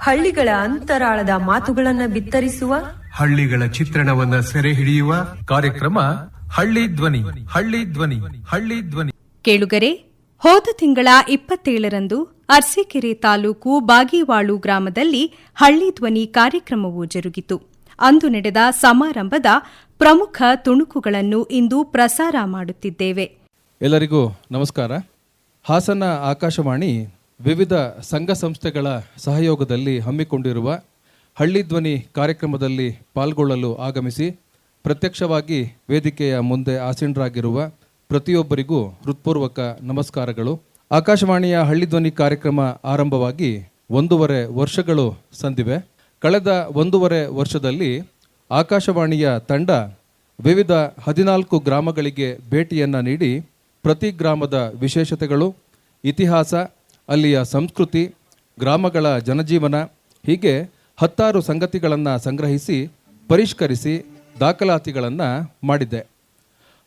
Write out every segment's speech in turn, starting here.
ಹಳ್ಳಿಗಳ ಅಂತರಾಳದ ಮಾತುಗಳನ್ನ ಬಿತ್ತರಿಸುವ, ಹಳ್ಳಿಗಳ ಚಿತ್ರಣವನ್ನ ಸೆರೆ ಹಿಡಿಯುವ ಕಾರ್ಯಕ್ರಮ ಹಳ್ಳಿ ಧ್ವನಿ. ಹಳ್ಳಿ ಧ್ವನಿ. ಹಳ್ಳಿ ಧ್ವನಿ. ಕೇಳುಗರೆ, ಹೋದ ತಿಂಗಳ 27ರಂದು ಅರಸೀಕೆರೆ ತಾಲೂಕು ಬಾಗೇವಾಳು ಗ್ರಾಮದಲ್ಲಿ ಹಳ್ಳಿ ಧ್ವನಿ ಕಾರ್ಯಕ್ರಮವು ಜರುಗಿತು. ಅಂದು ನಡೆದ ಸಮಾರಂಭದ ಪ್ರಮುಖ ತುಣುಕುಗಳನ್ನು ಇಂದು ಪ್ರಸಾರ ಮಾಡುತ್ತಿದ್ದೇವೆ. ಎಲ್ಲರಿಗೂ ನಮಸ್ಕಾರ. ಹಾಸನ ಆಕಾಶವಾಣಿ ವಿವಿಧ ಸಂಘ ಸಂಸ್ಥೆಗಳ ಸಹಯೋಗದಲ್ಲಿ ಹಮ್ಮಿಕೊಂಡಿರುವ ಹಳ್ಳಿ ಧ್ವನಿ ಕಾರ್ಯಕ್ರಮದಲ್ಲಿ ಪಾಲ್ಗೊಳ್ಳಲು ಆಗಮಿಸಿ ಪ್ರತ್ಯಕ್ಷವಾಗಿ ವೇದಿಕೆಯ ಮುಂದೆ ಆಸೀನರಾಗಿರುವ ಪ್ರತಿಯೊಬ್ಬರಿಗೂ ಹೃತ್ಪೂರ್ವಕ ನಮಸ್ಕಾರಗಳು. ಆಕಾಶವಾಣಿಯ ಹಳ್ಳಿ ಧ್ವನಿ ಕಾರ್ಯಕ್ರಮ ಆರಂಭವಾಗಿ 1.5 ವರ್ಷಗಳು ಸಂದಿವೆ. ಕಳೆದ 1.5 ವರ್ಷದಲ್ಲಿ ಆಕಾಶವಾಣಿಯ ತಂಡ ವಿವಿಧ 14 ಗ್ರಾಮಗಳಿಗೆ ಭೇಟಿಯನ್ನು ನೀಡಿ ಪ್ರತಿ ಗ್ರಾಮದ ವಿಶೇಷತೆಗಳು, ಇತಿಹಾಸ, ಅಲ್ಲಿಯ ಸಂಸ್ಕೃತಿ, ಗ್ರಾಮಗಳ ಜನಜೀವನ ಹೀಗೆ 10 ಸಂಗತಿಗಳನ್ನು ಸಂಗ್ರಹಿಸಿ ಪರಿಷ್ಕರಿಸಿ ದಾಖಲಾತಿಗಳನ್ನು ಮಾಡಿದೆ.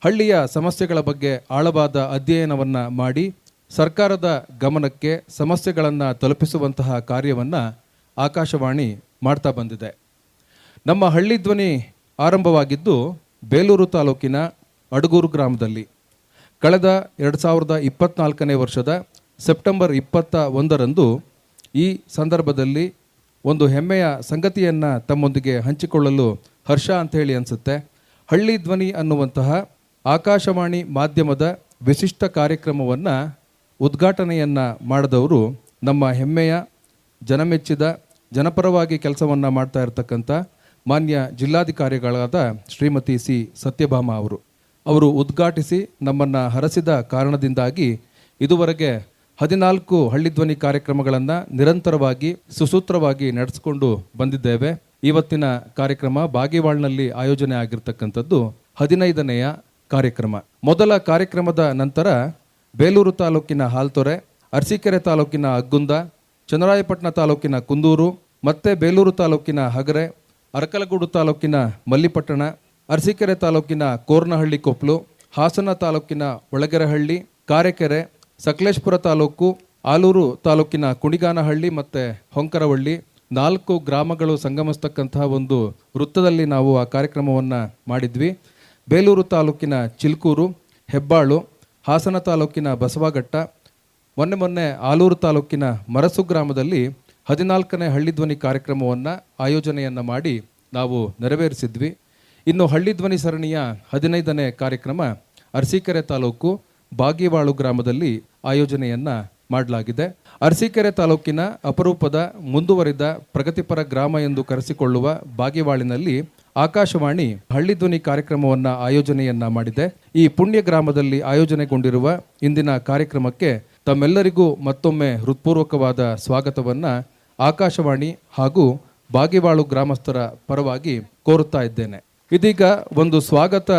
ಹಳ್ಳಿಯ ಸಮಸ್ಯೆಗಳ ಬಗ್ಗೆ ಆಳವಾದ ಅಧ್ಯಯನವನ್ನು ಮಾಡಿ ಸರ್ಕಾರದ ಗಮನಕ್ಕೆ ಸಮಸ್ಯೆಗಳನ್ನು ತಲುಪಿಸುವಂತಹ ಕಾರ್ಯವನ್ನು ಆಕಾಶವಾಣಿ ಮಾಡ್ತಾ ಬಂದಿದೆ. ನಮ್ಮ ಹಳ್ಳಿ ಧ್ವನಿ ಆರಂಭವಾಗಿದ್ದು ಬೇಲೂರು ತಾಲೂಕಿನ ಅಡಗೂರು ಗ್ರಾಮದಲ್ಲಿ. ಕಳೆದ 2024ನೇ ವರ್ಷದ ಸೆಪ್ಟೆಂಬರ್ 21ರಂದು ಈ ಸಂದರ್ಭದಲ್ಲಿ ಒಂದು ಹೆಮ್ಮೆಯ ಸಂಗತಿಯನ್ನು ತಮ್ಮೊಂದಿಗೆ ಹಂಚಿಕೊಳ್ಳಲು ಹರ್ಷ ಅಂಥೇಳಿ ಅನಿಸುತ್ತೆ. ಹಳ್ಳಿ ಧ್ವನಿ ಅನ್ನುವಂತಹ ಆಕಾಶವಾಣಿ ಮಾಧ್ಯಮದ ವಿಶಿಷ್ಟ ಕಾರ್ಯಕ್ರಮವನ್ನು ಉದ್ಘಾಟನೆಯನ್ನು ಮಾಡಿದವರು ನಮ್ಮ ಹೆಮ್ಮೆಯ ಜನಮೆಚ್ಚಿದ ಜನಪರವಾಗಿ ಕೆಲಸವನ್ನು ಮಾಡ್ತಾ ಇರತಕ್ಕಂಥ ಮಾನ್ಯ ಜಿಲ್ಲಾಧಿಕಾರಿಗಳಾದ ಶ್ರೀಮತಿ ಸಿ ಸತ್ಯಭಾಮ ಅವರು ಉದ್ಘಾಟಿಸಿ ನಮ್ಮನ್ನು ಹರಸಿದ ಕಾರಣದಿಂದಾಗಿ ಇದುವರೆಗೆ 14 ಹಳ್ಳಿ ಧ್ವನಿ ಕಾರ್ಯಕ್ರಮಗಳನ್ನು ನಿರಂತರವಾಗಿ ಸುಸೂತ್ರವಾಗಿ ನಡೆಸಿಕೊಂಡು ಬಂದಿದ್ದೇವೆ. ಇವತ್ತಿನ ಕಾರ್ಯಕ್ರಮ ಬಾಗೇವಾಳ್ನಲ್ಲಿ ಆಯೋಜನೆ ಆಗಿರ್ತಕ್ಕಂಥದ್ದು 15ನೇಯ ಕಾರ್ಯಕ್ರಮ. ಮೊದಲ ಕಾರ್ಯಕ್ರಮದ ನಂತರ ಬೇಲೂರು ತಾಲೂಕಿನ ಹಾಲ್ತೊರೆ, ಅರಸೀಕೆರೆ ತಾಲೂಕಿನ ಅಗ್ಗುಂದ, ಚನ್ನರಾಯಪಟ್ಟಣ ತಾಲೂಕಿನ ಕುಂದೂರು, ಮತ್ತೆ ಬೇಲೂರು ತಾಲೂಕಿನ ಹಗರೆ, ಅರಕಲಗೂಡು ತಾಲೂಕಿನ ಮಲ್ಲಿಪಟ್ಟಣ, ಅರಸೀಕೆರೆ ತಾಲೂಕಿನ ಕೋರ್ನಹಳ್ಳಿ ಕೊಪ್ಲು, ಹಾಸನ ತಾಲೂಕಿನ ಒಳಗೆರೆಹಳ್ಳಿ, ಕಾರೆಕೆರೆ, ಸಕಲೇಶಪುರ ತಾಲೂಕು, ಆಲೂರು ತಾಲೂಕಿನ ಕುಣಿಗಾನಹಳ್ಳಿ ಮತ್ತು ಹೊಂಕರವಳ್ಳಿ 4 ಗ್ರಾಮಗಳು ಸಂಗಮಿಸ್ತಕ್ಕಂತಹ ಒಂದು ವೃತ್ತದಲ್ಲಿ ನಾವು ಆ ಕಾರ್ಯಕ್ರಮವನ್ನು ಮಾಡಿದ್ವಿ. ಬೇಲೂರು ತಾಲೂಕಿನ ಚಿಲ್ಕೂರು, ಹೆಬ್ಬಾಳು, ಹಾಸನ ತಾಲೂಕಿನ ಬಸವಘಟ್ಟ, ಮೊನ್ನೆ ಆಲೂರು ತಾಲೂಕಿನ ಮರಸು ಗ್ರಾಮದಲ್ಲಿ 14ನೇ ಹಳ್ಳಿ ಧ್ವನಿ ಕಾರ್ಯಕ್ರಮವನ್ನು ಆಯೋಜನೆಯನ್ನು ಮಾಡಿ ನಾವು ನೆರವೇರಿಸಿದ್ವಿ. ಇನ್ನು ಹಳ್ಳಿ ಧ್ವನಿ ಸರಣಿಯ 15ನೇ ಕಾರ್ಯಕ್ರಮ ಅರಸೀಕೆರೆ ತಾಲೂಕು ಬಾಗೇವಾಳು ಗ್ರಾಮದಲ್ಲಿ ಆಯೋಜನೆಯನ್ನು ಮಾಡಲಾಗಿದೆ. ಅರಸೀಕೆರೆ ತಾಲೂಕಿನ ಅಪರೂಪದ ಮುಂದುವರಿದ ಪ್ರಗತಿಪರ ಗ್ರಾಮ ಎಂದು ಕರೆಸಿಕೊಳ್ಳುವ ಬಾಗೇವಾಳಿನಲ್ಲಿ ಆಕಾಶವಾಣಿ ಹಳ್ಳಿ ಧ್ವನಿ ಕಾರ್ಯಕ್ರಮವನ್ನು ಆಯೋಜನೆಯನ್ನ ಮಾಡಿದೆ. ಈ ಪುಣ್ಯ ಗ್ರಾಮದಲ್ಲಿ ಆಯೋಜನೆಗೊಂಡಿರುವ ಇಂದಿನ ಕಾರ್ಯಕ್ರಮಕ್ಕೆ ತಮ್ಮೆಲ್ಲರಿಗೂ ಮತ್ತೊಮ್ಮೆ ಹೃತ್ಪೂರ್ವಕವಾದ ಸ್ವಾಗತವನ್ನು ಆಕಾಶವಾಣಿ ಹಾಗೂ ಬಾಗೇವಾಳು ಗ್ರಾಮಸ್ಥರ ಪರವಾಗಿ ಕೋರುತ್ತಾ ಇದ್ದೇನೆ. ಇದೀಗ ಒಂದು ಸ್ವಾಗತ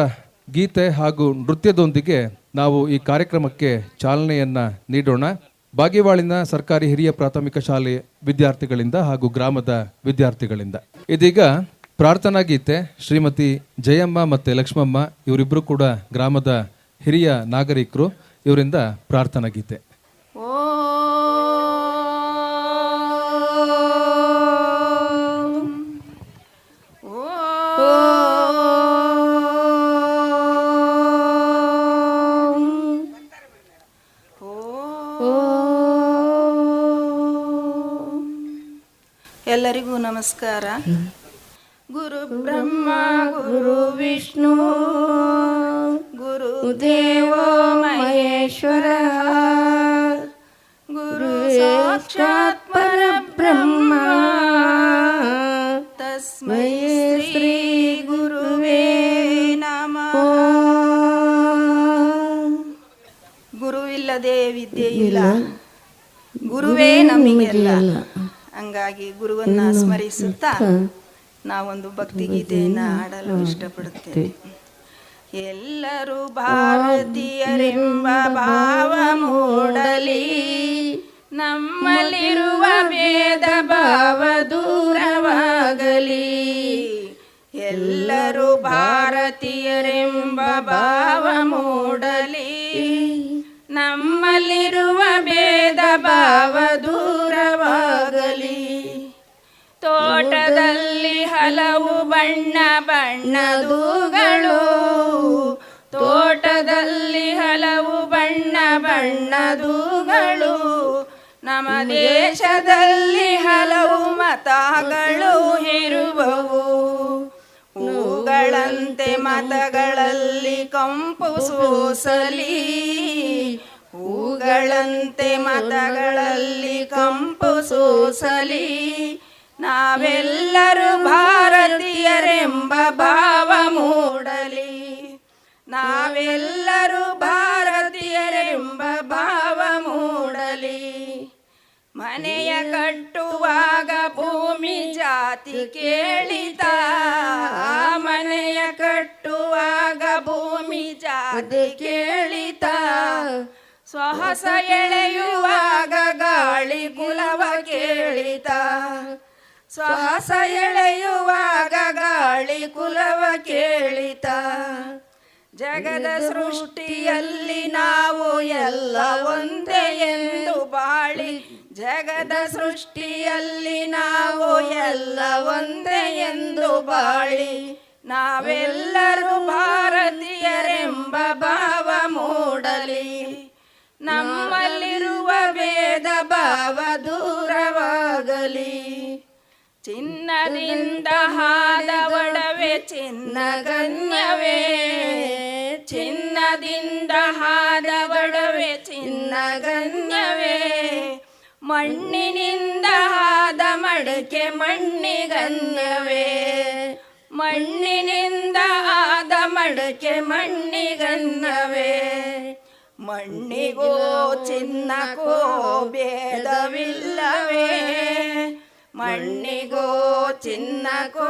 ಗೀತೆ ಹಾಗೂ ನೃತ್ಯದೊಂದಿಗೆ ನಾವು ಈ ಕಾರ್ಯಕ್ರಮಕ್ಕೆ ಚಾಲನೆಯನ್ನ ನೀಡೋಣ. ಬಾಗೇವಾಳಿನ ಸರ್ಕಾರಿ ಹಿರಿಯ ಪ್ರಾಥಮಿಕ ಶಾಲೆ ವಿದ್ಯಾರ್ಥಿಗಳಿಂದ ಹಾಗೂ ಗ್ರಾಮದ ವಿದ್ಯಾರ್ಥಿಗಳಿಂದ ಇದೀಗ ಪ್ರಾರ್ಥನಾ ಗೀತೆ. ಶ್ರೀಮತಿ ಜಯಮ್ಮ ಮತ್ತೆ ಲಕ್ಷ್ಮಮ್ಮ ಇವರಿಬ್ಬರು ಕೂಡ ಗ್ರಾಮದ ಹಿರಿಯ ನಾಗರಿಕರು. ಇವರಿಂದ ಪ್ರಾರ್ಥನಾ ಗೀತೆ. ಎಲ್ಲರಿಗೂ ನಮಸ್ಕಾರ. ಗುರು ಬ್ರಹ್ಮ ಗುರು ವಿಷ್ಣು ಗುರು ದೇವೋ ಮಹೇಶ್ವರ ಗುರು ಸಾಕ್ಷಾತ್ ಪರಬ್ರಹ್ಮ ತಸ್ಮೈ ಶ್ರೀ ಗುರುವೇ ನಮಃ. ಗುರುವಿಲ್ಲದೆ ವಿದ್ಯೆ ಇಲ್ಲ, ಗುರುವೇ ನಮಗೆಲ್ಲ. ಹಂಗಾಗಿ ಗುರುವನ್ನ ಸ್ಮರಿಸುತ್ತಾ ನಾವೊಂದು ಭಕ್ತಿಗೀತೆಯನ್ನು ಹಾಡಲು ಇಷ್ಟಪಡುತ್ತೇವೆ. ಎಲ್ಲರೂ ಭಾರತೀಯರೆಂಬ ಭಾವ ಮೂಡಲಿ, ನಮ್ಮಲ್ಲಿರುವ ಭೇದ ಭಾವ ದೂರವಾಗಲಿ. ಎಲ್ಲರೂ ಭಾರತೀಯರೆಂಬ ಭಾವ ಮೂಡಲಿ, ನಮ್ಮಲ್ಲಿರುವ ಭೇದ ಭಾವ ದೂರವಾಗಲಿ. ತೋಟದಲ್ಲಿ ಹಲವು ಬಣ್ಣ ಬಣ್ಣದೂಗಳು, ತೋಟದಲ್ಲಿ ಹಲವು ಬಣ್ಣ ಬಣ್ಣದೂಗಳು, ನಮ್ಮ ದೇಶದಲ್ಲಿ ಹಲವು ಮತಗಳು ಇರುವವು. ಹೂಗಳಂತೆ ಮತಗಳಲ್ಲಿ ಕಂಪು ಸೂಸಲಿ, ಹೂಗಳಂತೆ ಮತಗಳಲ್ಲಿ ಕಂಪು ಸೂಸಲಿ, ನಾವೆಲ್ಲರೂ ಭಾರತೀಯರೆಂಬ ಭಾವ ಮೂಡಲಿ, ನಾವೆಲ್ಲರೂ ಭಾರತೀಯರೆಂಬ ಭಾವ ಮೂಡಲಿ. ಮನೆಯ ಕಟ್ಟುವಾಗ ಭೂಮಿ ಜಾತಿ ಕೇಳಿತ, ಮನೆಯ ಕಟ್ಟುವಾಗ ಭೂಮಿ ಜಾತಿ ಕೇಳಿತ, ಸ್ವಹಸ ಎಳೆಯುವಾಗ ಗಾಳಿ ಕುಲವ ಕೇಳಿತ, ಸ್ವಹಸ ಎಳೆಯುವಾಗ ಗಾಳಿ ಕುಲವ ಕೇಳಿತ. ಜಗದ ಸೃಷ್ಟಿಯಲ್ಲಿ ನಾವು ಎಲ್ಲ ಒಂದೇ ಎಂದು ಬಾಳಿ, ಜಗದ ಸೃಷ್ಟಿಯಲ್ಲಿ ನಾವು ಎಲ್ಲ ಒಂದೇ ಎಂದು ಬಾಳಿ, ನಾವೆಲ್ಲರೂ ಭಾರತೀಯರೆಂಬ ಭಾವ ಮೂಡಲಿ, ನಮ್ಮಲ್ಲಿರುವ ಭೇದ ಭಾವ ದೂರವಾಗಲಿ. ಚಿನ್ನದಿಂದ ಹಾದ ಒಡವೆ ಚಿನ್ನಗನ್ಯವೇ, ಚಿನ್ನದಿಂದ ಹಾದ ಒಡವೆ ಚಿನ್ನಗನ್ಯವೇ, ಮಣ್ಣಿನಿಂದ ಹಾದ ಮಡಕೆ ಮಣ್ಣಿಗನ್ಯವೇ, ಮಣ್ಣಿನಿಂದ ಆದ ಮಡಕೆ ಮಣ್ಣಿಗನ್ನವೇ. ಮಣ್ಣಿಗೋ ಚಿನ್ನಕೋ ಭೇದವಿಲ್ಲವೇ, ಮಣ್ಣಿಗೋ ಚಿನ್ನಕೋ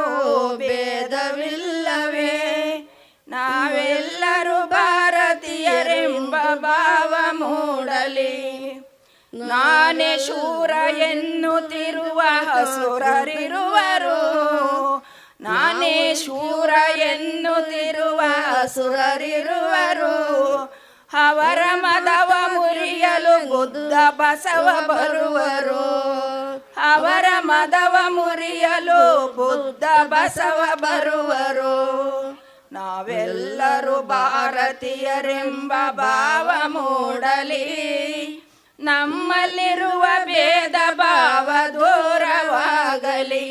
ಭೇದವಿಲ್ಲವೇ, ನಾವೆಲ್ಲರೂ ಭಾರತೀಯರೆಂಬ ಭಾವ ಮೂಡಲಿ. ನಾನೇ ಶೂರ ಎನ್ನುತ್ತಿರುವ ಹಸುರರಿರುವರು, ನಾನೇ ಶೂರ ಎನ್ನುತ್ತಿರುವ ಹಸುರರಿರುವರು, ಅವರ ಮದವ ಮುರಿಯಲು ಬುದ್ಧ ಬಸವ ಬರುವರು, ಅವರ ಮದವ ಮುರಿಯಲು ಬುದ್ಧ ಬಸವ ಬರುವರು. ನಾವೆಲ್ಲರೂ ಭಾರತೀಯರೆಂಬ ಭಾವ ಮೂಡಲಿ, ನಮ್ಮಲ್ಲಿರುವ ಭೇದ ಭಾವ ದೂರವಾಗಲಿ,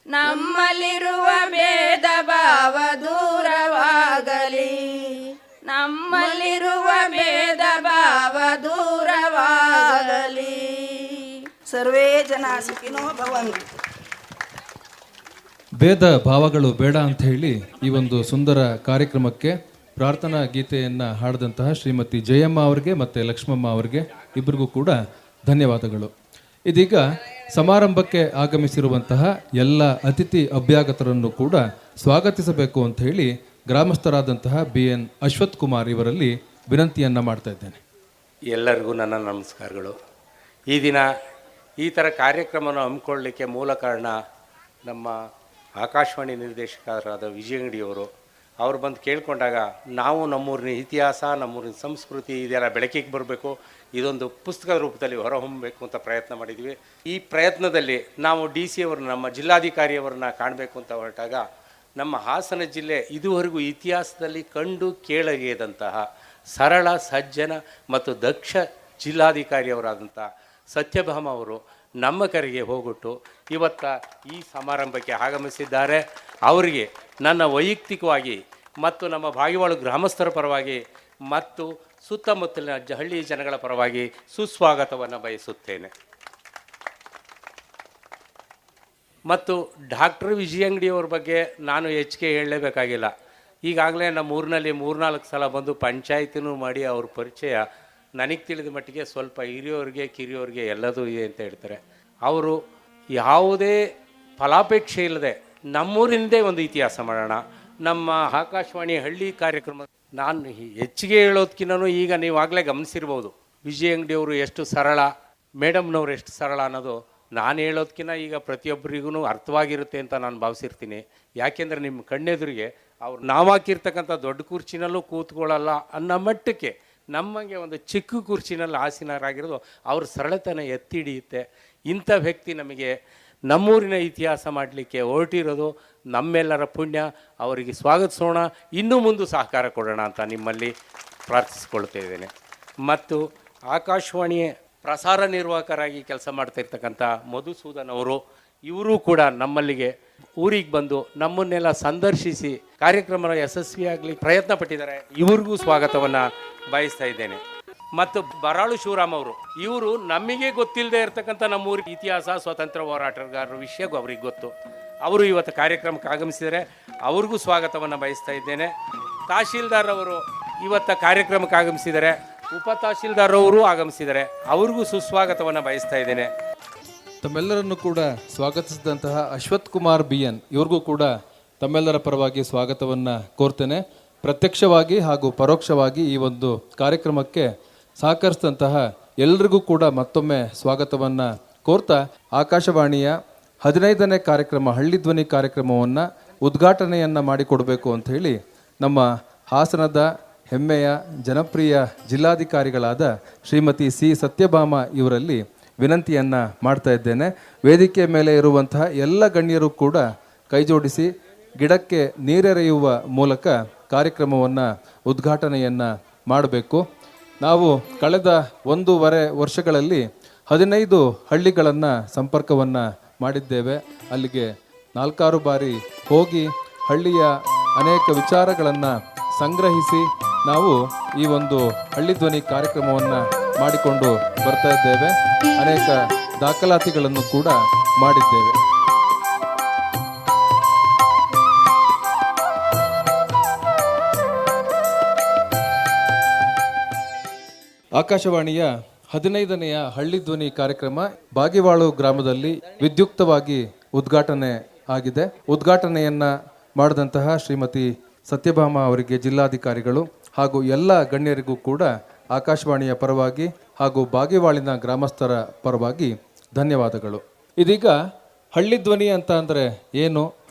ನಮ್ಮಲ್ಲಿರುವ ಭೇದ ಭಾವ ದೂರವಾಗಲಿ, ನಮ್ಮಲ್ಲಿರುವ ಭೇದ ಭಾವ ದೂರವಾಗಲಿ. ಸರ್ವೇ ಜನ ಸುಖಿನೋ ಭವಂತು. ಭೇದ ಭಾವಗಳು ಬೇಡ ಅಂತ ಹೇಳಿ ಈ ಒಂದು ಸುಂದರ ಕಾರ್ಯಕ್ರಮಕ್ಕೆ ಪ್ರಾರ್ಥನಾ ಗೀತೆಯನ್ನು ಹಾಡಿದಂತಹ ಶ್ರೀಮತಿ ಜಯಮ್ಮ ಅವರಿಗೆ ಮತ್ತು ಲಕ್ಷ್ಮಮ್ಮ ಅವರಿಗೆ ಇಬ್ಬರಿಗೂ ಕೂಡ ಧನ್ಯವಾದಗಳು. ಇದೀಗ ಸಮಾರಂಭಕ್ಕೆ ಆಗಮಿಸಿರುವಂತಹ ಎಲ್ಲ ಅತಿಥಿ ಅಭ್ಯಾಗತರನ್ನು ಕೂಡ ಸ್ವಾಗತಿಸಬೇಕು ಅಂತ ಹೇಳಿ ಗ್ರಾಮಸ್ಥರಾದಂತಹ BN ಅಶ್ವಥ್ ಕುಮಾರ್ ಇವರಲ್ಲಿ ವಿನಂತಿಯನ್ನು ಮಾಡ್ತಾ ಇದ್ದೇನೆ. ಎಲ್ಲರಿಗೂ ನನ್ನ ನಮಸ್ಕಾರಗಳು. ಈ ದಿನ ಈ ಥರ ಕಾರ್ಯಕ್ರಮವನ್ನು ಹಮ್ಮಿಕೊಳ್ಳಲಿಕ್ಕೆ ಮೂಲ ಕಾರಣ ನಮ್ಮ ಆಕಾಶವಾಣಿ ನಿರ್ದೇಶಕರಾದ ವಿಜಯ ಅಂಗಡಿಯವರು. ಅವ್ರು ಬಂದು ಕೇಳಿಕೊಂಡಾಗ ನಾವು ನಮ್ಮೂರಿನ ಇತಿಹಾಸ, ನಮ್ಮೂರಿನ ಸಂಸ್ಕೃತಿ ಇದೆಲ್ಲ ಬೆಳಕಿಗೆ ಬರಬೇಕು, ಇದೊಂದು ಪುಸ್ತಕದ ರೂಪದಲ್ಲಿ ಹೊರಹೊಮ್ಮಬೇಕು ಅಂತ ಪ್ರಯತ್ನ ಮಾಡಿದ್ವಿ. ಈ ಪ್ರಯತ್ನದಲ್ಲಿ ನಾವು DC ಅವರನ್ನ, ನಮ್ಮ ಜಿಲ್ಲಾಧಿಕಾರಿಯವರನ್ನ ಕಾಣಬೇಕು ಅಂತ ಹೊರಟಾಗ ನಮ್ಮ ಹಾಸನ ಜಿಲ್ಲೆ ಇದುವರೆಗೂ ಇತಿಹಾಸದಲ್ಲಿ ಕಂಡು ಕೇಳರಿಯದಂತಹ ಸರಳ, ಸಜ್ಜನ ಮತ್ತು ದಕ್ಷ ಜಿಲ್ಲಾಧಿಕಾರಿಯವರಾದಂಥ ಸತ್ಯಭಾಮ ಅವರು ನಮ್ಮ ಕರೆಗೆ ಹೋಗೊಟ್ಟು ಇವತ್ತ ಈ ಸಮಾರಂಭಕ್ಕೆ ಆಗಮಿಸಿದ್ದಾರೆ. ಅವರಿಗೆ ನನ್ನ ವೈಯಕ್ತಿಕವಾಗಿ ಮತ್ತು ನಮ್ಮ ಬಾಗಿವಾಳು ಗ್ರಾಮಸ್ಥರ ಪರವಾಗಿ ಮತ್ತು ಸುತ್ತಮುತ್ತಲಿನ ಹಳ್ಳಿ ಜನಗಳ ಪರವಾಗಿ ಸುಸ್ವಾಗತವನ್ನು ಬಯಸುತ್ತೇನೆ. ಮತ್ತು ಡಾಕ್ಟರ್ ವಿಜಯ ಅಂಗಡಿಯವ್ರ ಬಗ್ಗೆ ನಾನು ಹೆಚ್ಚಿಗೆ ಹೇಳಲೇಬೇಕಾಗಿಲ್ಲ. ಈಗಾಗಲೇ ನಮ್ಮ ಊರಿನಲ್ಲಿ 3-4 ಸಲ ಬಂದು ಪಂಚಾಯತಿನೂ ಮಾಡಿ ಅವ್ರ ಪರಿಚಯ ನನಗೆ ತಿಳಿದ ಮಟ್ಟಿಗೆ ಸ್ವಲ್ಪ ಹಿರಿಯೋರಿಗೆ ಕಿರಿಯೋರಿಗೆ ಎಲ್ಲದೂ ಇದೆ ಅಂತ ಹೇಳ್ತಾರೆ. ಅವರು ಯಾವುದೇ ಫಲಾಪೇಕ್ಷೆ ಇಲ್ಲದೆ ನಮ್ಮೂರಿಂದೇ ಒಂದು ಇತಿಹಾಸ ಮಾಡೋಣ, ನಮ್ಮ ಆಕಾಶವಾಣಿ ಹಳ್ಳಿ ಕಾರ್ಯಕ್ರಮ. ನಾನು ಹೆಚ್ಚಿಗೆ ಹೇಳೋದಕ್ಕಿಂತನೂ ಈಗ ನೀವಾಗಲೇ ಗಮನಿಸಿರ್ಬೋದು ವಿಜಯ ಅಂಗಡಿಯವರು ಎಷ್ಟು ಸರಳ, ಮೇಡಮ್ನವ್ರು ಎಷ್ಟು ಸರಳ ಅನ್ನೋದು ನಾನು ಹೇಳೋದಕ್ಕಿಂತ ಈಗ ಪ್ರತಿಯೊಬ್ಬರಿಗೂ ಅರ್ಥವಾಗಿರುತ್ತೆ ಅಂತ ನಾನು ಭಾವಿಸಿರ್ತೀನಿ. ಯಾಕೆಂದರೆ ನಿಮ್ಮ ಕಣ್ಣೆದುರಿಗೆ ಅವ್ರು ನಾವು ಹಾಕಿರ್ತಕ್ಕಂಥ ದೊಡ್ಡ ಕುರ್ಚಿನಲ್ಲೂ ಕೂತ್ಕೊಳ್ಳಲ್ಲ ಅನ್ನೋ ಮಟ್ಟಕ್ಕೆ ನಮಗೆ ಒಂದು ಚಿಕ್ಕ ಕುರ್ಚಿನಲ್ಲಿ ಆಸೀನರಾಗಿರೋದು ಅವ್ರ ಸರಳತನ ಎತ್ತಿ ಹಿಡಿಯುತ್ತೆ. ಇಂಥ ವ್ಯಕ್ತಿ ನಮಗೆ ನಮ್ಮೂರಿನ ಇತಿಹಾಸ ಮಾಡಲಿಕ್ಕೆ ಹೊರಟಿರೋದು. ನಮ್ಮೆಲ್ಲರ ಪುಣ್ಯ. ಅವರಿಗೆ ಸ್ವಾಗತಿಸೋಣ, ಇನ್ನೂ ಮುಂದೆ ಸಹಕಾರ ಕೊಡೋಣ ಅಂತ ನಿಮ್ಮಲ್ಲಿ ಪ್ರಾರ್ಥಿಸಿಕೊಳ್ತಾ ಇದ್ದೇನೆ. ಮತ್ತು ಆಕಾಶವಾಣಿಯ ಪ್ರಸಾರ ನಿರ್ವಾಹಕರಾಗಿ ಕೆಲಸ ಮಾಡ್ತಾ ಇರ್ತಕ್ಕಂಥ ಮಧುಸೂದನ್ ಅವರು, ಇವರು ಕೂಡ ನಮ್ಮಲ್ಲಿಗೆ ಊರಿಗೆ ಬಂದು ನಮ್ಮನ್ನೆಲ್ಲ ಸಂದರ್ಶಿಸಿ ಕಾರ್ಯಕ್ರಮ ಯಶಸ್ವಿಯಾಗಲಿ ಪ್ರಯತ್ನ ಪಟ್ಟಿದ್ದಾರೆ. ಇವ್ರಿಗೂ ಸ್ವಾಗತವನ್ನು ಬಯಸ್ತಾ ಇದ್ದೇನೆ. ಮತ್ತು ಬರಾಳು ಶಿವರಾಮ್ ಅವರು, ಇವರು ನಮಗೆ ಗೊತ್ತಿಲ್ಲದೆ ಇರತಕ್ಕಂಥ ನಮ್ಮೂರ ಇತಿಹಾಸ, ಸ್ವಾತಂತ್ರ್ಯ ಹೋರಾಟಗಾರರ ವಿಷಯ ಅವ್ರಿಗೆ ಗೊತ್ತು. ಅವರು ಇವತ್ತು ಕಾರ್ಯಕ್ರಮಕ್ಕೆ ಆಗಮಿಸಿದರೆ ಅವ್ರಿಗೂ ಸ್ವಾಗತವನ್ನು ಬಯಸ್ತಾ ಇದ್ದೇನೆ. ತಹಶೀಲ್ದಾರ್ ಅವರು ಇವತ್ತು ಕಾರ್ಯಕ್ರಮಕ್ಕೆ ಆಗಮಿಸಿದ್ದಾರೆ. ಉಪ ತಹಶೀಲ್ದಾರ್ ಅವರು ಆಗಮಿಸಿದ್ದಾರೆ. ಅವ್ರಿಗೂ ಸುಸ್ವಾಗತವನ್ನು ಬಯಸ್ತಾ ಇದ್ದೇನೆ. ತಮ್ಮೆಲ್ಲರನ್ನು ಕೂಡ ಸ್ವಾಗತಿಸಿದಂತಹ ಅಶ್ವಥ್ ಕುಮಾರ್ BN ಇವ್ರಿಗೂ ಕೂಡ ತಮ್ಮೆಲ್ಲರ ಪರವಾಗಿ ಸ್ವಾಗತವನ್ನು ಕೋರ್ತೇನೆ. ಪ್ರತ್ಯಕ್ಷವಾಗಿ ಹಾಗೂ ಪರೋಕ್ಷವಾಗಿ ಈ ಒಂದು ಕಾರ್ಯಕ್ರಮಕ್ಕೆ ಸಹಕರಿಸಿದಂತಹ ಎಲ್ಲರಿಗೂ ಕೂಡ ಮತ್ತೊಮ್ಮೆ ಸ್ವಾಗತವನ್ನು ಕೋರ್ತಾ, ಆಕಾಶವಾಣಿಯ 15ನೇ ಕಾರ್ಯಕ್ರಮ ಹಳ್ಳಿ ಧ್ವನಿ ಕಾರ್ಯಕ್ರಮವನ್ನು ಉದ್ಘಾಟನೆಯನ್ನು ಮಾಡಿಕೊಡಬೇಕು ಅಂತ ಹೇಳಿ ನಮ್ಮ ಹಾಸನದ ಹೆಮ್ಮೆಯ ಜನಪ್ರಿಯ ಜಿಲ್ಲಾಧಿಕಾರಿಗಳಾದ ಶ್ರೀಮತಿ C. ಸತ್ಯಭಾಮ ಇವರಲ್ಲಿ ವಿನಂತಿಯನ್ನು ಮಾಡ್ತಾ ಇದ್ದೇನೆ. ವೇದಿಕೆ ಮೇಲೆ ಇರುವಂತಹ ಎಲ್ಲ ಗಣ್ಯರು ಕೂಡ ಕೈಜೋಡಿಸಿ ಗಿಡಕ್ಕೆ ನೀರೆರೆಯುವ ಮೂಲಕ ಕಾರ್ಯಕ್ರಮವನ್ನು ಉದ್ಘಾಟನೆಯನ್ನು ಮಾಡಬೇಕು. ನಾವು ಕಳೆದ 1.5 ವರ್ಷಗಳಲ್ಲಿ 15 ಹಳ್ಳಿಗಳನ್ನು ಸಂಪರ್ಕವನ್ನು ಮಾಡಿದ್ದೇವೆ. ಅಲ್ಲಿಗೆ 4 ಬಾರಿ ಹೋಗಿ ಹಳ್ಳಿಯ ಅನೇಕ ವಿಚಾರಗಳನ್ನು ಸಂಗ್ರಹಿಸಿ ನಾವು ಈ ಒಂದು ಹಳ್ಳಿ ಧ್ವನಿ ಕಾರ್ಯಕ್ರಮವನ್ನು ಮಾಡಿಕೊಂಡು ಬರ್ತಾ ಇದ್ದೇವೆ. ಅನೇಕ ದಾಖಲಾತಿಗಳನ್ನು ಕೂಡ ಮಾಡಿದ್ದೇವೆ. ಆಕಾಶವಾಣಿಯ 15ನೆಯ ಹಳ್ಳಿ ಧ್ವನಿ ಕಾರ್ಯಕ್ರಮ ಬಾಗಿವಾಳು ಗ್ರಾಮದಲ್ಲಿ ವಿದ್ಯುಕ್ತವಾಗಿ ಉದ್ಘಾಟನೆ ಆಗಿದೆ. ಉದ್ಘಾಟನೆಯನ್ನ ಮಾಡಿದಂತಹ ಶ್ರೀಮತಿ ಸತ್ಯಭಾಮ ಅವರಿಗೆ ಜಿಲ್ಲಾಧಿಕಾರಿಗಳು ಹಾಗೂ ಎಲ್ಲ ಗಣ್ಯರಿಗೂ ಕೂಡ ಆಕಾಶವಾಣಿಯ ಪರವಾಗಿ ಹಾಗೂ ಬಾಗಿವಾಳಿನ ಗ್ರಾಮಸ್ಥರ ಪರವಾಗಿ ಧನ್ಯವಾದಗಳು. ಇದೀಗ ಹಳ್ಳಿ ಧ್ವನಿ ಅಂತ ಅಂದರೆ ಏನು,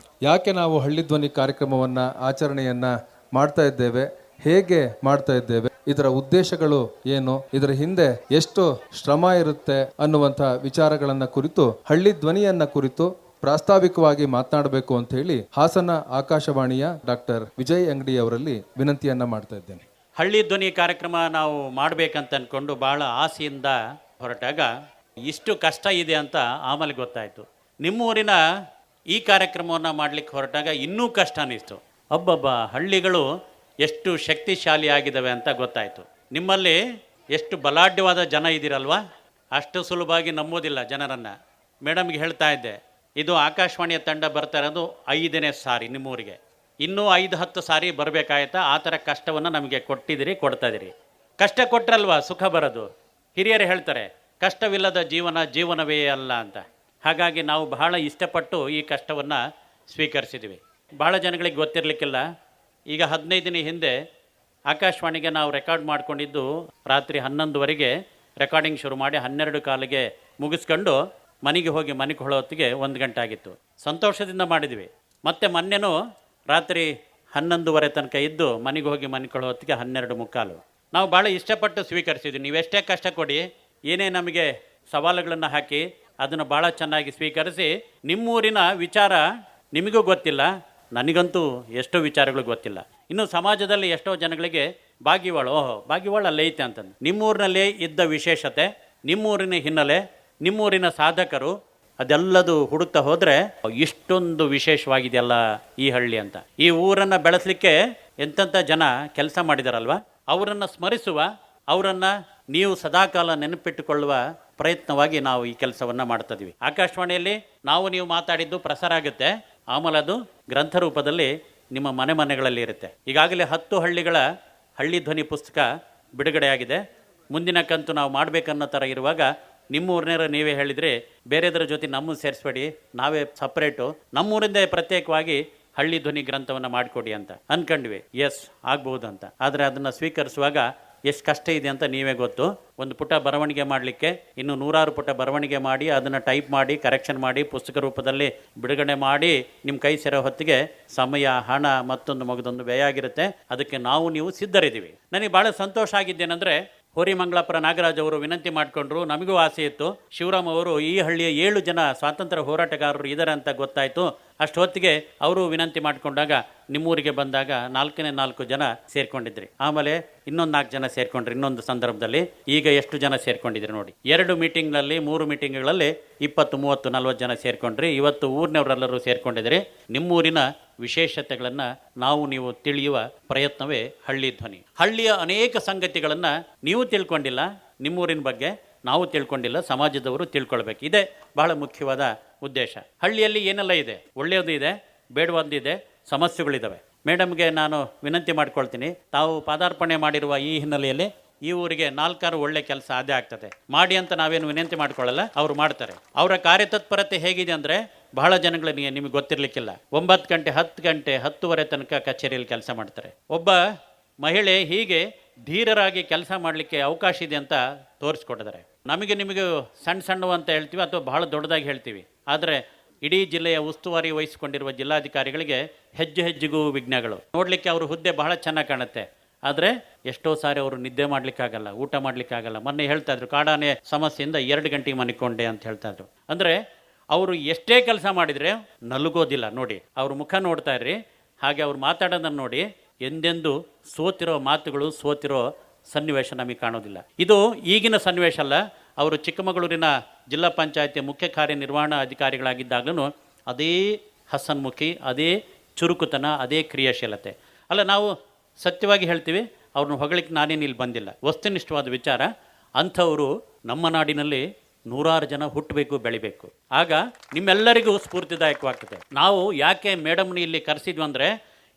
ಯಾಕೆ ನಾವು ಹಳ್ಳಿ ಧ್ವನಿ ಕಾರ್ಯಕ್ರಮವನ್ನು ಆಚರಣೆಯನ್ನು ಮಾಡ್ತಾ ಇದ್ದೇವೆ, ಹೇಗೆ ಮಾಡ್ತಾ ಇದ್ದೇವೆ, ಇದರ ಉದ್ದೇಶಗಳು ಏನು, ಇದರ ಹಿಂದೆ ಎಷ್ಟು ಶ್ರಮ ಇರುತ್ತೆ ಅನ್ನುವಂಥ ವಿಚಾರಗಳನ್ನು ಕುರಿತು ಹಳ್ಳಿ ಧ್ವನಿಯನ್ನ ಕುರಿತು ಪ್ರಾಸ್ತಾವಿಕವಾಗಿ ಮಾತನಾಡಬೇಕು ಅಂತ ಹೇಳಿ ಹಾಸನ ಆಕಾಶವಾಣಿಯ ಡಾಕ್ಟರ್ ವಿಜಯ್ ಅಂಗಡಿ ಅವರಲ್ಲಿ ವಿನಂತಿಯನ್ನ ಮಾಡ್ತಾ ಇದ್ದೇನೆ. ಹಳ್ಳಿ ಧ್ವನಿ ಕಾರ್ಯಕ್ರಮ ನಾವು ಮಾಡಬೇಕಂತ ಅಂದ್ಕೊಂಡು ಭಾಳ ಆಸೆಯಿಂದ ಹೊರಟಾಗ ಇಷ್ಟು ಕಷ್ಟ ಇದೆ ಅಂತ ಆಮೇಲೆ ಗೊತ್ತಾಯಿತು. ನಿಮ್ಮೂರಿನ ಈ ಕಾರ್ಯಕ್ರಮವನ್ನು ಮಾಡಲಿಕ್ಕೆ ಹೊರಟಾಗ ಇನ್ನೂ ಕಷ್ಟ ಅನ್ನಿಸ್ತು. ಒಬ್ಬೊಬ್ಬ ಹಳ್ಳಿಗಳು ಎಷ್ಟು ಶಕ್ತಿಶಾಲಿ ಆಗಿದ್ದಾವೆ ಅಂತ ಗೊತ್ತಾಯಿತು. ನಿಮ್ಮಲ್ಲಿ ಎಷ್ಟು ಬಲಾಢ್ಯವಾದ ಜನ ಇದ್ದೀರಲ್ವಾ, ಅಷ್ಟು ಸುಲಭವಾಗಿ ನಂಬೋದಿಲ್ಲ ಜನರನ್ನು. ಮೇಡಮ್ಗೆ ಹೇಳ್ತಾ ಇದ್ದೆ, ಇದು ಆಕಾಶವಾಣಿಯ ತಂಡ ಬರ್ತಾ ಇರೋದು 5ನೇ ಸಾರಿ ನಿಮ್ಮೂರಿಗೆ, ಇನ್ನೂ 5-10 ಸಾರಿ ಬರಬೇಕಾಯ್ತಾ. ಆ ಥರ ಕಷ್ಟವನ್ನು ನಮಗೆ ಕೊಟ್ಟಿದ್ದೀರಿ, ಕೊಡ್ತಾ ಇದ್ದೀರಿ. ಕಷ್ಟ ಕೊಟ್ಟರಲ್ವಾ ಸುಖ ಬರೋದು. ಹಿರಿಯರು ಹೇಳ್ತಾರೆ, ಕಷ್ಟವಿಲ್ಲದ ಜೀವನ ಜೀವನವೇ ಅಲ್ಲ ಅಂತ. ಹಾಗಾಗಿ ನಾವು ಬಹಳ ಇಷ್ಟಪಟ್ಟು ಈ ಕಷ್ಟವನ್ನು ಸ್ವೀಕರಿಸಿದ್ವಿ. ಭಾಳ ಜನಗಳಿಗೆ ಗೊತ್ತಿರಲಿಕ್ಕಿಲ್ಲ. ಈಗ 15 ದಿನ ಹಿಂದೆ ಆಕಾಶವಾಣಿಗೆ ನಾವು ರೆಕಾರ್ಡ್ ಮಾಡ್ಕೊಂಡಿದ್ದು ರಾತ್ರಿ 11ವರೆಗೆ ರೆಕಾರ್ಡಿಂಗ್ ಶುರು ಮಾಡಿ 12 ಕಾಲಿಗೆ ಮುಗಿಸ್ಕೊಂಡು ಮನೆಗೆ ಹೋಗಿ ಮನೆಗೆ ಹೊಳೋತ್ತಿಗೆ 1 ಗಂಟೆ ಆಗಿತ್ತು. ಸಂತೋಷದಿಂದ ಮಾಡಿದ್ವಿ. ಮತ್ತೆ ಮೊನ್ನೆನೂ ರಾತ್ರಿ 11:30 ತನಕ ಇದ್ದು ಮನೆಗೆ ಹೋಗಿ ಮನೆಗೆ ಹೊಳೋತ್ತಿಗೆ 12:45. ನಾವು ಭಾಳ ಇಷ್ಟಪಟ್ಟು ಸ್ವೀಕರಿಸಿದ್ವಿ. ನೀವೆಷ್ಟೇ ಕಷ್ಟ ಕೊಡಿ, ಏನೇ ನಮಗೆ ಸವಾಲುಗಳನ್ನು ಹಾಕಿ ಅದನ್ನು ಭಾಳ ಚೆನ್ನಾಗಿ ಸ್ವೀಕರಿಸಿ, ನಿಮ್ಮೂರಿನ ವಿಚಾರ ನಿಮಗೂ ಗೊತ್ತಿಲ್ಲ, ನನಗಂತೂ ಎಷ್ಟೋ ವಿಚಾರಗಳು ಗೊತ್ತಿಲ್ಲ. ಇನ್ನು ಸಮಾಜದಲ್ಲಿ ಎಷ್ಟೋ ಜನಗಳಿಗೆ ಬಾಗಿವಾಳು, ಬಾಗಿವಾಳು ಅಲ್ಲೇ ಐತೆ ಅಂತಂದು. ನಿಮ್ಮೂರಿನಲ್ಲೇ ಇದ್ದ ವಿಶೇಷತೆ, ನಿಮ್ಮೂರಿನ ಹಿನ್ನೆಲೆ, ನಿಮ್ಮೂರಿನ ಸಾಧಕರು, ಅದೆಲ್ಲದು ಹುಡುಕ್ತಾ ಹೋದರೆ ಇಷ್ಟೊಂದು ವಿಶೇಷವಾಗಿದೆಯಲ್ಲ ಈ ಹಳ್ಳಿ ಅಂತ. ಈ ಊರನ್ನು ಬೆಳೆಸಲಿಕ್ಕೆ ಎಂತೆಂಥ ಜನ ಕೆಲಸ ಮಾಡಿದಾರಲ್ವ, ಅವರನ್ನು ಸ್ಮರಿಸುವ, ಅವರನ್ನು ನೀವು ಸದಾಕಾಲ ನೆನಪಿಟ್ಟುಕೊಳ್ಳುವ ಪ್ರಯತ್ನವಾಗಿ ನಾವು ಈ ಕೆಲಸವನ್ನು ಮಾಡ್ತಾ ಇದೀವಿ. ಆಕಾಶವಾಣಿಯಲ್ಲಿ ನಾವು ನೀವು ಮಾತಾಡಿದ್ದು ಪ್ರಸಾರ ಆಗುತ್ತೆ, ಆಮೇಲೆ ಅದು ಗ್ರಂಥ ರೂಪದಲ್ಲಿ ನಿಮ್ಮ ಮನೆ ಮನೆಗಳಲ್ಲಿ ಇರುತ್ತೆ. ಈಗಾಗಲೇ 10 ಹಳ್ಳಿಗಳ ಹಳ್ಳಿ ಧ್ವನಿ ಪುಸ್ತಕ ಬಿಡುಗಡೆಯಾಗಿದೆ. ಮುಂದಿನ ಕಂತು ನಾವು ಮಾಡಬೇಕನ್ನೋ ಥರ ಇರುವಾಗ ನಿಮ್ಮೂರನ್ನೇರ ನೀವೇ ಹೇಳಿದರೆ ಬೇರೆದರ ಜೊತೆ ನಮ್ಮನ್ನು ಸೇರಿಸ್ಬೇಡಿ, ನಾವೇ ಸಪ್ರೇಟು ನಮ್ಮೂರಿಂದೇ ಪ್ರತ್ಯೇಕವಾಗಿ ಹಳ್ಳಿ ಧ್ವನಿ ಗ್ರಂಥವನ್ನು ಮಾಡಿಕೊಡಿ ಅಂತ ಅಂದ್ಕೊಂಡ್ವಿ. ಎಸ್ ಆಗ್ಬೋದು ಅಂತ. ಆದರೆ ಅದನ್ನು ಸ್ವೀಕರಿಸುವಾಗ ಎಷ್ಟು ಕಷ್ಟ ಇದೆ ಅಂತ ನೀವೇ ಗೊತ್ತು. ಒಂದು ಪುಟ ಬರವಣಿಗೆ ಮಾಡಲಿಕ್ಕೆ ಇನ್ನು 100 ಪುಟ ಬರವಣಿಗೆ ಮಾಡಿ ಅದನ್ನು ಟೈಪ್ ಮಾಡಿ ಕರೆಕ್ಷನ್ ಮಾಡಿ ಪುಸ್ತಕ ರೂಪದಲ್ಲಿ ಬಿಡುಗಡೆ ಮಾಡಿ ನಿಮ್ಮ ಕೈ ಸೇರೋ ಹೊತ್ತಿಗೆ ಸಮಯ, ಹಣ, ಮತ್ತೊಂದು ಮಗದೊಂದು ವ್ಯಯ ಆಗಿರುತ್ತೆ. ಅದಕ್ಕೆ ನಾವು ನೀವು ಸಿದ್ಧರಿದ್ದೀವಿ. ನನಗೆ ಭಾಳ ಸಂತೋಷ ಆಗಿದ್ದೇನೆಂದರೆ, ಹೋರಿಮಂಗಳಪುರ ನಾಗರಾಜ್ ಅವರು ವಿನಂತಿ ಮಾಡಿಕೊಂಡ್ರು. ನಮಗೂ ಆಸೆ ಇತ್ತು. ಶಿವರಾಮ್ ಅವರು ಈ ಹಳ್ಳಿಯ 7 ಜನ ಸ್ವಾತಂತ್ರ್ಯ ಹೋರಾಟಗಾರರು ಇದ್ದಾರೆ ಅಂತ ಗೊತ್ತಾಯಿತು. ಅಷ್ಟು ಹೊತ್ತಿಗೆ ಅವರು ವಿನಂತಿ ಮಾಡಿಕೊಂಡಾಗ ನಿಮ್ಮೂರಿಗೆ ಬಂದಾಗ 4 ಜನ ಸೇರ್ಕೊಂಡಿದ್ರಿ. ಆಮೇಲೆ ಇನ್ನೊಂದು 4 ಜನ ಸೇರ್ಕೊಂಡ್ರಿ ಇನ್ನೊಂದು ಸಂದರ್ಭದಲ್ಲಿ. ಈಗ ಎಷ್ಟು ಜನ ಸೇರ್ಕೊಂಡಿದ್ರಿ ನೋಡಿ. 2 ಮೀಟಿಂಗ್ನಲ್ಲಿ 3 ಮೀಟಿಂಗ್ಗಳಲ್ಲಿ 20, 30, 40 ಜನ ಸೇರ್ಕೊಂಡ್ರಿ. ಇವತ್ತು ಊರಿನವರೆಲ್ಲರೂ ಸೇರ್ಕೊಂಡಿದ್ರಿ. ನಿಮ್ಮೂರಿನ ವಿಶೇಷತೆಗಳನ್ನು ನೀವು ತಿಳಿಯುವ ಪ್ರಯತ್ನವೇ ಹಳ್ಳಿ ಧ್ವನಿ. ಹಳ್ಳಿಯ ಅನೇಕ ಸಂಗತಿಗಳನ್ನು ನೀವು ತಿಳ್ಕೊಂಡಿಲ್ಲ, ನಿಮ್ಮೂರಿನ ಬಗ್ಗೆ ನಾವು ತಿಳ್ಕೊಂಡಿಲ್ಲ, ಸಮಾಜದವರು ತಿಳ್ಕೊಳ್ಬೇಕು. ಇದೇ ಬಹಳ ಮುಖ್ಯವಾದ ಉದ್ದೇಶ. ಹಳ್ಳಿಯಲ್ಲಿ ಏನೆಲ್ಲ ಇದೆ, ಒಳ್ಳೆಯದು ಇದೆ, ಬೇಡವಾದಿದೆ, ಸಮಸ್ಯೆಗಳಿದ್ದಾವೆ. ಮೇಡಮ್ಗೆ ನಾನು ವಿನಂತಿ ಮಾಡ್ಕೊಳ್ತೀನಿ, ತಾವು ಪಾದಾರ್ಪಣೆ ಮಾಡಿರುವ ಈ ಹಿನ್ನೆಲೆಯಲ್ಲಿ ಈ ಊರಿಗೆ 4 ಒಳ್ಳೆ ಕೆಲಸ ಅದೇ ಆಗ್ತದೆ ಮಾಡಿ ಅಂತ ನಾವೇನು ವಿನಂತಿ ಮಾಡ್ಕೊಳ್ಳಲ್ಲ, ಅವರು ಮಾಡ್ತಾರೆ. ಅವರ ಕಾರ್ಯತತ್ಪರತೆ ಹೇಗಿದೆ ಅಂದರೆ ಬಹಳ ಜನಗಳಿಗೆ ನಿಮಗೆ ಗೊತ್ತಿರಲಿಕ್ಕಿಲ್ಲ. 9 ಗಂಟೆ 10 ಗಂಟೆ 10:30 ತನಕ ಕಚೇರಿಯಲ್ಲಿ ಕೆಲಸ ಮಾಡ್ತಾರೆ. ಒಬ್ಬ ಮಹಿಳೆ ಹೀಗೆ ಧೀರರಾಗಿ ಕೆಲಸ ಮಾಡಲಿಕ್ಕೆ ಅವಕಾಶ ಇದೆ ಅಂತ ತೋರಿಸ್ಕೊಟ್ಟಿದ್ದಾರೆ. ನಿಮಗೆ ಸಣ್ಣವು ಅಂತ ಹೇಳ್ತೀವಿ ಅಥವಾ ಬಹಳ ದೊಡ್ಡದಾಗಿ ಹೇಳ್ತೀವಿ. ಆದರೆ ಇಡೀ ಜಿಲ್ಲೆಯ ಉಸ್ತುವಾರಿ ವಹಿಸಿಕೊಂಡಿರುವ ಜಿಲ್ಲಾಧಿಕಾರಿಗಳಿಗೆ ಹೆಜ್ಜೆಗೂ ವಿಘ್ನಗಳು. ನೋಡಲಿಕ್ಕೆ ಅವ್ರ ಹುದ್ದೆ ಬಹಳ ಚೆನ್ನಾಗಿ ಕಾಣುತ್ತೆ, ಆದರೆ ಎಷ್ಟೋ ಸಾರಿ ಅವರು ನಿದ್ದೆ ಮಾಡಲಿಕ್ಕಾಗಲ್ಲ, ಊಟ ಮಾಡಲಿಕ್ಕಾಗಲ್ಲ. ಮೊನ್ನೆ ಹೇಳ್ತಾ ಇದ್ರು, ಕಾಡಾನೆ ಸಮಸ್ಯೆಯಿಂದ 2 ಗಂಟೆಗೆ ಮನಿಕೊಂಡೆ ಅಂತ ಹೇಳ್ತಾ ಇದ್ರು. ಅಂದರೆ ಅವರು ಎಷ್ಟೇ ಕೆಲಸ ಮಾಡಿದರೆ ನಲುಗೋದಿಲ್ಲ. ನೋಡಿ, ಅವ್ರ ಮುಖ ನೋಡ್ತಾ ಇರ್ರಿ, ಹಾಗೆ ಅವ್ರು ಮಾತಾಡೋದನ್ನು ನೋಡಿ. ಎಂದೆಂದು ಸೋತಿರೋ ಮಾತುಗಳು, ಸೋತಿರೋ ಸನ್ನಿವೇಶ ನಮಗೆ ಕಾಣೋದಿಲ್ಲ. ಇದು ಈಗಿನ ಸನ್ನಿವೇಶ ಅಲ್ಲ. ಅವರು ಚಿಕ್ಕಮಗಳೂರಿನ ಜಿಲ್ಲಾ ಪಂಚಾಯತಿ ಮುಖ್ಯ ಕಾರ್ಯನಿರ್ವಹಣಾ ಅಧಿಕಾರಿಗಳಾಗಿದ್ದಾಗಲೂ ಅದೇ ಹಸನ್ಮುಖಿ, ಅದೇ ಚುರುಕುತನ, ಅದೇ ಕ್ರಿಯಾಶೀಲತೆ. ಅಲ್ಲ, ನಾವು ಸತ್ಯವಾಗಿ ಹೇಳ್ತೀವಿ, ಅವ್ರನ್ನ ಹೊಗಳಿಕ್ಕೆ ನಾನೇನು ಇಲ್ಲಿ ಬಂದಿಲ್ಲ, ವಸ್ತುನಿಷ್ಠವಾದ ವಿಚಾರ. ಅಂಥವರು ನಮ್ಮ ನಾಡಿನಲ್ಲಿ 100 ಜನ ಹುಟ್ಟಬೇಕು, ಬೆಳಿಬೇಕು. ಆಗ ನಿಮ್ಮೆಲ್ಲರಿಗೂ ಸ್ಫೂರ್ತಿದಾಯಕವಾಗ್ತದೆ. ನಾವು ಯಾಕೆ ಮೇಡಮ್ನ ಇಲ್ಲಿ ಕರೆಸಿದ್ವಿ ಅಂದರೆ,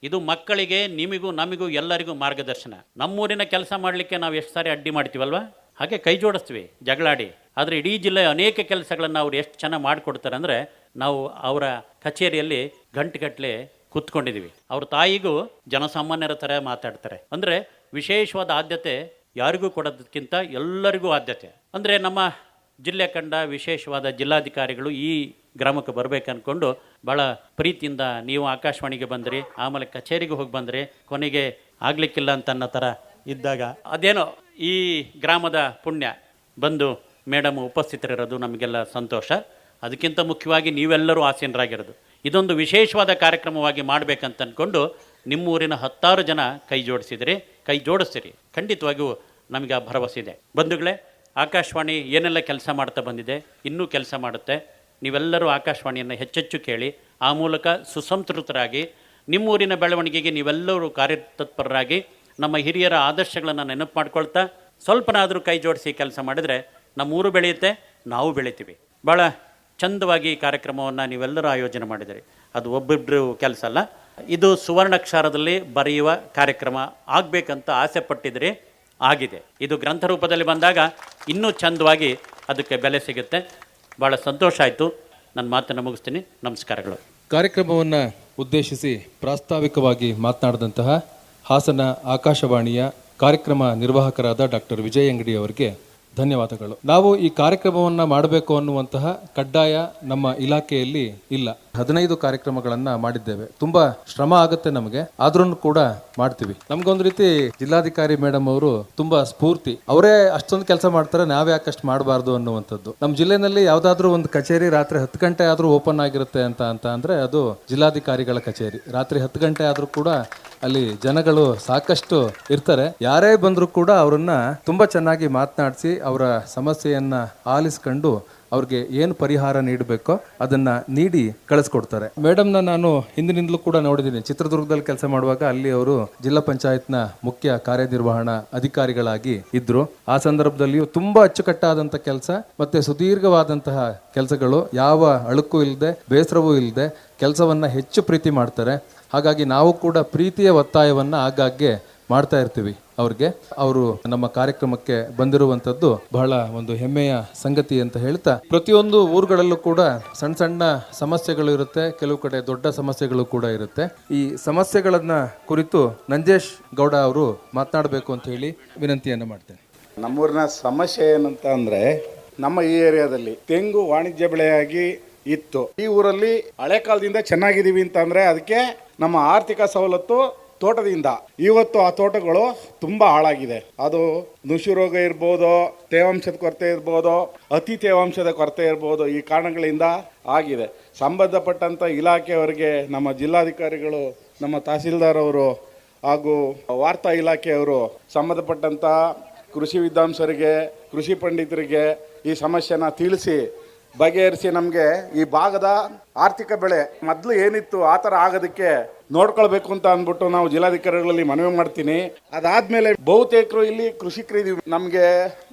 ಇದು ಮಕ್ಕಳಿಗೆ, ನಿಮಗೂ ನಮಗೂ ಎಲ್ಲರಿಗೂ ಮಾರ್ಗದರ್ಶನ. ನಮ್ಮೂರಿನ ಕೆಲಸ ಮಾಡಲಿಕ್ಕೆ ನಾವು ಎಷ್ಟು ಸಾರಿ ಅಡ್ಡಿ ಮಾಡ್ತೀವಲ್ವ, ಹಾಗೆ ಕೈ ಜೋಡಿಸ್ತೀವಿ ಜಗಳಾಡಿ. ಆದರೆ ಇಡೀ ಜಿಲ್ಲೆಯ ಅನೇಕ ಕೆಲಸಗಳನ್ನು ಅವ್ರು ಎಷ್ಟು ಚೆನ್ನಾಗಿ ಮಾಡಿಕೊಡ್ತಾರೆ ಅಂದರೆ, ನಾವು ಅವರ ಕಚೇರಿಯಲ್ಲಿ ಗಂಟೆಗಟ್ಟಲೆ ಕೂತ್ಕೊಂಡಿದ್ದೀವಿ. ಅವ್ರ ತಾಯಿಗೂ ಜನಸಾಮಾನ್ಯರ ಥರ ಮಾತಾಡ್ತಾರೆ. ಅಂದರೆ ವಿಶೇಷವಾದ ಆದ್ಯತೆ ಯಾರಿಗೂ ಕೊಡೋದಕ್ಕಿಂತ ಎಲ್ಲರಿಗೂ ಆದ್ಯತೆ. ಅಂದರೆ ನಮ್ಮ ಜಿಲ್ಲೆ ಕಂಡ ವಿಶೇಷವಾದ ಜಿಲ್ಲಾಧಿಕಾರಿಗಳು ಈ ಗ್ರಾಮಕ್ಕೆ ಬರಬೇಕು ಅಂದ್ಕೊಂಡು ಭಾಳ ಪ್ರೀತಿಯಿಂದ ನೀವು ಆಕಾಶವಾಣಿಗೆ ಬಂದ್ರಿ, ಆಮೇಲೆ ಕಚೇರಿಗೆ ಹೋಗಿ ಬಂದ್ರಿ, ಕೊನೆಗೆ ಆಗಲಿಕ್ಕಿಲ್ಲ ಅಂತ ಅನ್ನೋ ಥರ ಇದ್ದಾಗ ಅದೇನೋ ಈ ಗ್ರಾಮದ ಪುಣ್ಯ ಬಂದು ಮೇಡಮ್ ಉಪಸ್ಥಿತರಿರೋದು ನಮಗೆಲ್ಲ ಸಂತೋಷ. ಅದಕ್ಕಿಂತ ಮುಖ್ಯವಾಗಿ ನೀವೆಲ್ಲರೂ ಆಸೀನರಾಗಿರೋದು. ಇದೊಂದು ವಿಶೇಷವಾದ ಕಾರ್ಯಕ್ರಮವಾಗಿ ಮಾಡಬೇಕಂತ ಅಂದ್ಕೊಂಡು ನಿಮ್ಮೂರಿನ 10 ಜನ ಕೈ ಜೋಡಿಸ್ತೀರಿ. ಖಂಡಿತವಾಗಿಯೂ ನಮಗೆ ಆ ಭರವಸೆ ಇದೆ. ಬಂಧುಗಳೇ, ಆಕಾಶವಾಣಿ ಏನೆಲ್ಲ ಕೆಲಸ ಮಾಡ್ತಾ ಬಂದಿದೆ, ಇನ್ನೂ ಕೆಲಸ ಮಾಡುತ್ತೆ. ನೀವೆಲ್ಲರೂ ಆಕಾಶವಾಣಿಯನ್ನು ಹೆಚ್ಚೆಚ್ಚು ಕೇಳಿ, ಆ ಮೂಲಕ ಸುಸಂತೃತರಾಗಿ ನಿಮ್ಮೂರಿನ ಬೆಳವಣಿಗೆಗೆ ನೀವೆಲ್ಲರೂ ಕಾರ್ಯತತ್ಪರರಾಗಿ ನಮ್ಮ ಹಿರಿಯರ ಆದರ್ಶಗಳನ್ನು ನೆನಪು ಮಾಡ್ಕೊಳ್ತಾ ಸ್ವಲ್ಪನಾದರೂ ಕೈ ಜೋಡಿಸಿ ಕೆಲಸ ಮಾಡಿದರೆ ನಮ್ಮೂರು ಬೆಳೆಯುತ್ತೆ, ನಾವು ಬೆಳಿತೀವಿ. ಭಾಳ ಚಂದವಾಗಿ ಈ ಕಾರ್ಯಕ್ರಮವನ್ನು ನೀವೆಲ್ಲರೂ ಆಯೋಜನೆ ಮಾಡಿದಿರಿ. ಅದು ಒಬ್ಬೊಬ್ಬರು ಕೆಲಸ ಅಲ್ಲ, ಇದು ಸುವರ್ಣಾಕ್ಷರದಲ್ಲಿ ಬರೆಯುವ ಕಾರ್ಯಕ್ರಮ ಆಗಬೇಕಂತ ಆಸೆ ಪಟ್ಟಿದ್ರಿ, ಆಗಿದೆ. ಇದು ಗ್ರಂಥ ರೂಪದಲ್ಲಿ ಬಂದಾಗ ಇನ್ನೂ ಚಂದವಾಗಿ ಅದಕ್ಕೆ ಬೆಲೆ ಸಿಗುತ್ತೆ. ಭಾಳ ಸಂತೋಷ ಆಯಿತು. ನನ್ನ ಮಾತನ್ನು ಮುಗಿಸ್ತೀನಿ. ನಮಸ್ಕಾರಗಳು. ಕಾರ್ಯಕ್ರಮವನ್ನು ಉದ್ದೇಶಿಸಿ ಪ್ರಾಸ್ತಾವಿಕವಾಗಿ ಮಾತನಾಡಿದಂತಹ ಹಾಸನ ಆಕಾಶವಾಣಿಯ ಕಾರ್ಯಕ್ರಮ ನಿರ್ವಾಹಕರಾದ ಡಾಕ್ಟರ್ ವಿಜಯ್ ಅಂಗಡಿ ಅವರಿಗೆ ಧನ್ಯವಾದಗಳು. ನಾವು ಈ ಕಾರ್ಯಕ್ರಮವನ್ನು ಮಾಡಬೇಕು ಅನ್ನುವಂತಹ ಕಡ್ಡಾಯ ನಮ್ಮ ಇಲಾಖೆಯಲ್ಲಿ ಇಲ್ಲ. 15 ಕಾರ್ಯಕ್ರಮಗಳನ್ನ ಮಾಡಿದ್ದೇವೆ. ತುಂಬಾ ಶ್ರಮ ಆಗುತ್ತೆ ನಮಗೆ, ಆದ್ರೂ ಕೂಡ ಮಾಡ್ತೀವಿ. ನಮ್ಗೊಂದು ರೀತಿ ಜಿಲ್ಲಾಧಿಕಾರಿ ಮೇಡಮ್ ಅವರು ತುಂಬಾ ಸ್ಫೂರ್ತಿ. ಅವರೇ ಅಷ್ಟೊಂದು ಕೆಲಸ ಮಾಡ್ತಾರೆ, ನಾವೇ ಯಾಕಷ್ಟು ಮಾಡಬಾರ್ದು ಅನ್ನುವಂಥದ್ದು. ನಮ್ಮ ಜಿಲ್ಲೆನಲ್ಲಿ ಯಾವ್ದಾದ್ರು ಒಂದು ಕಚೇರಿ ರಾತ್ರಿ 10 ಗಂಟೆ ಆದ್ರೂ ಓಪನ್ ಆಗಿರುತ್ತೆ ಅಂತ ಅಂದ್ರೆ ಅದು ಜಿಲ್ಲಾಧಿಕಾರಿಗಳ ಕಚೇರಿ. ರಾತ್ರಿ 10 ಗಂಟೆ ಆದ್ರೂ ಕೂಡ ಅಲ್ಲಿ ಜನಗಳು ಸಾಕಷ್ಟು ಇರ್ತಾರೆ. ಯಾರೇ ಬಂದರೂ ಕೂಡ ಅವರನ್ನ ತುಂಬಾ ಚೆನ್ನಾಗಿ ಮಾತನಾಡಿಸಿ ಅವರ ಸಮಸ್ಯೆಯನ್ನ ಆಲಿಸ್ಕೊಂಡು ಅವ್ರಿಗೆ ಏನು ಪರಿಹಾರ ನೀಡಬೇಕೋ ಅದನ್ನ ನೀಡಿ ಕಳಿಸ್ಕೊಡ್ತಾರೆ. ಮೇಡಮ್ನ ನಾನು ಹಿಂದಿನಿಂದಲೂ ಕೂಡ ನೋಡಿದ್ದೀನಿ. ಚಿತ್ರದುರ್ಗದಲ್ಲಿ ಕೆಲಸ ಮಾಡುವಾಗ ಅಲ್ಲಿ ಅವರು ಜಿಲ್ಲಾ ಪಂಚಾಯತ್ನ ಮುಖ್ಯ ಕಾರ್ಯನಿರ್ವಹಣಾ ಅಧಿಕಾರಿಗಳಾಗಿ ಇದ್ರು. ಆ ಸಂದರ್ಭದಲ್ಲಿಯೂ ತುಂಬಾ ಅಚ್ಚುಕಟ್ಟಾದಂಥ ಕೆಲಸ ಮತ್ತೆ ಸುದೀರ್ಘವಾದಂತಹ ಕೆಲಸಗಳು, ಯಾವ ಅಳುಕು ಇಲ್ಲದೆ ಬೇಸರವೂ ಇಲ್ಲದೆ ಕೆಲಸವನ್ನ ಹೆಚ್ಚು ಪ್ರೀತಿ ಮಾಡ್ತಾರೆ. ಹಾಗಾಗಿ ನಾವು ಕೂಡ ಪ್ರೀತಿಯ ಒತ್ತಾಯವನ್ನ ಆಗಾಗ್ಗೆ ಮಾಡ್ತಾ ಇರ್ತೀವಿ ಅವ್ರಿಗೆ. ಅವರು ನಮ್ಮ ಕಾರ್ಯಕ್ರಮಕ್ಕೆ ಬಂದಿರುವಂತದ್ದು ಬಹಳ ಒಂದು ಹೆಮ್ಮೆಯ ಸಂಗತಿ ಅಂತ ಹೇಳ್ತಾ, ಪ್ರತಿಯೊಂದು ಊರುಗಳಲ್ಲೂ ಕೂಡ ಸಣ್ಣ ಸಣ್ಣ ಸಮಸ್ಯೆಗಳು ಇರುತ್ತೆ, ಕೆಲವು ಕಡೆ ದೊಡ್ಡ ಸಮಸ್ಯೆಗಳು ಕೂಡ ಇರುತ್ತೆ. ಈ ಸಮಸ್ಯೆಗಳನ್ನ ಕುರಿತು ನಂಜೇಶ್ ಗೌಡ ಅವರು ಮಾತನಾಡಬೇಕು ಅಂತ ಹೇಳಿ ವಿನಂತಿಯನ್ನ ಮಾಡ್ತೇನೆ. ನಮ್ಮೂರಿನ ಸಮಸ್ಯೆ ಏನಂತ ಅಂದ್ರೆ, ನಮ್ಮ ಈ ಏರಿಯಾದಲ್ಲಿ ತೆಂಗು ವಾಣಿಜ್ಯ ಬೆಳೆಯಾಗಿ ಇತ್ತು. ಈ ಊರಲ್ಲಿ ಹಳೆ ಕಾಲದಿಂದ ಚೆನ್ನಾಗಿದ್ದೀವಿ ಅಂತಂದ್ರೆ ಅದಕ್ಕೆ ನಮ್ಮ ಆರ್ಥಿಕ ಸವಲತ್ತು ತೋಟದಿಂದ. ಇವತ್ತು ಆ ತೋಟಗಳು ತುಂಬ ಹಾಳಾಗಿದೆ. ಅದು ನುಷು ರೋಗ ಇರ್ಬೋದು, ತೇವಾಂಶದ ಕೊರತೆ ಇರ್ಬೋದು, ಅತಿ ತೇವಾಂಶದ ಕೊರತೆ ಇರ್ಬೋದು, ಈ ಕಾರಣಗಳಿಂದ ಆಗಿದೆ. ಸಂಬಂಧಪಟ್ಟಂಥ ಇಲಾಖೆಯವರಿಗೆ ನಮ್ಮ ಜಿಲ್ಲಾಧಿಕಾರಿಗಳು, ನಮ್ಮ ತಹಸೀಲ್ದಾರ್ ಅವರು ಹಾಗೂ ವಾರ್ತಾ ಇಲಾಖೆಯವರು ಸಂಬಂಧಪಟ್ಟಂಥ ಕೃಷಿ ವಿದ್ವಾಂಸರಿಗೆ, ಕೃಷಿ ಪಂಡಿತರಿಗೆ ಈ ಸಮಸ್ಯೆನ ತಿಳಿಸಿ ಬಗೆಹರಿಸಿ ನಮಗೆ ಈ ಭಾಗದ ಆರ್ಥಿಕ ಬೆಳೆ ಮೊದಲು ಏನಿತ್ತು ಆ ಥರ ಆಗೋದಕ್ಕೆ ನೋಡ್ಕೊಳ್ಬೇಕು ಅಂತ ಅಂದ್ಬಿಟ್ಟು ನಾವು ಜಿಲ್ಲಾಧಿಕಾರಿಗಳಲ್ಲಿ ಮನವಿ ಮಾಡ್ತೀನಿ. ಅದಾದ್ಮೇಲೆ ಬಹುತೇಕರು ಇಲ್ಲಿ ಕೃಷಿಕರಿದ್ದೀವಿ. ನಮಗೆ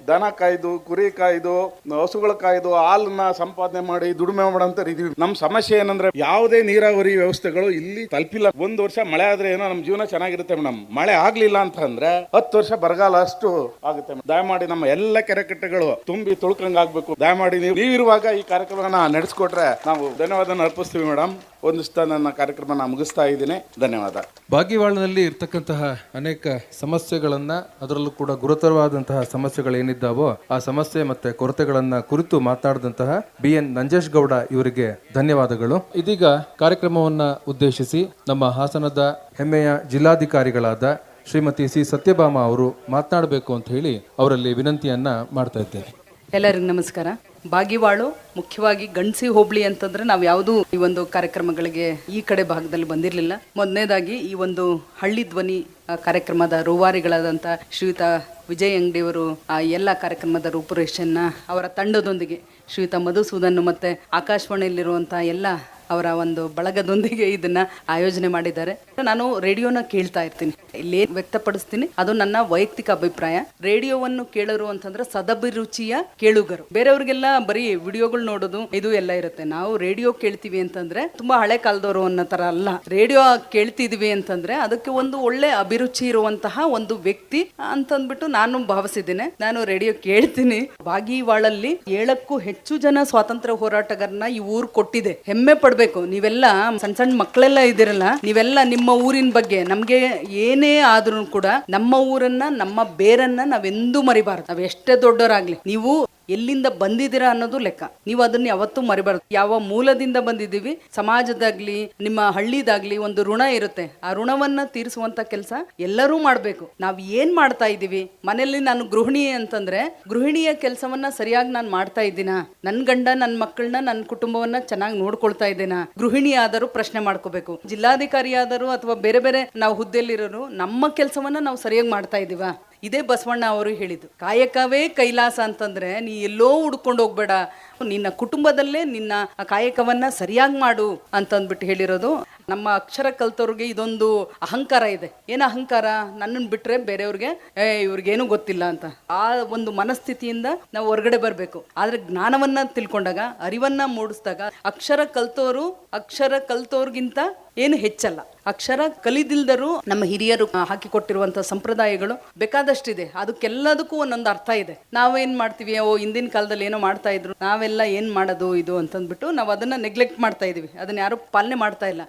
ದನ ಕಾಯ್ದು, ಕುರಿ ಕಾಯ್ದು, ಹಸುಗಳ ಕಾಯ್ದು, ಹಾಲನ್ನ ಸಂಪಾದನೆ ಮಾಡಿ ದುಡಿಮೆ ಮಾಡೋಂಥವ್ರು ಇದೀವಿ. ನಮ್ಮ ಸಮಸ್ಯೆ ಏನಂದ್ರೆ ಯಾವುದೇ ನೀರಾವರಿ ವ್ಯವಸ್ಥೆಗಳು ಇಲ್ಲಿ ತಲುಪಿಲ್ಲ. 1 ವರ್ಷ ಮಳೆ ಆದ್ರೆ ಏನೋ ನಮ್ಮ ಜೀವನ ಚೆನ್ನಾಗಿರುತ್ತೆ ಮೇಡಮ್. ಮಳೆ ಆಗ್ಲಿಲ್ಲ ಅಂತ ಅಂದ್ರೆ 10 ವರ್ಷ ಬರಗಾಲ ಅಷ್ಟು ಆಗುತ್ತೆ. ದಯಮಾಡಿ ನಮ್ಮ ಎಲ್ಲ ಕೆರೆಕಟ್ಟೆಗಳು ತುಂಬಿ ತುಳ್ಕಂಗಾಗ್ಬೇಕು. ದಯಮಾಡಿ ನೀವಿರುವಾಗ ಈ ಕಾರ್ಯಕ್ರಮನ ನಡೆಸ್ಕೊಟ್ರೆ ನಾವು ಧನ್ಯವಾದ ಅರ್ಪಿಸ್ತೀವಿ ಮೇಡಮ್. ಒಂದಿಷ್ಟ ನನ್ನ ಕಾರ್ಯಕ್ರಮ ಮುಗಿಸ್ತಾ ಇದ್ದೀನಿ. ಧನ್ಯವಾದ. ಬಾಗಿವಾಳನಲ್ಲಿ ಇರ್ತಕ್ಕಂತಹ ಅನೇಕ ಸಮಸ್ಯೆಗಳನ್ನ, ಅದರಲ್ಲೂ ಕೂಡ ಗುರುತರವಾದಂತಹ ಸಮಸ್ಯೆಗಳೇನಿದ್ದಾವೋ ಆ ಸಮಸ್ಯೆ ಮತ್ತೆ ಕೊರತೆಗಳನ್ನ ಕುರಿತು ಮಾತನಾಡಿದಂತಹ BN ನಂಜೇಶ್ ಗೌಡ ಇವರಿಗೆ ಧನ್ಯವಾದಗಳು. ಇದೀಗ ಕಾರ್ಯಕ್ರಮವನ್ನ ಉದ್ದೇಶಿಸಿ ನಮ್ಮ ಹಾಸನದ ಹೆಮ್ಮೆಯ ಜಿಲ್ಲಾಧಿಕಾರಿಗಳಾದ ಶ್ರೀಮತಿ C ಸತ್ಯಭಾಮ ಅವರು ಮಾತನಾಡಬೇಕು ಅಂತ ಹೇಳಿ ಅವರಲ್ಲಿ ವಿನಂತಿಯನ್ನ ಮಾಡ್ತಾ ಇದ್ದೇನೆ. ಎಲ್ಲರಿಗೂ ನಮಸ್ಕಾರ. ಬಾಗಿವಾಳು ಮುಖ್ಯವಾಗಿ ಗಂಡಸಿ ಹೋಬಳಿ ಅಂತಂದ್ರೆ ನಾವು ಯಾವುದೂ ಈ ಒಂದು ಕಾರ್ಯಕ್ರಮಗಳಿಗೆ ಈ ಕಡೆ ಭಾಗದಲ್ಲಿ ಬಂದಿರಲಿಲ್ಲ. ಮೊದಲನೇದಾಗಿ ಈ ಒಂದು ಹಳ್ಳಿ ಧ್ವನಿ ಕಾರ್ಯಕ್ರಮದ ರೂವಾರಿಗಳಾದಂಥ ಶ್ರೀಯುತ ವಿಜಯ್ ಅಂಗಡಿಯವರು ಆ ಎಲ್ಲ ಕಾರ್ಯಕ್ರಮದ ರೂಪುರೇಷೆಯನ್ನ ಅವರ ತಂಡದೊಂದಿಗೆ ಶ್ರೀಯುತ ಮಧುಸೂದನ್ ಮತ್ತು ಆಕಾಶವಾಣಿಯಲ್ಲಿರುವಂಥ ಎಲ್ಲ ಅವರ ಒಂದು ಬಳಗದೊಂದಿಗೆ ಇದನ್ನ ಆಯೋಜನೆ ಮಾಡಿದ್ದಾರೆ. ನಾನು ರೇಡಿಯೋನ ಕೇಳ್ತಾ ಇರ್ತೀನಿ, ಇಲ್ಲಿ ವ್ಯಕ್ತಪಡಿಸ್ತೀನಿ, ಅದು ನನ್ನ ವೈಯಕ್ತಿಕ ಅಭಿಪ್ರಾಯ. ರೇಡಿಯೋವನ್ನು ಕೇಳೋರು ಅಂತಂದ್ರೆ ಸದಭಿರುಚಿಯ ಕೇಳುಗರು. ಬೇರೆಯವ್ರಿಗೆಲ್ಲ ಬರೀ ವಿಡಿಯೋಗಳು ನೋಡೋದು ಇದು ಎಲ್ಲ ಇರುತ್ತೆ. ನಾವು ರೇಡಿಯೋ ಕೇಳ್ತೀವಿ ಅಂತಂದ್ರೆ ತುಂಬಾ ಹಳೆ ಕಾಲದವರು ಅನ್ನೋ ತರ ಅಲ್ಲ. ರೇಡಿಯೋ ಕೇಳ್ತಿದ್ವಿ ಅಂತಂದ್ರೆ ಅದಕ್ಕೆ ಒಂದು ಒಳ್ಳೆ ಅಭಿರುಚಿ ಇರುವಂತಹ ಒಂದು ವ್ಯಕ್ತಿ ಅಂತಂದ್ಬಿಟ್ಟು ನಾನು ಭಾವಿಸಿದ್ದೇನೆ. ನಾನು ರೇಡಿಯೋ ಕೇಳ್ತೀನಿ. ಬಾಗಿವಾಳಲ್ಲಿ 7ಕ್ಕೂ ಹೆಚ್ಚು ಜನ ಸ್ವಾತಂತ್ರ್ಯ ಹೋರಾಟಗಾರನ ಈ ಊರು ಕೊಟ್ಟಿದೆ. ಹೆಮ್ಮೆ ಪಡ್ಬೇಕು. ನೀವೆಲ್ಲ ಸಣ್ಣ ಸಣ್ಣ ಮಕ್ಕಳೆಲ್ಲ ಇದಿರಲ್ಲ, ನೀವೆಲ್ಲ ನಿಮ್ಮ ಊರಿನ ಬಗ್ಗೆ ನಮ್ಗೆ ಏನೇ ಆದ್ರೂ ಕೂಡ ನಮ್ಮ ಊರನ್ನ, ನಮ್ಮ ಬೇರನ್ನ ನಾವೆಂದೂ ಮರಿಬಾರ್ದು. ನಾವ್ ಎಷ್ಟೇ ದೊಡ್ಡವರಾಗ್ಲಿ, ನೀವು ಎಲ್ಲಿಂದ ಬಂದಿದ್ದೀರಾ ಅನ್ನೋದು ಲೆಕ್ಕ. ನೀವು ಅದನ್ನ ಯಾವತ್ತೂ ಮರಿಬಾರ್ದು. ಯಾವ ಮೂಲದಿಂದ ಬಂದಿದ್ದೀವಿ, ಸಮಾಜದಾಗ್ಲಿ ನಿಮ್ಮ ಹಳ್ಳಿದಾಗ್ಲಿ ಒಂದು ಋಣ ಇರುತ್ತೆ. ಆ ಋಣವನ್ನ ತೀರಿಸುವಂತ ಕೆಲಸ ಎಲ್ಲರೂ ಮಾಡ್ಬೇಕು. ನಾವ್ ಏನ್ ಮಾಡ್ತಾ ಇದ್ದೀವಿ ಮನೆಯಲ್ಲಿ? ನಾನು ಗೃಹಿಣಿ ಅಂತಂದ್ರೆ ಗೃಹಿಣಿಯ ಕೆಲಸವನ್ನ ಸರಿಯಾಗಿ ನಾನು ಮಾಡ್ತಾ ಇದ್ದೀನ? ನನ್ ಗಂಡ, ನನ್ನ ಮಕ್ಕಳನ್ನ, ನನ್ನ ಕುಟುಂಬವನ್ನ ಚೆನ್ನಾಗಿ ನೋಡ್ಕೊಳ್ತಾ ಇದ್ದೇನಾ? ಗೃಹಿಣಿ ಆದರೂ ಪ್ರಶ್ನೆ ಮಾಡ್ಕೋಬೇಕು. ಜಿಲ್ಲಾಧಿಕಾರಿ ಆದರೂ ಅಥವಾ ಬೇರೆ ಬೇರೆ ನಾವು ಹುದ್ದೆಯಲ್ಲಿರೋರು ನಮ್ಮ ಕೆಲಸವನ್ನ ನಾವು ಸರಿಯಾಗಿ ಮಾಡ್ತಾ ಇದೀವ? ಇದೇ ಬಸವಣ್ಣ ಅವರು ಹೇಳಿದ್ದು, ಕಾಯಕವೇ ಕೈಲಾಸ ಅಂತಂದ್ರೆ ನೀ ಎಲ್ಲೋ ಹುಡ್ಕೊಂಡು ಹೋಗ್ಬೇಡ, ನಿನ್ನ ಕುಟುಂಬದಲ್ಲೇ ನಿನ್ನ ಕಾಯಕವನ್ನ ಸರಿಯಾಗಿ ಮಾಡು ಅಂತಂದ್ಬಿಟ್ಟು ಹೇಳಿರೋದು. ನಮ್ಮ ಅಕ್ಷರ ಕಲ್ತವ್ರಿಗೆ ಇದೊಂದು ಅಹಂಕಾರ ಇದೆ. ಏನ ಅಹಂಕಾರ? ನನ್ನನ್ನು ಬಿಟ್ರೆ ಬೇರೆಯವ್ರಿಗೆ ಇವ್ರಿಗೇನು ಗೊತ್ತಿಲ್ಲ ಅಂತ. ಆ ಒಂದು ಮನಸ್ಥಿತಿಯಿಂದ ನಾವು ಹೊರಗಡೆ ಬರ್ಬೇಕು. ಆದ್ರೆ ಜ್ಞಾನವನ್ನ ತಿಳ್ಕೊಂಡಾಗ, ಅರಿವನ್ನ ಮೂಡಿಸಿದಾಗ ಅಕ್ಷರ ಕಲ್ತೋರ್ಗಿಂತ ಏನು ಹೆಚ್ಚಲ್ಲ. ಅಕ್ಷರ ಕಲಿದಿಲ್ದರು ನಮ್ಮ ಹಿರಿಯರು ಹಾಕಿಕೊಟ್ಟಿರುವಂತ ಸಂಪ್ರದಾಯಗಳು ಬೇಕಾದಷ್ಟಿದೆ. ಅದಕ್ಕೆಲ್ಲದಕ್ಕೂ ಒಂದೊಂದು ಅರ್ಥ ಇದೆ. ನಾವೇನ್ ಮಾಡ್ತೀವಿ, ಹಿಂದಿನ ಕಾಲದಲ್ಲಿ ಏನೋ ಮಾಡ್ತಾ ಇದ್ರು, ನಾವೆಲ್ಲ ಏನ್ ಮಾಡೋದು ಇದು ಅಂತಂದ್ಬಿಟ್ಟು ನಾವು ಅದನ್ನ ನೆಗ್ಲೆಕ್ಟ್ ಮಾಡ್ತಾ ಇದೀವಿ. ಅದನ್ನ ಯಾರು ಪಾಲನೆ ಮಾಡ್ತಾ ಇಲ್ಲ.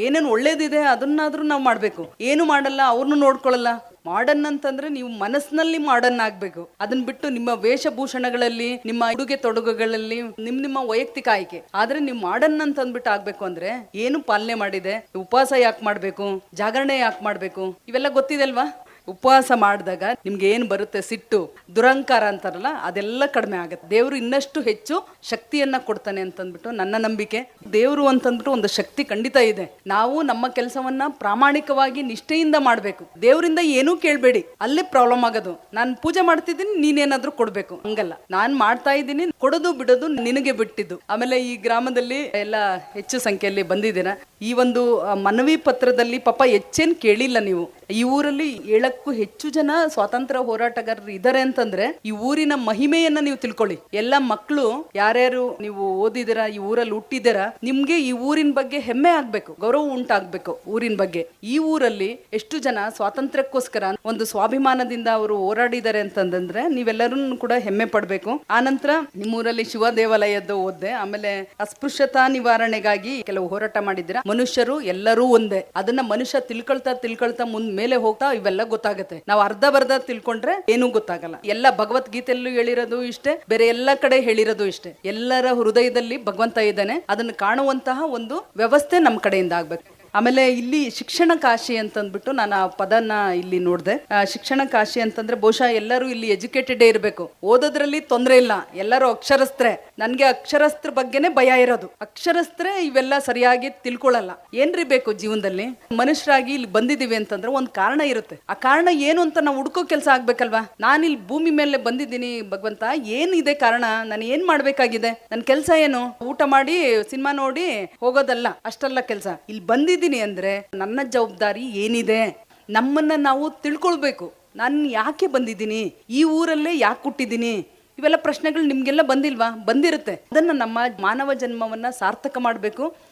ಏನೇನು ಒಳ್ಳೇದಿದೆ ಅದನ್ನಾದ್ರೂ ನಾವು ಮಾಡ್ಬೇಕು. ಏನು ಮಾಡಲ್ಲ, ಅವ್ರನ್ನು ನೋಡ್ಕೊಳ್ಳಲ್ಲ. ಮಾಡರ್ನ್ ಅಂತಂದ್ರೆ ನೀವು ಮನಸ್ಸಿನಲ್ಲಿ ಮಾಡರ್ನ್ ಆಗ್ಬೇಕು. ಅದನ್ನ ಬಿಟ್ಟು ನಿಮ್ಮ ವೇಷಭೂಷಣಗಳಲ್ಲಿ, ನಿಮ್ಮ ಉಡುಗೆ ತೊಡುಗೆಗಳಲ್ಲಿ, ನಿಮ್ಮ ವೈಯಕ್ತಿಕ ಆಯ್ಕೆ. ಆದ್ರೆ ನೀವು ಮಾಡರ್ನ್ ಅಂತ ಅಂದ್ಬಿಟ್ಟು ಆಗ್ಬೇಕು ಅಂದ್ರೆ ಏನು ಪಾಲನೆ ಮಾಡಿದೆ? ಉಪವಾಸ ಯಾಕೆ ಮಾಡ್ಬೇಕು? ಜಾಗರಣೆ ಯಾಕೆ ಮಾಡ್ಬೇಕು? ಇವೆಲ್ಲ ಗೊತ್ತಿದೆ ಅಲ್ವಾ? ಉಪವಾಸ ಮಾಡಿದಾಗ ನಿಮ್ಗೆ ಏನ್ ಬರುತ್ತೆ? ಸಿಟ್ಟು, ದುರಂಕಾರ ಅಂತಾರಲ್ಲ, ಅದೆಲ್ಲ ಕಡಿಮೆ ಆಗುತ್ತೆ. ದೇವರು ಇನ್ನಷ್ಟು ಹೆಚ್ಚು ಶಕ್ತಿಯನ್ನ ಕೊಡ್ತಾನೆ ಅಂತಂದ್ಬಿಟ್ಟು ನನ್ನ ನಂಬಿಕೆ. ದೇವರು ಅಂತಂದ್ಬಿಟ್ಟು ಒಂದು ಶಕ್ತಿ ಖಂಡಿತ ಇದೆ. ನಾವು ನಮ್ಮ ಕೆಲಸವನ್ನ ಪ್ರಾಮಾಣಿಕವಾಗಿ ನಿಷ್ಠೆಯಿಂದ ಮಾಡ್ಬೇಕು. ದೇವರಿಂದ ಏನೂ ಕೇಳಬೇಡಿ, ಅಲ್ಲೇ ಪ್ರಾಬ್ಲಮ್ ಆಗೋದು. ನಾನು ಪೂಜೆ ಮಾಡ್ತಿದ್ದೀನಿ, ನೀನೇನಾದ್ರೂ ಕೊಡ್ಬೇಕು, ಹಂಗಲ್ಲ. ನಾನ್ ಮಾಡ್ತಾ ಇದ್ದೀನಿ, ಕೊಡೋದು ಬಿಡೋದು ನಿನಗೆ ಬಿಟ್ಟಿದ್ದು. ಆಮೇಲೆ ಈ ಗ್ರಾಮದಲ್ಲಿ ಎಲ್ಲ ಹೆಚ್ಚು ಸಂಖ್ಯೆಯಲ್ಲಿ ಬಂದಿದ್ದೀರಾ. ಈ ಒಂದು ಮನವಿ ಪತ್ರದಲ್ಲಿ ಪಾಪ ಹೆಚ್ಚೇನ್ ಕೇಳಿಲ್ಲ ನೀವು. ಈ ಊರಲ್ಲಿ 7ಕ್ಕೂ ಹೆಚ್ಚು ಜನ ಸ್ವಾತಂತ್ರ್ಯ ಹೋರಾಟಗಾರರು ಇದ್ದಾರೆ ಅಂತಂದ್ರೆ ಈ ಊರಿನ ಮಹಿಮೆಯನ್ನ ನೀವು ತಿಳ್ಕೊಳ್ಳಿ. ಎಲ್ಲ ಮಕ್ಕಳು ಯಾರ್ಯಾರು ನೀವು ಓದಿದಿರಾ, ಈ ಊರಲ್ಲಿ ಹುಟ್ಟಿದಿರಾ, ನಿಮ್ಗೆ ಈ ಊರಿನ ಬಗ್ಗೆ ಹೆಮ್ಮೆ ಆಗ್ಬೇಕು, ಗೌರವ ಉಂಟಾಗ್ಬೇಕು ಊರಿನ ಬಗ್ಗೆ. ಈ ಊರಲ್ಲಿ ಎಷ್ಟು ಜನ ಸ್ವಾತಂತ್ರ್ಯಕ್ಕೋಸ್ಕರ ಒಂದು ಸ್ವಾಭಿಮಾನದಿಂದ ಅವರು ಹೋರಾಡಿದ್ದಾರೆ ಅಂತಂದ್ರೆ ನೀವೆಲ್ಲರೂ ಕೂಡ ಹೆಮ್ಮೆ ಪಡ್ಬೇಕು. ಆನಂತರ ನಿಮ್ಮೂರಲ್ಲಿ ಶಿವ ದೇವಾಲಯದ ಓದ್ದೆ. ಆಮೇಲೆ ಅಸ್ಪೃಶ್ಯತಾ ನಿವಾರಣೆಗಾಗಿ ಕೆಲವು ಹೋರಾಟ ಮಾಡಿದ್ದೀರಾ. ಮನುಷ್ಯರು ಎಲ್ಲರೂ ಒಂದೇ. ಅದನ್ನ ಮನುಷ್ಯ ತಿಳ್ಕೊಳ್ತಾ ಮುಂದ್ ಮೇಲೆ ಹೋಗ್ತಾ ಇವೆಲ್ಲ ಗೊತ್ತಾಗುತ್ತೆ. ನಾವು ಅರ್ಧ ಬರ್ಧ ತಿಳ್ಕೊಂಡ್ರೆ ಏನೂ ಗೊತ್ತಾಗಲ್ಲ. ಎಲ್ಲ ಭಗವದ್ಗೀತೆಯಲ್ಲೂ ಹೇಳಿರೋದು ಇಷ್ಟೇ, ಬೇರೆ ಎಲ್ಲ ಕಡೆ ಹೇಳಿರೋದು ಇಷ್ಟೇ. ಎಲ್ಲರ ಹೃದಯದಲ್ಲಿ ಭಗವಂತ ಇದ್ದಾನೆ. ಅದನ್ನು ಕಾಣುವಂತಹ ಒಂದು ವ್ಯವಸ್ಥೆ ನಮ್ಮ ಕಡೆಯಿಂದ ಆಗ್ಬೇಕು. ಆಮೇಲೆ ಇಲ್ಲಿ ಶಿಕ್ಷಣ ಕಾಶಿ ಅಂತಂದ್ಬಿಟ್ಟು ನಾನು ಆ ಪದನ ಇಲ್ಲಿ ನೋಡಿದೆ. ಶಿಕ್ಷಣ ಕಾಶಿ ಅಂತಂದ್ರೆ ಬಹುಶಃ ಎಲ್ಲರೂ ಇಲ್ಲಿ ಎಜುಕೇಟೆಡ್ ಇರಬೇಕು, ಓದೋದ್ರಲ್ಲಿ ತೊಂದರೆ ಇಲ್ಲ, ಎಲ್ಲರೂ ಅಕ್ಷರಸ್ಥ್ರೆ. ನನ್ಗೆ ಅಕ್ಷರಸ್ತ್ರ ಬಗ್ಗೆನೇ ಭಯ ಇರೋದು. ಅಕ್ಷರಸ್ಥ್ರೆ ಇವೆಲ್ಲ ಸರಿಯಾಗಿ ತಿಳ್ಕೊಳ್ಳಲ್ಲ. ಏನ್ರಿ ಬೇಕು ಜೀವನದಲ್ಲಿ? ಮನುಷ್ಯರಾಗಿ ಇಲ್ಲಿ ಬಂದಿದೀವಿ ಅಂತಂದ್ರೆ ಒಂದು ಕಾರಣ ಇರುತ್ತೆ. ಆ ಕಾರಣ ಏನು ಅಂತ ನಾವು ಹುಡ್ಕೋ ಕೆಲಸ ಆಗ್ಬೇಕಲ್ವಾ? ನಾನು ಇಲ್ಲಿ ಭೂಮಿ ಮೇಲೆ ಬಂದಿದ್ದೀನಿ ಭಗವಂತ, ಏನಿದೆ ಕಾರಣ? ನಾನು ಏನ್ ಮಾಡ್ಬೇಕಾಗಿದೆ? ನನ್ನ ಕೆಲಸ ಏನು? ಊಟ ಮಾಡಿ ಸಿನಿಮಾ ನೋಡಿ ಹೋಗೋದಲ್ಲ, ಅಷ್ಟಲ್ಲ ಕೆಲಸ. ಇಲ್ಲಿ ಬಂದಿದ್ದೀನಿ ಅಂದ್ರೆ ನನ್ನ ಜವಾಬ್ದಾರಿ ಏನಿದೆ, ನಮ್ಮನ್ನ ನಾವು ತಿಳ್ಕೊಳ್ಬೇಕು. ನಾನು ಯಾಕೆ ಬಂದಿದ್ದೀನಿ, ಈ ಊರಲ್ಲೇ ಯಾಕೆ ಹುಟ್ಟಿದ್ದೀನಿ, ಇವೆಲ್ಲ ಪ್ರಶ್ನೆಗಳು ನಿಮ್ಗೆಲ್ಲ ಬಂದಿಲ್ವಾ? ಬಂದಿರುತ್ತೆ. ಅದನ್ನ ನಮ್ಮ ಮಾನವ ಜನ್ಮವನ್ನ ಸಾರ್ಥಕ ಮಾಡಬೇಕು.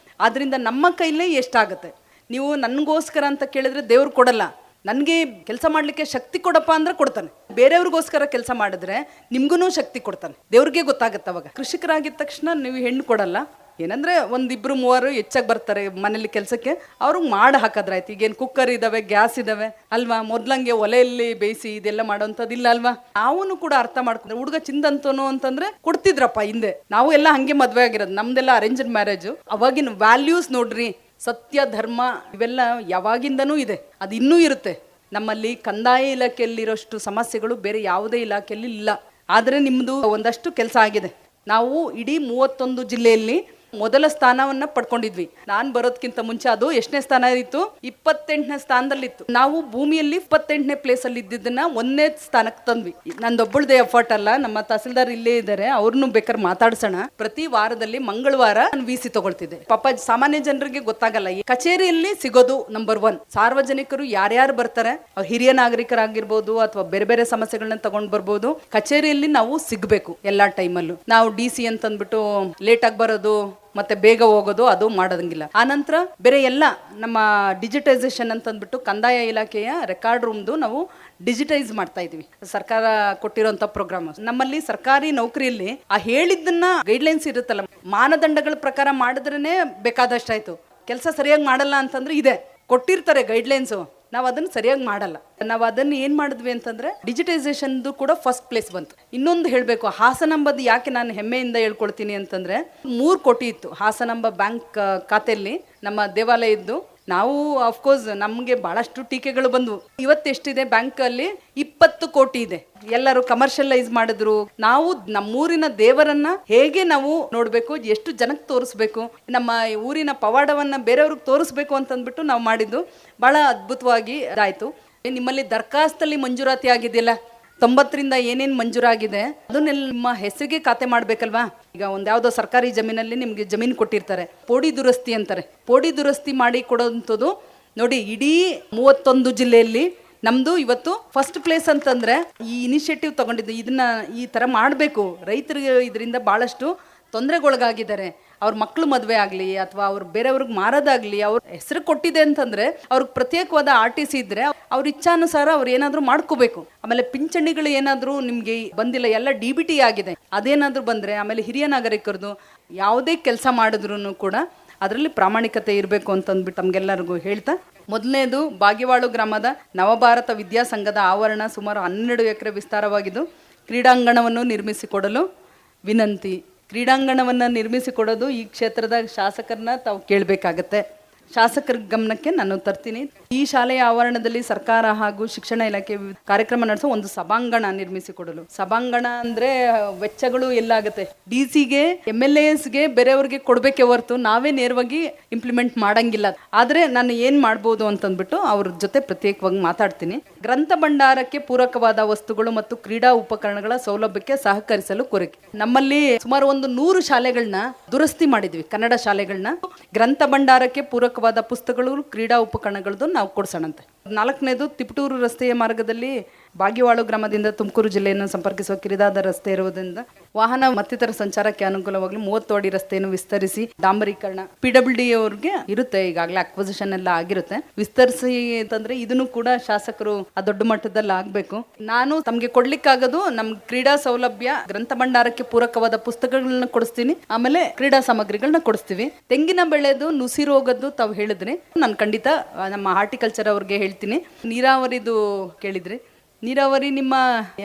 ಆದ್ರಿಂದ ನಮ್ಮ ಕೈಲೇ ಎಷ್ಟಾಗುತ್ತೆ. ನೀವು ನನಗೋಸ್ಕರ ಅಂತ ಕೇಳಿದ್ರೆ ದೇವ್ರು ಕೊಡಲ್ಲ. ನನಗೆ ಕೆಲಸ ಮಾಡಲಿಕ್ಕೆ ಶಕ್ತಿ ಕೊಡಪ್ಪ ಅಂದ್ರೆ ಕೊಡ್ತಾನೆ. ಬೇರೆಯವ್ರಿಗೋಸ್ಕರ ಕೆಲಸ ಮಾಡಿದ್ರೆ ನಿಮ್ಗೂ ಶಕ್ತಿ ಕೊಡ್ತಾನೆ. ದೇವ್ರಿಗೆ ಗೊತ್ತಾಗುತ್ತೆ ಅವಾಗ. ಕೃಷಿಕರಾಗಿದ್ದ ತಕ್ಷಣ ನೀವು ಹೆಣ್ಣು ಕೊಡಲ್ಲ. ಏನಂದ್ರೆ ಒಂದಿಬ್ರು ಮೂವರು ಹೆಚ್ಚಾಗಿ ಬರ್ತಾರೆ ಮನೇಲಿ ಕೆಲಸಕ್ಕೆ, ಅವ್ರಿಗೆ ಮಾಡಿ ಹಾಕೋದ್ರಾಯ್ತು. ಈಗೇನು ಕುಕ್ಕರ್ ಇದಾವೆ, ಗ್ಯಾಸ್ ಇದಾವೆ ಅಲ್ವಾ? ಮೊದ್ಲಂಗೆ ಒಲೆಯಲ್ಲಿ ಬೇಯಿಸಿ ಇದೆಲ್ಲ ಮಾಡೋಂಥದ್ದಿಲ್ಲ ಅಲ್ವಾ? ನಾವು ಕೂಡ ಅರ್ಥ ಮಾಡ್ಕೊಂಡ್ರೆ ಹುಡುಗ ಚಿಂದಂತನು ಅಂತಂದ್ರೆ ಕೊಡ್ತಿದ್ರಪ್ಪ ಹಿಂದೆ. ನಾವು ಎಲ್ಲ ಹಂಗೆ ಮದ್ವೆ ಆಗಿರೋದು, ನಮ್ದೆಲ್ಲ ಅರೇಂಜ್ಡ್ ಮ್ಯಾರೇಜು. ಅವಾಗಿನ ವ್ಯಾಲ್ಯೂಸ್ ನೋಡ್ರಿ, ಸತ್ಯ ಧರ್ಮ ಇವೆಲ್ಲ ಯಾವಾಗಿಂದನೂ ಇದೆ, ಅದು ಇನ್ನೂ ಇರುತ್ತೆ. ನಮ್ಮಲ್ಲಿ ಕಂದಾಯ ಇಲಾಖೆಯಲ್ಲಿರೋಷ್ಟು ಸಮಸ್ಯೆಗಳು ಬೇರೆ ಯಾವುದೇ ಇಲಾಖೆಯಲ್ಲಿ ಇಲ್ಲ. ಆದರೆ ನಿಮ್ಮದು ಒಂದಷ್ಟು ಕೆಲಸ ಆಗಿದೆ. ನಾವು ಇಡೀ 31 ಜಿಲ್ಲೆಯಲ್ಲಿ ಮೊದಲ ಸ್ಥಾನವನ್ನ ಪಡ್ಕೊಂಡಿದ್ವಿ. ನಾನು ಬರೋದಕ್ಕಿಂತ ಮುಂಚೆ ಅದು ಎಷ್ಟನೇ ಸ್ಥಾನ ಇತ್ತು? 28ನೇ ಸ್ಥಾನದಲ್ಲಿತ್ತು. ನಾವು ಭೂಮಿಯಲ್ಲಿ 28ನೇ ಪ್ಲೇಸ್ ಅಲ್ಲಿ ಇದ್ದಿದ್ದನ್ನ 1ನೇ ಸ್ಥಾನಕ್ಕೆ ತಂದ್ವಿ. ನಂದೊಬ್ಬಳದೇ ಎಫರ್ಟ್ ಅಲ್ಲ, ನಮ್ಮ ತಹಸೀಲ್ದಾರ್ ಇಲ್ಲೇ ಇದ್ದಾರೆ, ಅವ್ರನ್ನು ಬೇಕಾದ್ರೆ ಮಾತಾಡ್ಸೋಣ. ಪ್ರತಿ ವಾರದಲ್ಲಿ ಮಂಗಳವಾರ ನಾನು VC ತಗೊಳ್ತಿದ್ದೆ. ಪಾಪ ಸಾಮಾನ್ಯ ಜನರಿಗೆ ಗೊತ್ತಾಗಲ್ಲ. ಕಚೇರಿಯಲ್ಲಿ ಸಿಗೋದು ನಂಬರ್ 1. ಸಾರ್ವಜನಿಕರು ಯಾರ್ಯಾರು ಬರ್ತಾರೆ, ಹಿರಿಯ ನಾಗರಿಕರಾಗಿರ್ಬೋದು ಅಥವಾ ಬೇರೆ ಬೇರೆ ಸಮಸ್ಯೆಗಳನ್ನ ತಗೊಂಡ್ ಬರ್ಬೋದು, ಕಚೇರಿಯಲ್ಲಿ ನಾವು ಸಿಗ್ಬೇಕು ಎಲ್ಲಾ ಟೈಮಲ್ಲೂ. ನಾವು DC ಅಂತಂದ್ಬಿಟ್ಟು ಲೇಟ್ ಆಗಿ ಬರೋದು ಮತ್ತೆ ಬೇಗ ಹೋಗೋದು ಅದು ಮಾಡೋದಂಗಿಲ್ಲ. ಆನಂತರ ಬೇರೆ ಎಲ್ಲ ನಮ್ಮ ಡಿಜಿಟೈಸೇಷನ್ ಅಂತಂದ್ಬಿಟ್ಟು ಕಂದಾಯ ಇಲಾಖೆಯ ರೆಕಾರ್ಡ್ ರೂಮ್ದು ನಾವು ಡಿಜಿಟೈಸ್ ಮಾಡ್ತಾ ಇದೀವಿ. ಸರ್ಕಾರ ಕೊಟ್ಟಿರೋಂಥ ಪ್ರೋಗ್ರಾಮ್. ನಮ್ಮಲ್ಲಿ ಸರ್ಕಾರಿ ನೌಕರಿಯಲ್ಲಿ ಆ ಹೇಳಿದ್ದನ್ನ ಗೈಡ್ಲೈನ್ಸ್ ಇರುತ್ತಲ್ಲ, ಮಾನದಂಡಗಳ ಪ್ರಕಾರ ಮಾಡಿದ್ರೇನೆ ಬೇಕಾದಷ್ಟಾಯ್ತು. ಕೆಲಸ ಸರಿಯಾಗಿ ಮಾಡಲ್ಲ ಅಂತಂದ್ರೆ ಇದೆ, ಕೊಟ್ಟಿರ್ತಾರೆ ಗೈಡ್ಲೈನ್ಸು, ನಾವು ಅದನ್ನು ಸರಿಯಾಗಿ ಮಾಡಲ್ಲ. ನಾವು ಅದನ್ನು ಏನು ಮಾಡಿದ್ವಿ ಅಂತಂದ್ರೆ ಡಿಜಿಟೈಸೇಷನ್ದು ಕೂಡ ಫಸ್ಟ್ ಪ್ಲೇಸ್ ಬಂತು. ಇನ್ನೊಂದು ಹೇಳಬೇಕು, ಹಾಸನಾಂಬದು ಯಾಕೆ ನಾನು ಹೆಮ್ಮೆಯಿಂದ ಹೇಳ್ಕೊಳ್ತೀನಿ ಅಂತಂದ್ರೆ 3 ಕೋಟಿ ಇತ್ತು ಹಾಸನಾಂಬ ಬ್ಯಾಂಕ್ ಖಾತೆಯಲ್ಲಿ ನಮ್ಮ ದೇವಾಲಯದ್ದು. ನಾವು ಅಫ್ಕೋರ್ಸ್ ನಮಗೆ ಬಹಳಷ್ಟು ಟೀಕೆಗಳು ಬಂದವು. ಇವತ್ತೆಷ್ಟಿದೆ ಬ್ಯಾಂಕ್ ಅಲ್ಲಿ? 20 ಕೋಟಿ ಇದೆ. ಎಲ್ಲರೂ ಕಮರ್ಷಿಯಲೈಸ್ ಮಾಡಿದ್ರು. ನಾವು ನಮ್ಮೂರಿನ ದೇವರನ್ನ ಹೇಗೆ ನಾವು ನೋಡ್ಬೇಕು, ಎಷ್ಟು ಜನಕ್ಕೆ ತೋರಿಸ್ಬೇಕು, ನಮ್ಮ ಊರಿನ ಪವಾಡವನ್ನ ಬೇರೆಯವ್ರಿಗೆ ತೋರಿಸ್ಬೇಕು ಅಂತಂದ್ಬಿಟ್ಟು ನಾವು ಮಾಡಿದ್ದು ಬಹಳ ಅದ್ಭುತವಾಗಿ ಇದಾಯ್ತು. ನಿಮ್ಮಲ್ಲಿ ದರ್ಖಾಸ್ತಲ್ಲಿ ಮಂಜೂರಾತಿ ಆಗಿದೆಯಲ್ಲ, 90ರಿಂದ ಏನೇನು ಮಂಜೂರಾಗಿದೆ ಅದನ್ನೆಲ್ಲ ನಿಮ್ಮ ಹೆಸರಿಗೆ ಖಾತೆ ಮಾಡ್ಬೇಕಲ್ವಾ? ಈಗ ಒಂದ್ಯಾವುದೋ ಸರ್ಕಾರಿ ಜಮೀನಲ್ಲಿ ನಿಮ್ಗೆ ಜಮೀನು ಕೊಟ್ಟಿರ್ತಾರೆ, ಪೋಡಿ ದುರಸ್ತಿ ಅಂತಾರೆ. ಪೋಡಿ ದುರಸ್ತಿ ಮಾಡಿ ಕೊಡೋಂಥದ್ದು ನೋಡಿ, ಇಡೀ 31 ಜಿಲ್ಲೆಯಲ್ಲಿ ನಮ್ದು ಇವತ್ತು ಫಸ್ಟ್ ಪ್ಲೇಸ್ ಅಂತಂದ್ರೆ ಈ ಇನಿಷಿಯೇಟಿವ್ ತಗೊಂಡಿದ್ದು. ಇದನ್ನ ಈ ತರ ಮಾಡಬೇಕು. ರೈತರಿಗೆ ಇದರಿಂದ ಬಹಳಷ್ಟು ತೊಂದರೆಗೊಳಗಾಗಿದ್ದಾರೆ. ಅವ್ರ ಮಕ್ಕಳು ಮದುವೆ ಆಗಲಿ ಅಥವಾ ಅವ್ರು ಬೇರೆಯವ್ರಿಗೆ ಮಾರೋದಾಗ್ಲಿ, ಅವ್ರ ಹೆಸರು ಕೊಟ್ಟಿದೆ ಅಂತಂದ್ರೆ ಅವ್ರಿಗೆ ಪ್ರತ್ಯೇಕವಾದ RTC ಇದ್ರೆ ಅವ್ರ ಇಚ್ಛಾನುಸಾರ ಅವ್ರು ಏನಾದ್ರು ಮಾಡ್ಕೋಬೇಕು. ಆಮೇಲೆ ಪಿಂಚಣಿಗಳು ಏನಾದ್ರು ನಿಮ್ಗೆ ಬಂದಿಲ್ಲ, ಎಲ್ಲ DBT ಆಗಿದೆ, ಅದೇನಾದ್ರು ಬಂದ್ರೆ, ಆಮೇಲೆ ಹಿರಿಯ ನಾಗರಿಕರದು ಯಾವುದೇ ಕೆಲಸ ಮಾಡಿದ್ರು ಕೂಡ ಅದರಲ್ಲಿ ಪ್ರಾಮಾಣಿಕತೆ ಇರಬೇಕು ಅಂತಂದ್ಬಿಟ್ಟು ತಮ್ಗೆಲ್ಲರಿಗೂ ಹೇಳ್ತಾ, ಮೊದಲನೇದು ಬಾಗಿವಾಳು ಗ್ರಾಮದ ನವಭಾರತ ವಿದ್ಯಾಸಂಘದ ಆವರಣ ಸುಮಾರು 12 ಎಕರೆ ವಿಸ್ತಾರವಾಗಿದ್ದು ಕ್ರೀಡಾಂಗಣವನ್ನು ನಿರ್ಮಿಸಿಕೊಡಲು ವಿನಂತಿ. ಕ್ರೀಡಾಂಗಣವನ್ನು ನಿರ್ಮಿಸಿಕೊಡೋದು ಈ ಕ್ಷೇತ್ರದ ಶಾಸಕರನ್ನ ತಾವು ಕೇಳಬೇಕಾಗತ್ತೆ. ಶಾಸಕರ ಗಮನಕ್ಕೆ ನಾನು ತರ್ತೀನಿ. ಈ ಶಾಲೆಯ ಆವರಣದಲ್ಲಿ ಸರ್ಕಾರ ಹಾಗೂ ಶಿಕ್ಷಣ ಇಲಾಖೆ ಕಾರ್ಯಕ್ರಮ ನಡೆಸೋ ಒಂದು ಸಭಾಂಗಣ ನಿರ್ಮಿಸಿಕೊಡಲು. ಸಭಾಂಗಣ ಅಂದ್ರೆ ವೆಚ್ಚಗಳು ಎಲ್ಲಾಗುತ್ತೆ? DCಗೆ MLAsಗೆ ಬೇರೆಯವ್ರಿಗೆ ಕೊಡ್ಬೇಕೆ ಹೊರತು ನಾವೇ ನೇರವಾಗಿ ಇಂಪ್ಲಿಮೆಂಟ್ ಮಾಡಂಗಿಲ್ಲ. ಆದ್ರೆ ನಾನು ಏನ್ ಮಾಡ್ಬೋದು ಅಂತಂದ್ಬಿಟ್ಟು ಅವ್ರ ಜೊತೆ ಪ್ರತ್ಯೇಕವಾಗಿ ಮಾತಾಡ್ತೀನಿ. ಗ್ರಂಥ ಭಂಡಾರಕ್ಕೆ ಪೂರಕವಾದ ವಸ್ತುಗಳು ಮತ್ತು ಕ್ರೀಡಾ ಉಪಕರಣಗಳ ಸೌಲಭ್ಯಕ್ಕೆ ಸಹಕರಿಸಲು ಕೋರಿಕೆ. ನಮ್ಮಲ್ಲಿ ಸುಮಾರು ಒಂದು 100 ಶಾಲೆಗಳನ್ನ ದುರಸ್ತಿ ಮಾಡಿದ್ವಿ, ಕನ್ನಡ ಶಾಲೆಗಳನ್ನ. ಗ್ರಂಥ ಭಂಡಾರಕ್ಕೆ ಪೂರಕವಾದ ಪುಸ್ತಕಗಳು, ಕ್ರೀಡಾ ಉಪಕರಣಗಳದ್ದು ನಾವು ಕೊಡ್ಸೋಣಂತೆ. 4ನೇದು ತಿಪಟೂರು ರಸ್ತೆಯ ಮಾರ್ಗದಲ್ಲಿ ಬಾಗಿವಾಳು ಗ್ರಾಮದಿಂದ ತುಮಕೂರು ಜಿಲ್ಲೆಯನ್ನು ಸಂಪರ್ಕಿಸುವ ಕಿರಿದಾದ ರಸ್ತೆ ಇರುವುದರಿಂದ ವಾಹನ ಮತ್ತಿತರ ಸಂಚಾರಕ್ಕೆ ಅನುಕೂಲವಾಗಲು 30 ಅಡಿ ರಸ್ತೆಯನ್ನು ವಿಸ್ತರಿಸಿ ಡಾಂಬರೀಕರಣ. PWD ಅವ್ರಿಗೆ ಇರುತ್ತೆ, ಈಗಾಗಲೇ ಅಕ್ವಿಸಿಷನ್ ಎಲ್ಲ ಆಗಿರುತ್ತೆ. ವಿಸ್ತರಿಸಿ ಅಂತಂದ್ರೆ ಇದನ್ನು ಕೂಡ ಶಾಸಕರು ಆ ದೊಡ್ಡ ಮಟ್ಟದಲ್ಲಿ ಆಗ್ಬೇಕು. ನಾನು ತಮ್ಗೆ ಕೊಡ್ಲಿಕ್ಕಾಗೋದು ನಮ್ ಕ್ರೀಡಾ ಸೌಲಭ್ಯ, ಗ್ರಂಥ ಭಂಡಾರಕ್ಕೆ ಪೂರಕವಾದ ಪುಸ್ತಕಗಳನ್ನ ಕೊಡಿಸ್ತೀನಿ, ಆಮೇಲೆ ಕ್ರೀಡಾ ಸಾಮಗ್ರಿಗಳನ್ನ ಕೊಡಿಸ್ತೀವಿ. ತೆಂಗಿನ ಬೆಳೆದು ನುಸಿ ರೋಗದ್ದು ತಾವು ಹೇಳಿದ್ರಿ, ನಾನು ಖಂಡಿತ ನಮ್ಮ ಹಾರ್ಟಿಕಲ್ಚರ್ ಅವ್ರಿಗೆ ಹೇಳ್ತೀನಿ. ನೀರಾವರಿದು ಕೇಳಿದ್ರಿ, ನೀರಾವರಿ ನಿಮ್ಮ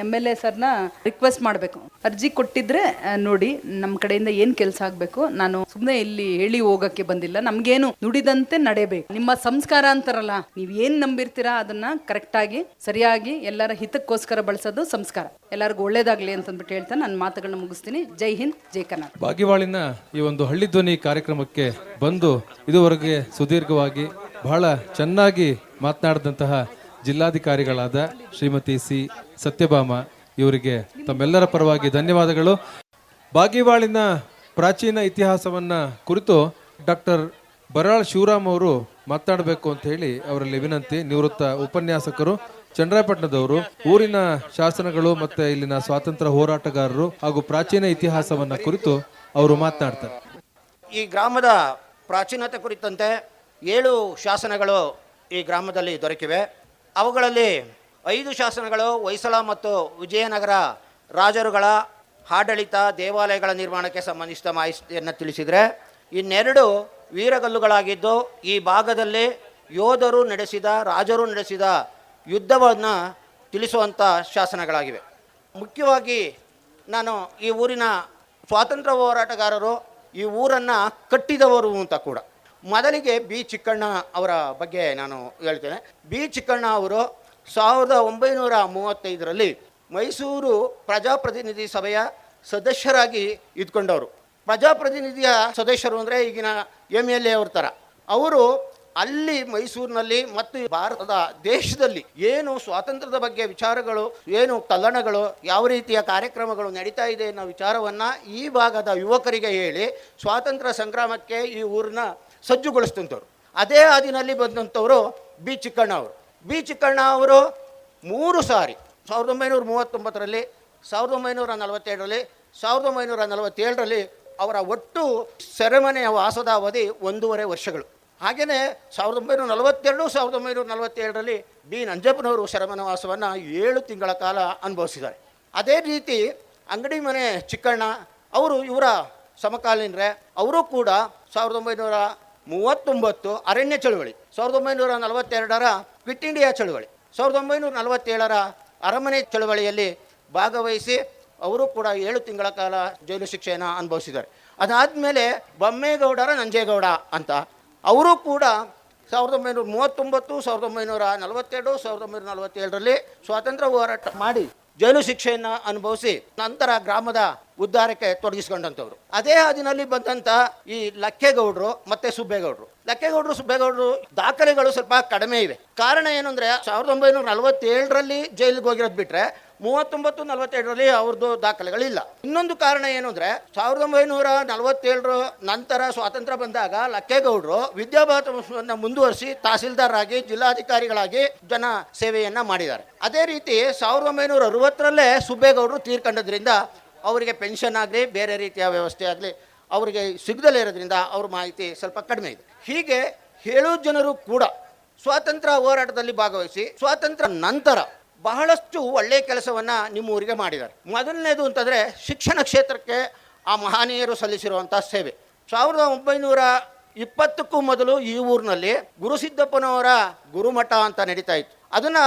MLA ಸರ್ನ ರಿಕ್ವೆಸ್ಟ್ ಮಾಡಬೇಕು. ಅರ್ಜಿ ಕೊಟ್ಟಿದ್ರೆ ನೋಡಿ ನಮ್ಮ ಕಡೆಯಿಂದ ಏನು ಕೆಲಸ ಆಗಬೇಕು, ನಾನು ಸುಮ್ಮನೆ ಇಲ್ಲಿ ಹೇಳಿ ಹೋಗಕ್ಕೆ ಬಂದಿಲ್ಲ, ನಮಗೇನು ನುಡಿದಂತೆ ನಡೆಯಬೇಕು. ನಿಮ್ಮ ಸಂಸ್ಕಾರ ಅಂತಾರಲ್ಲ, ನೀವು ಏನು ನಂಬಿರ್ತೀರಾ ಅದನ್ನ ಕರೆಕ್ಟಾಗಿ ಸರಿಯಾಗಿ ಎಲ್ಲರ ಹಿತಕ್ಕೋಸ್ಕರ ಬಳಸೋದು ಸಂಸ್ಕಾರ. ಎಲ್ಲರಿಗೂ ಒಳ್ಳೇದಾಗಲಿ ಅಂತಂದ್ಬಿಟ್ಟು ಹೇಳ್ತಾ ನನ್ನ ಮಾತುಗಳನ್ನ ಮುಗಿಸ್ತೀನಿ. ಜೈ ಹಿಂದ್, ಜೈ ಕರ್ನಾಟಕ. ಬಾಗಿವಾಳಿನ ಈ ಒಂದು ಹಳ್ಳಿ ಧ್ವನಿ ಕಾರ್ಯಕ್ರಮಕ್ಕೆ ಬಂದು ಇದುವರೆಗೆ ಸುದೀರ್ಘವಾಗಿ ಬಹಳ ಚೆನ್ನಾಗಿ ಮಾತನಾಡಿದಂತಹ ಜಿಲ್ಲಾಧಿಕಾರಿಗಳಾದ ಶ್ರೀಮತಿ ಸಿ ಸತ್ಯಭಾಮ ಇವರಿಗೆ ತಮ್ಮೆಲ್ಲರ ಪರವಾಗಿ ಧನ್ಯವಾದಗಳು. ಬಾಗಿವಾಳಿನ ಪ್ರಾಚೀನ ಇತಿಹಾಸವನ್ನ ಕುರಿತು ಡಾಕ್ಟರ್ ಬರಾಳ್ ಶಿವರಾಮ್ ಅವರು ಮಾತನಾಡಬೇಕು ಅಂತ ಹೇಳಿ ಅವರಲ್ಲಿ ವಿನಂತಿ. ನಿವೃತ್ತ ಉಪನ್ಯಾಸಕರು, ಚನ್ನರಾಯಪಟ್ಟಣದವರು, ಊರಿನ ಶಾಸನಗಳು ಮತ್ತೆ ಇಲ್ಲಿನ ಸ್ವಾತಂತ್ರ್ಯ ಹೋರಾಟಗಾರರು ಹಾಗೂ ಪ್ರಾಚೀನ ಇತಿಹಾಸವನ್ನ ಕುರಿತು ಅವರು ಮಾತನಾಡ್ತಾರೆ. ಈ ಗ್ರಾಮದ ಪ್ರಾಚೀನತೆ ಕುರಿತಂತೆ 7 ಶಾಸನಗಳು ಈ ಗ್ರಾಮದಲ್ಲಿ ದೊರಕಿವೆ. ಅವುಗಳಲ್ಲಿ 5 ಶಾಸನಗಳು ಹೊಯ್ಸಳ ಮತ್ತು ವಿಜಯನಗರ ರಾಜರುಗಳ ಆಡಳಿತ, ದೇವಾಲಯಗಳ ನಿರ್ಮಾಣಕ್ಕೆ ಸಂಬಂಧಿಸಿದ ಮಾಹಿತಿಯನ್ನು ತಿಳಿಸಿದರೆ, ಇನ್ನೆರಡು ವೀರಗಲ್ಲುಗಳಾಗಿದ್ದು ಈ ಭಾಗದಲ್ಲಿ ಯೋಧರು ನಡೆಸಿದ, ರಾಜರು ನಡೆಸಿದ ಯುದ್ಧವನ್ನು ತಿಳಿಸುವಂಥ ಶಾಸನಗಳಾಗಿವೆ. ಮುಖ್ಯವಾಗಿ ನಾನು ಈ ಊರಿನ ಸ್ವಾತಂತ್ರ್ಯ ಹೋರಾಟಗಾರರು, ಈ ಊರನ್ನು ಕಟ್ಟಿದವರು ಅಂತ ಕೂಡ. ಮೊದಲಿಗೆ ಬಿ ಚಿಕ್ಕಣ್ಣ ಅವರ ಬಗ್ಗೆ ನಾನು ಹೇಳ್ತೇನೆ. ಬಿ ಚಿಕ್ಕಣ್ಣ ಅವರು 1935ರಲ್ಲಿ ಮೈಸೂರು ಪ್ರಜಾಪ್ರತಿನಿಧಿ ಸಭೆಯ ಸದಸ್ಯರಾಗಿ ಇದ್ಕೊಂಡವರು. ಪ್ರಜಾಪ್ರತಿನಿಧಿಯ ಸದಸ್ಯರು ಅಂದರೆ ಈಗಿನ MLA ಅವ್ರ ಥರ. ಅವರು ಅಲ್ಲಿ ಮೈಸೂರಿನಲ್ಲಿ ಮತ್ತು ಭಾರತದ ದೇಶದಲ್ಲಿ ಏನು ಸ್ವಾತಂತ್ರ್ಯದ ಬಗ್ಗೆ ವಿಚಾರಗಳು, ಏನು ಕಲ್ಲಣಗಳು, ಯಾವ ರೀತಿಯ ಕಾರ್ಯಕ್ರಮಗಳು ನಡೀತಾ ಇದೆ ಅನ್ನೋ ವಿಚಾರವನ್ನು ಈ ಭಾಗದ ಯುವಕರಿಗೆ ಹೇಳಿ ಸ್ವಾತಂತ್ರ್ಯ ಸಂಗ್ರಾಮಕ್ಕೆ ಈ ಊರನ್ನ ಸಜ್ಜುಗೊಳಿಸ್ತಂಥವ್ರು. ಅದೇ ಹಾದಿನಲ್ಲಿ ಬಂದಂಥವರು ಬಿ ಚಿಕ್ಕಣ್ಣ ಅವರು. ಬಿ ಚಿಕ್ಕಣ್ಣ ಅವರು 3 ಸಾರಿ 1939ರಲ್ಲಿ, 1947ರಲ್ಲಿ, 1947ರಲ್ಲಿ ಅವರ ಒಟ್ಟು ಸೆರೆಮನೆಯ ವಾಸದ ಅವಧಿ 1.5 ವರ್ಷಗಳು. ಹಾಗೆಯೇ 1942, 1947ರಲ್ಲಿ ಬಿ ನಂಜಪ್ಪನವರು ಸೆರೆಮನೆ ವಾಸವನ್ನು 7 ತಿಂಗಳ ಕಾಲ ಅನುಭವಿಸಿದ್ದಾರೆ. ಅದೇ ರೀತಿ ಅಂಗಡಿ ಮನೆ ಚಿಕ್ಕಣ್ಣ ಅವರು, ಇವರ ಸಮಕಾಲೀನರೇ. ಅವರು ಕೂಡ 1939 ಅರಣ್ಯ ಚಳುವಳಿ, 1942ರ ಕ್ವಿಟ್ ಇಂಡಿಯಾ ಚಳುವಳಿ, 1947ರ ಅರಮನೆ ಚಳುವಳಿಯಲ್ಲಿ ಭಾಗವಹಿಸಿ ಅವರು ಕೂಡ 7 ತಿಂಗಳ ಕಾಲ ಜೈಲು ಶಿಕ್ಷೆಯನ್ನು ಅನುಭವಿಸಿದ್ದಾರೆ. ಅದಾದಮೇಲೆ ಬೊಮ್ಮೇಗೌಡರ ನಂಜೇಗೌಡ ಅಂತ ಅವರು ಕೂಡ 1939, 1942, 1947ರಲ್ಲಿ ಸ್ವಾತಂತ್ರ್ಯ ಹೋರಾಟ ಮಾಡಿ ಜೈಲು ಶಿಕ್ಷೆಯನ್ನು ಅನುಭವಿಸಿ ನಂತರ ಗ್ರಾಮದ ಉದ್ಧಾರಕ್ಕೆ ತೊಡಗಿಸ್ಕೊಂಡಂಥವ್ರು. ಅದೇ ಹಾದಿನಲ್ಲಿ ಬಂದಂಥ ಈ ಲಕ್ಕೇಗೌಡರು ಮತ್ತು ಸುಬ್ಬೇಗೌಡರು ದಾಖಲೆಗಳು ಸ್ವಲ್ಪ ಕಡಿಮೆ ಇವೆ. ಕಾರಣ ಏನು ಅಂದರೆ 1947ರಲ್ಲಿ ಜೈಲಿಗೆ ಹೋಗಿರೋದು ಬಿಟ್ಟರೆ 39-42ರಲ್ಲಿ ಅವ್ರದ್ದು ದಾಖಲೆಗಳಿಲ್ಲ. ಇನ್ನೊಂದು ಕಾರಣ ಏನು ಅಂದರೆ 1947 ನಂತರ ಸ್ವಾತಂತ್ರ್ಯ ಬಂದಾಗ ಲಕ್ಕೇಗೌಡರು ವಿದ್ಯಾಭ್ಯಾಸವನ್ನು ಮುಂದುವರಿಸಿ ತಹಸೀಲ್ದಾರ್ ಆಗಿ, ಜಿಲ್ಲಾಧಿಕಾರಿಗಳಾಗಿ ಜನ ಸೇವೆಯನ್ನು ಮಾಡಿದ್ದಾರೆ. ಅದೇ ರೀತಿ 1960ರಲ್ಲೇ ಸುಬ್ಬೇಗೌಡರು ತೀರ್ಕೊಂಡದ್ರಿಂದ ಅವರಿಗೆ ಪೆನ್ಷನ್ ಆಗಲಿ, ಬೇರೆ ರೀತಿಯ ವ್ಯವಸ್ಥೆ ಆಗಲಿ ಅವರಿಗೆ ಸಿಗದಲೇ ಇರೋದ್ರಿಂದ ಅವ್ರ ಮಾಹಿತಿ ಸ್ವಲ್ಪ ಕಡಿಮೆ ಇದೆ. ಹೀಗೆ 7 ಜನರು ಕೂಡ ಸ್ವಾತಂತ್ರ್ಯ ಹೋರಾಟದಲ್ಲಿ ಭಾಗವಹಿಸಿ ಸ್ವಾತಂತ್ರ್ಯ ನಂತರ ಬಹಳಷ್ಟು ಒಳ್ಳೆಯ ಕೆಲಸವನ್ನು ನಿಮ್ಮ ಊರಿಗೆ ಮಾಡಿದ್ದಾರೆ. ಮೊದಲನೇದು ಅಂತಂದರೆ ಶಿಕ್ಷಣ ಕ್ಷೇತ್ರಕ್ಕೆ ಆ ಮಹನೀಯರು ಸಲ್ಲಿಸಿರುವಂಥ ಸೇವೆ. 1920ಕ್ಕೂ ಮೊದಲು ಈ ಊರಿನಲ್ಲಿ ಗುರುಸಿದ್ದಪ್ಪನವರ ಗುರುಮಠ ಅಂತ ನಡೀತಾ ಇತ್ತು. ಅದನ್ನು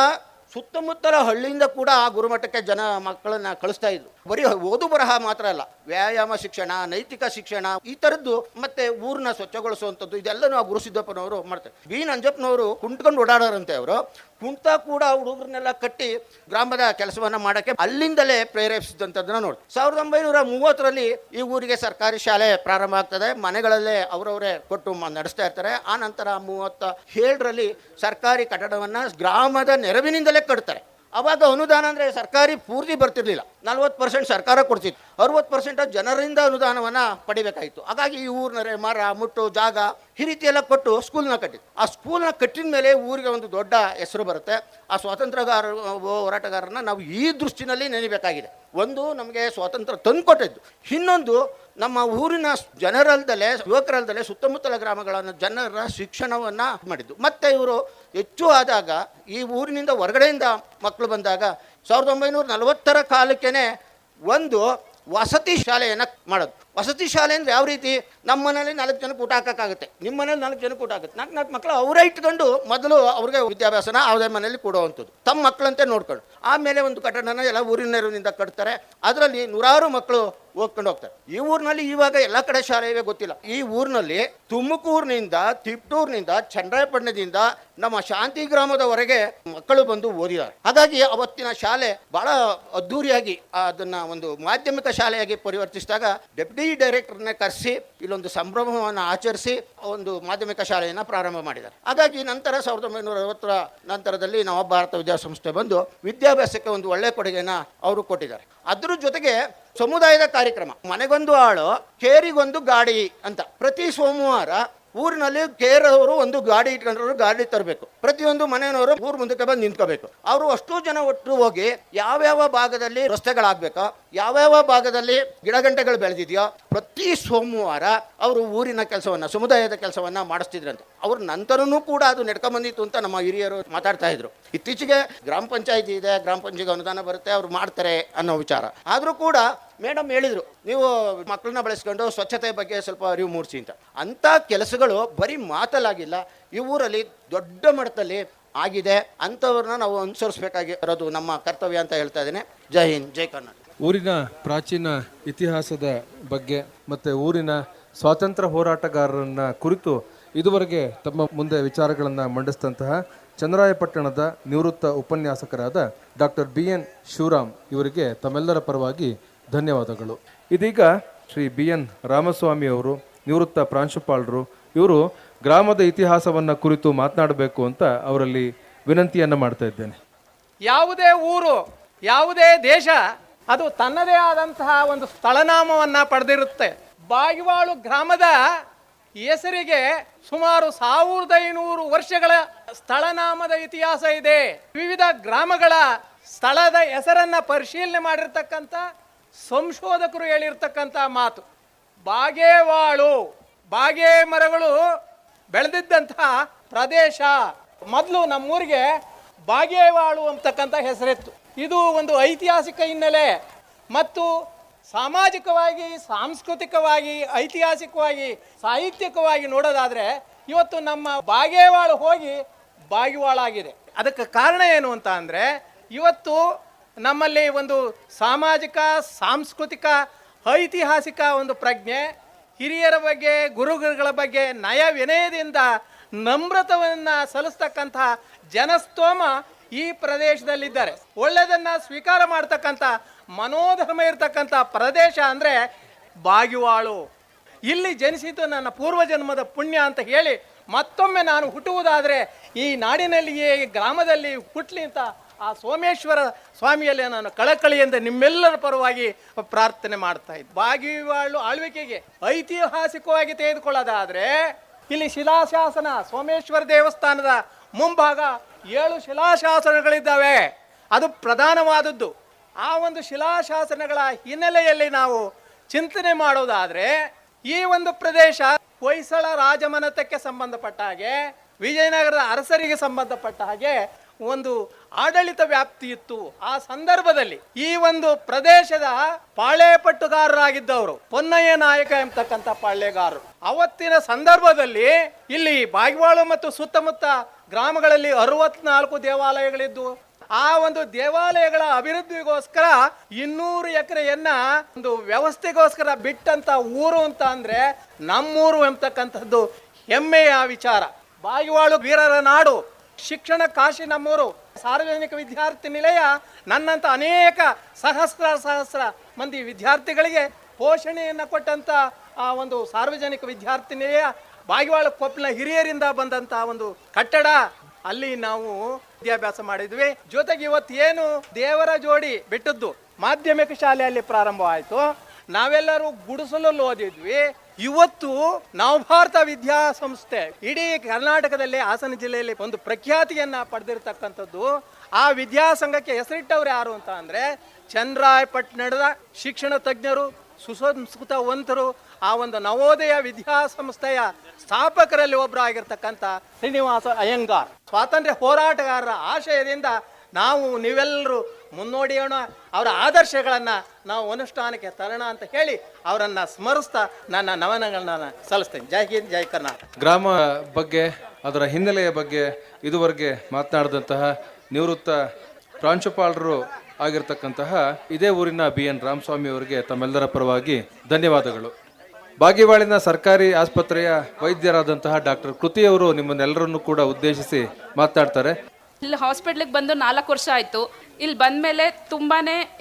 ಸುತ್ತಮುತ್ತಲ ಹಳ್ಳಿಯಿಂದ ಕೂಡ ಆ ಗುರುಮಠಕ್ಕೆ ಜನ ಮಕ್ಕಳನ್ನು ಕಳಿಸ್ತಾ ಇದ್ರು. ಬರೀ ಓದು ಬರಹ ಮಾತ್ರ ಅಲ್ಲ, ವ್ಯಾಯಾಮ ಶಿಕ್ಷಣ, ನೈತಿಕ ಶಿಕ್ಷಣ, ಈ ಥರದ್ದು ಮತ್ತೆ ಊರನ್ನ ಸ್ವಚ್ಛಗೊಳಿಸುವಂಥದ್ದು ಇದೆಲ್ಲನೂ ಆ ಗುರುಸಿದ್ದಪ್ಪನವರು ಮಾಡ್ತಾರೆ. ಬಿ ನಂಜಪ್ಪನವರು ಕುಂಟ್ಕೊಂಡು ಓಡಾಡೋರಂತೆ. ಅವರು ಕುಂಟ ಕೂಡ ಹುಡುಗರನ್ನೆಲ್ಲ ಕಟ್ಟಿ ಗ್ರಾಮದ ಕೆಲಸವನ್ನು ಮಾಡೋಕ್ಕೆ ಅಲ್ಲಿಂದಲೇ ಪ್ರೇರೇಪಿಸಿದಂಥದ್ದನ್ನ ನೋಡಿ. 1930ರಲ್ಲಿ ಈ ಊರಿಗೆ ಸರ್ಕಾರಿ ಶಾಲೆ ಪ್ರಾರಂಭ ಆಗ್ತದೆ. ಮನೆಗಳಲ್ಲೇ ಅವರವರೇ ಕೊಟ್ಟು ನಡೆಸ್ತಾ ಇರ್ತಾರೆ. ಆ ನಂತರ 37ರಲ್ಲಿ ಸರ್ಕಾರಿ ಕಟ್ಟಡವನ್ನು ಗ್ರಾಮದ ನೆರವಿನಿಂದಲೇ ಕಟ್ತಾರೆ. ಅವಾಗ ಅನುದಾನ ಅಂದರೆ ಸರ್ಕಾರಿ ಪೂರ್ತಿ ಬರ್ತಿರ್ಲಿಲ್ಲ. 40% ಸರ್ಕಾರ ಕೊಡ್ತಿತ್ತು, 60% ಜನರಿಂದ ಅನುದಾನವನ್ನು ಪಡಿಬೇಕಾಯಿತು. ಹಾಗಾಗಿ ಈ ಊರಿನ ಮರ, ಮುಟ್ಟು, ಜಾಗ ಈ ರೀತಿ ಎಲ್ಲ ಕೊಟ್ಟು ಸ್ಕೂಲ್ನ ಕಟ್ಟಿತ್ತು. ಆ ಸ್ಕೂಲ್ನ ಕಟ್ಟಿದ ಮೇಲೆ ಊರಿಗೆ ಒಂದು ದೊಡ್ಡ ಹೆಸರು ಬರುತ್ತೆ. ಆ ಹೋರಾಟಗಾರರನ್ನ ನಾವು ಈ ದೃಷ್ಟಿನಲ್ಲಿ ನೆನಬೇಕಾಗಿದೆ. ಒಂದು, ನಮಗೆ ಸ್ವಾತಂತ್ರ್ಯ ತಂದುಕೊಟ್ಟಿದ್ದು. ಇನ್ನೊಂದು, ನಮ್ಮ ಊರಿನ ಜನರಲ್ದಲೇ, ಯುವಕರಲ್ದಲೇ ಸುತ್ತಮುತ್ತಲ ಗ್ರಾಮಗಳ ಜನರ ಶಿಕ್ಷಣವನ್ನು ಮಾಡಿದ್ದು. ಮತ್ತು ಇವರು ಹೆಚ್ಚು ಆದಾಗ ಈ ಊರಿನಿಂದ ಹೊರಗಡೆಯಿಂದ ಮಕ್ಕಳು ಬಂದಾಗ 1940ರ ಕಾಲಕ್ಕೇ ಒಂದು ವಸತಿ ಶಾಲೆಯನ್ನು ಮಾಡೋದು. ವಸತಿ ಶಾಲೆ ಅಂದರೆ ಯಾವ ರೀತಿ? ನಮ್ಮ ಮನೇಲಿ 4 ಜನಕ್ಕೆ ಊಟ ಹಾಕೋಕ್ಕಾಗುತ್ತೆ, ನಿಮ್ಮ ಮನೇಲಿ 4 ಜನಕ್ಕೆ ಊಟ ಆಗುತ್ತೆ. 4 ಮಕ್ಕಳು ಅವರೇ ಇಟ್ಕೊಂಡು ಮೊದಲು ಅವ್ರಿಗೆ ವಿದ್ಯಾಭ್ಯಾಸನ ಯಾವುದೇ ಮನೇಲಿ ಕೊಡುವಂಥದ್ದು, ತಮ್ಮ ಮಕ್ಕಳಂತೆ ನೋಡ್ಕೊಂಡು. ಆಮೇಲೆ ಒಂದು ಕಟ್ಟಡನ ಎಲ್ಲ ಊರಿನ ನೆರವಿನಿಂದ ಕಟ್ತಾರೆ, ಅದರಲ್ಲಿ ನೂರಾರು ಮಕ್ಕಳು ಓದ್ಕೊಂಡು ಹೋಗ್ತಾರೆ. ಈ ಊರಿನಲ್ಲಿ ಇವಾಗ ಎಲ್ಲ ಕಡೆ ಶಾಲೆ ಇವೆ ಗೊತ್ತಿಲ್ಲ. ಈ ಊರಿನಲ್ಲಿ ತುಮಕೂರಿನಿಂದ, ತಿಪ್ಟೂರಿನಿಂದ, ಚನ್ನರಾಯಪಟ್ಟಣದಿಂದ ನಮ್ಮ ಶಾಂತಿ ಗ್ರಾಮದವರೆಗೆ ಮಕ್ಕಳು ಬಂದು ಓದಿದ್ದಾರೆ. ಹಾಗಾಗಿ ಅವತ್ತಿನ ಶಾಲೆ ಬಹಳ ಅದ್ಧೂರಿಯಾಗಿ ಅದನ್ನ ಒಂದು ಮಾಧ್ಯಮಿಕ ಶಾಲೆಯಾಗಿ ಪರಿವರ್ತಿಸಿದಾಗ ಡೆಪ್ಯೂಟಿ ಡೈರೆಕ್ಟರ್ನ ಕರೆಸಿ ಇಲ್ಲೊಂದು ಸಂಭ್ರಮವನ್ನು ಆಚರಿಸಿ ಒಂದು ಮಾಧ್ಯಮಿಕ ಶಾಲೆಯನ್ನು ಪ್ರಾರಂಭ ಮಾಡಿದ್ದಾರೆ. ಹಾಗಾಗಿ ನಂತರ 1960ರ ನಂತರದಲ್ಲಿ ನವಭಾರತ ವಿದ್ಯಾಸಂಸ್ಥೆ ಬಂದು ವಿದ್ಯಾಭ್ಯಾಸಕ್ಕೆ ಒಂದು ಒಳ್ಳೆಯ ಕೊಡುಗೆಯನ್ನು ಅವರು ಕೊಟ್ಟಿದ್ದಾರೆ. ಅದ್ರ ಜೊತೆಗೆ ಸಮುದಾಯದ ಕಾರ್ಯಕ್ರಮ, ಮನೆಗೊಂದು ಆಳು ಕೇರಿಗೊಂದು ಗಾಡಿ ಅಂತ ಪ್ರತಿ ಸೋಮವಾರ ಊರಿನಲ್ಲಿ ಕೇರವರು ಒಂದು ಗಾಡಿ ಇಟ್ಕೊಂಡ್ರು ಗಾಡಿ ತರಬೇಕು. ಪ್ರತಿಯೊಂದು ಮನೆಯವರು ಊರು ಮುಂದಕ್ಕೆ ಬಂದು ನಿಂತ್ಕೋಬೇಕು. ಅವರು ಅಷ್ಟು ಜನ ಒಟ್ಟು ಹೋಗಿ ಯಾವ್ಯಾವ ಭಾಗದಲ್ಲಿ ರಸ್ತೆಗಳಾಗಬೇಕೋ, ಯಾವ್ಯಾವ ಭಾಗದಲ್ಲಿ ಗಿಡಗಂಟೆಗಳು ಬೆಳೆದಿದೆಯೋ ಪ್ರತಿ ಸೋಮವಾರ ಅವರು ಊರಿನ ಕೆಲಸವನ್ನು, ಸಮುದಾಯದ ಕೆಲಸವನ್ನು ಮಾಡಿಸ್ತಿದ್ರಂತೆ. ಅವ್ರ ನಂತರನೂ ಕೂಡ ಅದು ನಡ್ಕೊಂಬಂದಿತ್ತು ಅಂತ ನಮ್ಮ ಹಿರಿಯರು ಮಾತಾಡ್ತಾ ಇದ್ರು. ಇತ್ತೀಚೆಗೆ ಗ್ರಾಮ ಪಂಚಾಯತಿ ಇದೆ, ಗ್ರಾಮ ಪಂಚಾಯತ್ ಅನುದಾನ ಬರುತ್ತೆ, ಅವ್ರು ಮಾಡ್ತಾರೆ ಅನ್ನೋ ವಿಚಾರ. ಆದರೂ ಕೂಡ ಮೇಡಮ್ ಹೇಳಿದರು, ನೀವು ಮಕ್ಕಳನ್ನ ಬೆಳೆಸ್ಕೊಂಡು ಸ್ವಚ್ಛತೆ ಬಗ್ಗೆ ಸ್ವಲ್ಪ ಅರಿವು ಮೂಡಿಸಿ ಅಂತ. ಅಂಥ ಕೆಲಸಗಳು ಬರೀ ಮಾತಲ್ಲಾಗಿಲ್ಲ, ಈ ಊರಲ್ಲಿ ದೊಡ್ಡ ಮಟ್ಟದಲ್ಲಿ ಆಗಿದೆ. ಅಂಥವ್ರನ್ನ ನಾವು ಅನುಸರಿಸಬೇಕಾಗಿರೋದು ನಮ್ಮ ಕರ್ತವ್ಯ ಅಂತ ಹೇಳ್ತಾ ಇದ್ದೇನೆ. ಜೈ ಹಿಂದ್, ಜೈ ಕರ್ನಾಟಕ. ಊರಿನ ಪ್ರಾಚೀನ ಇತಿಹಾಸದ ಬಗ್ಗೆ ಮತ್ತು ಊರಿನ ಸ್ವಾತಂತ್ರ್ಯ ಹೋರಾಟಗಾರರನ್ನ ಕುರಿತು ಇದುವರೆಗೆ ತಮ್ಮ ಮುಂದೆ ವಿಚಾರಗಳನ್ನು ಮಂಡಿಸಿದಂತಹ ಚನ್ನರಾಯಪಟ್ಟಣದ ನಿವೃತ್ತ ಉಪನ್ಯಾಸಕರಾದ ಡಾಕ್ಟರ್ BN ಶಿವರಾಮ್ ಇವರಿಗೆ ತಮ್ಮೆಲ್ಲರ ಪರವಾಗಿ ಧನ್ಯವಾದಗಳು. ಇದೀಗ ಶ್ರೀ BN ರಾಮಸ್ವಾಮಿ ಅವರು, ನಿವೃತ್ತ ಪ್ರಾಂಶುಪಾಲರು, ಇವರು ಗ್ರಾಮದ ಇತಿಹಾಸವನ್ನು ಕುರಿತು ಮಾತನಾಡಬೇಕು ಅಂತ ಅವರಲ್ಲಿ ವಿನಂತಿಯನ್ನು ಮಾಡ್ತಾ ಇದ್ದೇನೆ. ಯಾವುದೇ ಊರು, ಯಾವುದೇ ದೇಶ ಅದು ತನ್ನದೇ ಆದಂತಹ ಒಂದು ಸ್ಥಳನಾಮವನ್ನು ಪಡೆದಿರುತ್ತೆ. ಬಾಗಿವಾಳು ಗ್ರಾಮದ ಹೆಸರಿಗೆ ಸುಮಾರು 1500 ವರ್ಷಗಳ ಸ್ಥಳನಾಮದ ಇತಿಹಾಸ ಇದೆ. ವಿವಿಧ ಗ್ರಾಮಗಳ ಸ್ಥಳದ ಹೆಸರನ್ನ ಪರಿಶೀಲನೆ ಮಾಡಿರ್ತಕ್ಕಂಥ ಸಂಶೋಧಕರು ಹೇಳಿರ್ತಕ್ಕಂಥ ಮಾತು, ಬಾಗೇವಾಳು, ಬಾಗೆ ಮರಗಳು ಬೆಳೆದಿದ್ದಂತಹ ಪ್ರದೇಶ. ಮೊದಲು ನಮ್ಮೂರಿಗೆ ಬಾಗೇವಾಳು ಅಂತಕ್ಕಂಥ ಹೆಸರಿತ್ತು. ಇದು ಒಂದು ಐತಿಹಾಸಿಕ ಹಿನ್ನೆಲೆ ಮತ್ತು ಸಾಮಾಜಿಕವಾಗಿ, ಸಾಂಸ್ಕೃತಿಕವಾಗಿ, ಐತಿಹಾಸಿಕವಾಗಿ, ಸಾಹಿತ್ಯಿಕವಾಗಿ ನೋಡೋದಾದರೆ ಇವತ್ತು ನಮ್ಮ ಬಾಗೇವಾಳು ಹೋಗಿ ಬಾಗಿವಾಳಾಗಿದೆ. ಅದಕ್ಕೆ ಕಾರಣ ಏನು ಅಂತ ಅಂದರೆ, ಇವತ್ತು ನಮ್ಮಲ್ಲಿ ಒಂದು ಸಾಮಾಜಿಕ, ಸಾಂಸ್ಕೃತಿಕ, ಐತಿಹಾಸಿಕ ಒಂದು ಪ್ರಜ್ಞೆ, ಹಿರಿಯರ ಬಗ್ಗೆ, ಗುರುಗಳ ಬಗ್ಗೆ ನಯ ವಿನಯದಿಂದ ನಮ್ರತವನ್ನು ಸಲ್ಲಿಸ್ತಕ್ಕಂತಹ ಜನಸ್ತೋಮ ಈ ಪ್ರದೇಶದಲ್ಲಿದ್ದಾರೆ. ಒಳ್ಳೆಯದನ್ನು ಸ್ವೀಕಾರ ಮಾಡ್ತಕ್ಕಂಥ ಮನೋಧರ್ಮ ಇರ್ತಕ್ಕಂಥ ಪ್ರದೇಶ ಅಂದರೆ ಬಾಗಿವಾಳು. ಇಲ್ಲಿ ಜನಿಸಿದ್ದು ನನ್ನ ಪೂರ್ವಜನ್ಮದ ಪುಣ್ಯ ಅಂತ ಹೇಳಿ ಮತ್ತೊಮ್ಮೆ ನಾನು ಹುಟ್ಟುವುದಾದರೆ ಈ ನಾಡಿನಲ್ಲಿಯೇ, ಈ ಗ್ರಾಮದಲ್ಲಿ ಹುಟ್ಟಲಿ ಅಂತ ಆ ಸೋಮೇಶ್ವರ ಸ್ವಾಮಿಯಲ್ಲಿ ನಾನು ಕಳಕಳಿಯಿಂದ ನಿಮ್ಮೆಲ್ಲರ ಪರವಾಗಿ ಪ್ರಾರ್ಥನೆ ಮಾಡ್ತಾ ಇದ್ದೆ. ಬಾಗಿವಾಳು ಆಳ್ವಿಕೆಗೆ ಐತಿಹಾಸಿಕವಾಗಿ ತೆಗೆದುಕೊಳ್ಳೋದಾದರೆ ಇಲ್ಲಿ ಶಿಲಾಶಾಸನ, ಸೋಮೇಶ್ವರ ದೇವಸ್ಥಾನದ ಮುಂಭಾಗ 7 ಶಿಲಾಶಾಸನಗಳಿದ್ದಾವೆ. ಅದು ಪ್ರಧಾನವಾದದ್ದು. ಆ ಒಂದು ಶಿಲಾಶಾಸನಗಳ ಹಿನ್ನೆಲೆಯಲ್ಲಿ ನಾವು ಚಿಂತನೆ ಮಾಡೋದಾದರೆ ಈ ಒಂದು ಪ್ರದೇಶ ಹೊಯ್ಸಳ ರಾಜಮನೆತಕ್ಕೆ ಸಂಬಂಧಪಟ್ಟ ಹಾಗೆ, ವಿಜಯನಗರದ ಅರಸರಿಗೆ ಸಂಬಂಧಪಟ್ಟ ಹಾಗೆ ಒಂದು ಆಡಳಿತ ವ್ಯಾಪ್ತಿ ಇತ್ತು. ಆ ಸಂದರ್ಭದಲ್ಲಿ ಈ ಒಂದು ಪ್ರದೇಶದ ಪಾಳೆಯಪಟ್ಟುಗಾರರಾಗಿದ್ದವರು ಪೊನ್ನಯ್ಯ ನಾಯಕ ಎಂಬತಕ್ಕಂಥ ಪಾಳ್ಯಗಾರರು. ಅವತ್ತಿನ ಸಂದರ್ಭದಲ್ಲಿ ಇಲ್ಲಿ ಬಾಗಿವಾಳು ಮತ್ತು ಸುತ್ತಮುತ್ತ ಗ್ರಾಮಗಳಲ್ಲಿ 64 ದೇವಾಲಯಗಳಿದ್ದು, ಆ ಒಂದು ದೇವಾಲಯಗಳ ಅಭಿವೃದ್ಧಿಗೋಸ್ಕರ 200 ಎಕರೆಯನ್ನ ಒಂದು ವ್ಯವಸ್ಥೆಗೋಸ್ಕರ ಬಿಟ್ಟಂತ ಊರು ಅಂತ ಅಂದ್ರೆ ನಮ್ಮೂರು ಎಂಬತಕ್ಕಂಥದ್ದು ಹೆಮ್ಮೆಯ ವಿಚಾರ. ಬಾಗಿವಾಳು ವೀರರ ನಾಡು, ಶಿಕ್ಷಣ ಕಾಶಿ ನಮ್ಮೂರು. ಸಾರ್ವಜನಿಕ ವಿದ್ಯಾರ್ಥಿ ನಿಲಯ ನನ್ನಂತ ಅನೇಕ ಸಹಸ್ರ ಮಂದಿ ವಿದ್ಯಾರ್ಥಿಗಳಿಗೆ ಪೋಷಣೆಯನ್ನು ಕೊಟ್ಟಂತ ಆ ಒಂದು ಸಾರ್ವಜನಿಕ ವಿದ್ಯಾರ್ಥಿ ನಿಲಯ ಬಾಗಿವಾಳು ಕೊಪ್ಪಳ ಹಿರಿಯರಿಂದ ಬಂದಂತ ಒಂದು ಕಟ್ಟಡ. ಅಲ್ಲಿ ನಾವು ವಿದ್ಯಾಭ್ಯಾಸ ಮಾಡಿದ್ವಿ. ಜೊತೆಗೆ ಇವತ್ತು ಏನು ದೇವರ ಜೋಡಿ ಬಿಟ್ಟದ್ದು ಮಾಧ್ಯಮಿಕ ಶಾಲೆಯಲ್ಲಿ ಪ್ರಾರಂಭವಾಯಿತು. ನಾವೆಲ್ಲರೂ ಗುಡಿಸಲಲ್ಲಿ ಓದಿದ್ವಿ. ಇವತ್ತು ನವಭಾರತ ವಿದ್ಯಾಸಂಸ್ಥೆ ಇಡೀ ಕರ್ನಾಟಕದಲ್ಲಿ ಹಾಸನ ಜಿಲ್ಲೆಯಲ್ಲಿ ಒಂದು ಪ್ರಖ್ಯಾತಿಯನ್ನ ಪಡೆದಿರತಕ್ಕಂಥದ್ದು. ಆ ವಿದ್ಯಾಸಂಘಕ್ಕೆ ಹೆಸರಿಟ್ಟವ್ರು ಯಾರು ಅಂತ ಅಂದ್ರೆ ಚನ್ನರಾಯಪಟ್ಟಣದ ಶಿಕ್ಷಣ ತಜ್ಞರು, ಸುಸಂಸ್ಕೃತವಂತರು, ಆ ಒಂದು ನವೋದಯ ವಿದ್ಯಾಸಂಸ್ಥೆಯ ಸ್ಥಾಪಕರಲ್ಲಿ ಒಬ್ಬರು ಆಗಿರ್ತಕ್ಕಂಥ ಶ್ರೀನಿವಾಸ ಅಯ್ಯಂಗಾರ್. ಸ್ವಾತಂತ್ರ್ಯ ಹೋರಾಟಗಾರರ ಆಶಯದಿಂದ ನಾವು ನೀವೆಲ್ಲರೂ ಮುನ್ನೋಡಿಯೋಣ, ಅವರ ಆದರ್ಶಗಳನ್ನು ನಾವು ಅನುಷ್ಠಾನಕ್ಕೆ ತರೋಣ ಅಂತ ಹೇಳಿ ಅವರನ್ನು ಸ್ಮರಿಸ್ತಾ ನನ್ನ ನಮನಗಳನ್ನ ಸಲ್ಲಿಸ್ತೇನೆ. ಜೈ ಹಿಂದ್, ಜೈ ಕರ್ನಾಟಕ. ಗ್ರಾಮ ಬಗ್ಗೆ, ಅದರ ಹಿನ್ನೆಲೆಯ ಬಗ್ಗೆ ಇದುವರೆಗೆ ಮಾತನಾಡಿದಂತಹ ನಿವೃತ್ತ ಪ್ರಾಂಶುಪಾಲರು ಆಗಿರ್ತಕ್ಕಂತಹ ಇದೇ ಊರಿನ BN ರಾಮಸ್ವಾಮಿ ಅವರಿಗೆ ತಮ್ಮೆಲ್ಲರ ಪರವಾಗಿ ಧನ್ಯವಾದಗಳು. ಬಾಗೇವಾಡಿನ ಸರ್ಕಾರಿ ಆಸ್ಪತ್ರೆಯ ವೈದ್ಯರಾದಂತಹ ಡಾಕ್ಟರ್ ಕೃತಿ ಅವರು ನಿಮ್ಮನ್ನೆಲ್ಲರನ್ನು ಕೂಡ ಉದ್ದೇಶಿಸಿ ಮಾತನಾಡ್ತಾರೆ. ಇಲ್ಲಿ ಹಾಸ್ಪಿಟ್ಲಿಗೆ ಬಂದು 4 ವರ್ಷ ಆಯಿತು. ಇಲ್ಲಿ ಬಂದಮೇಲೆ ತುಂಬಾ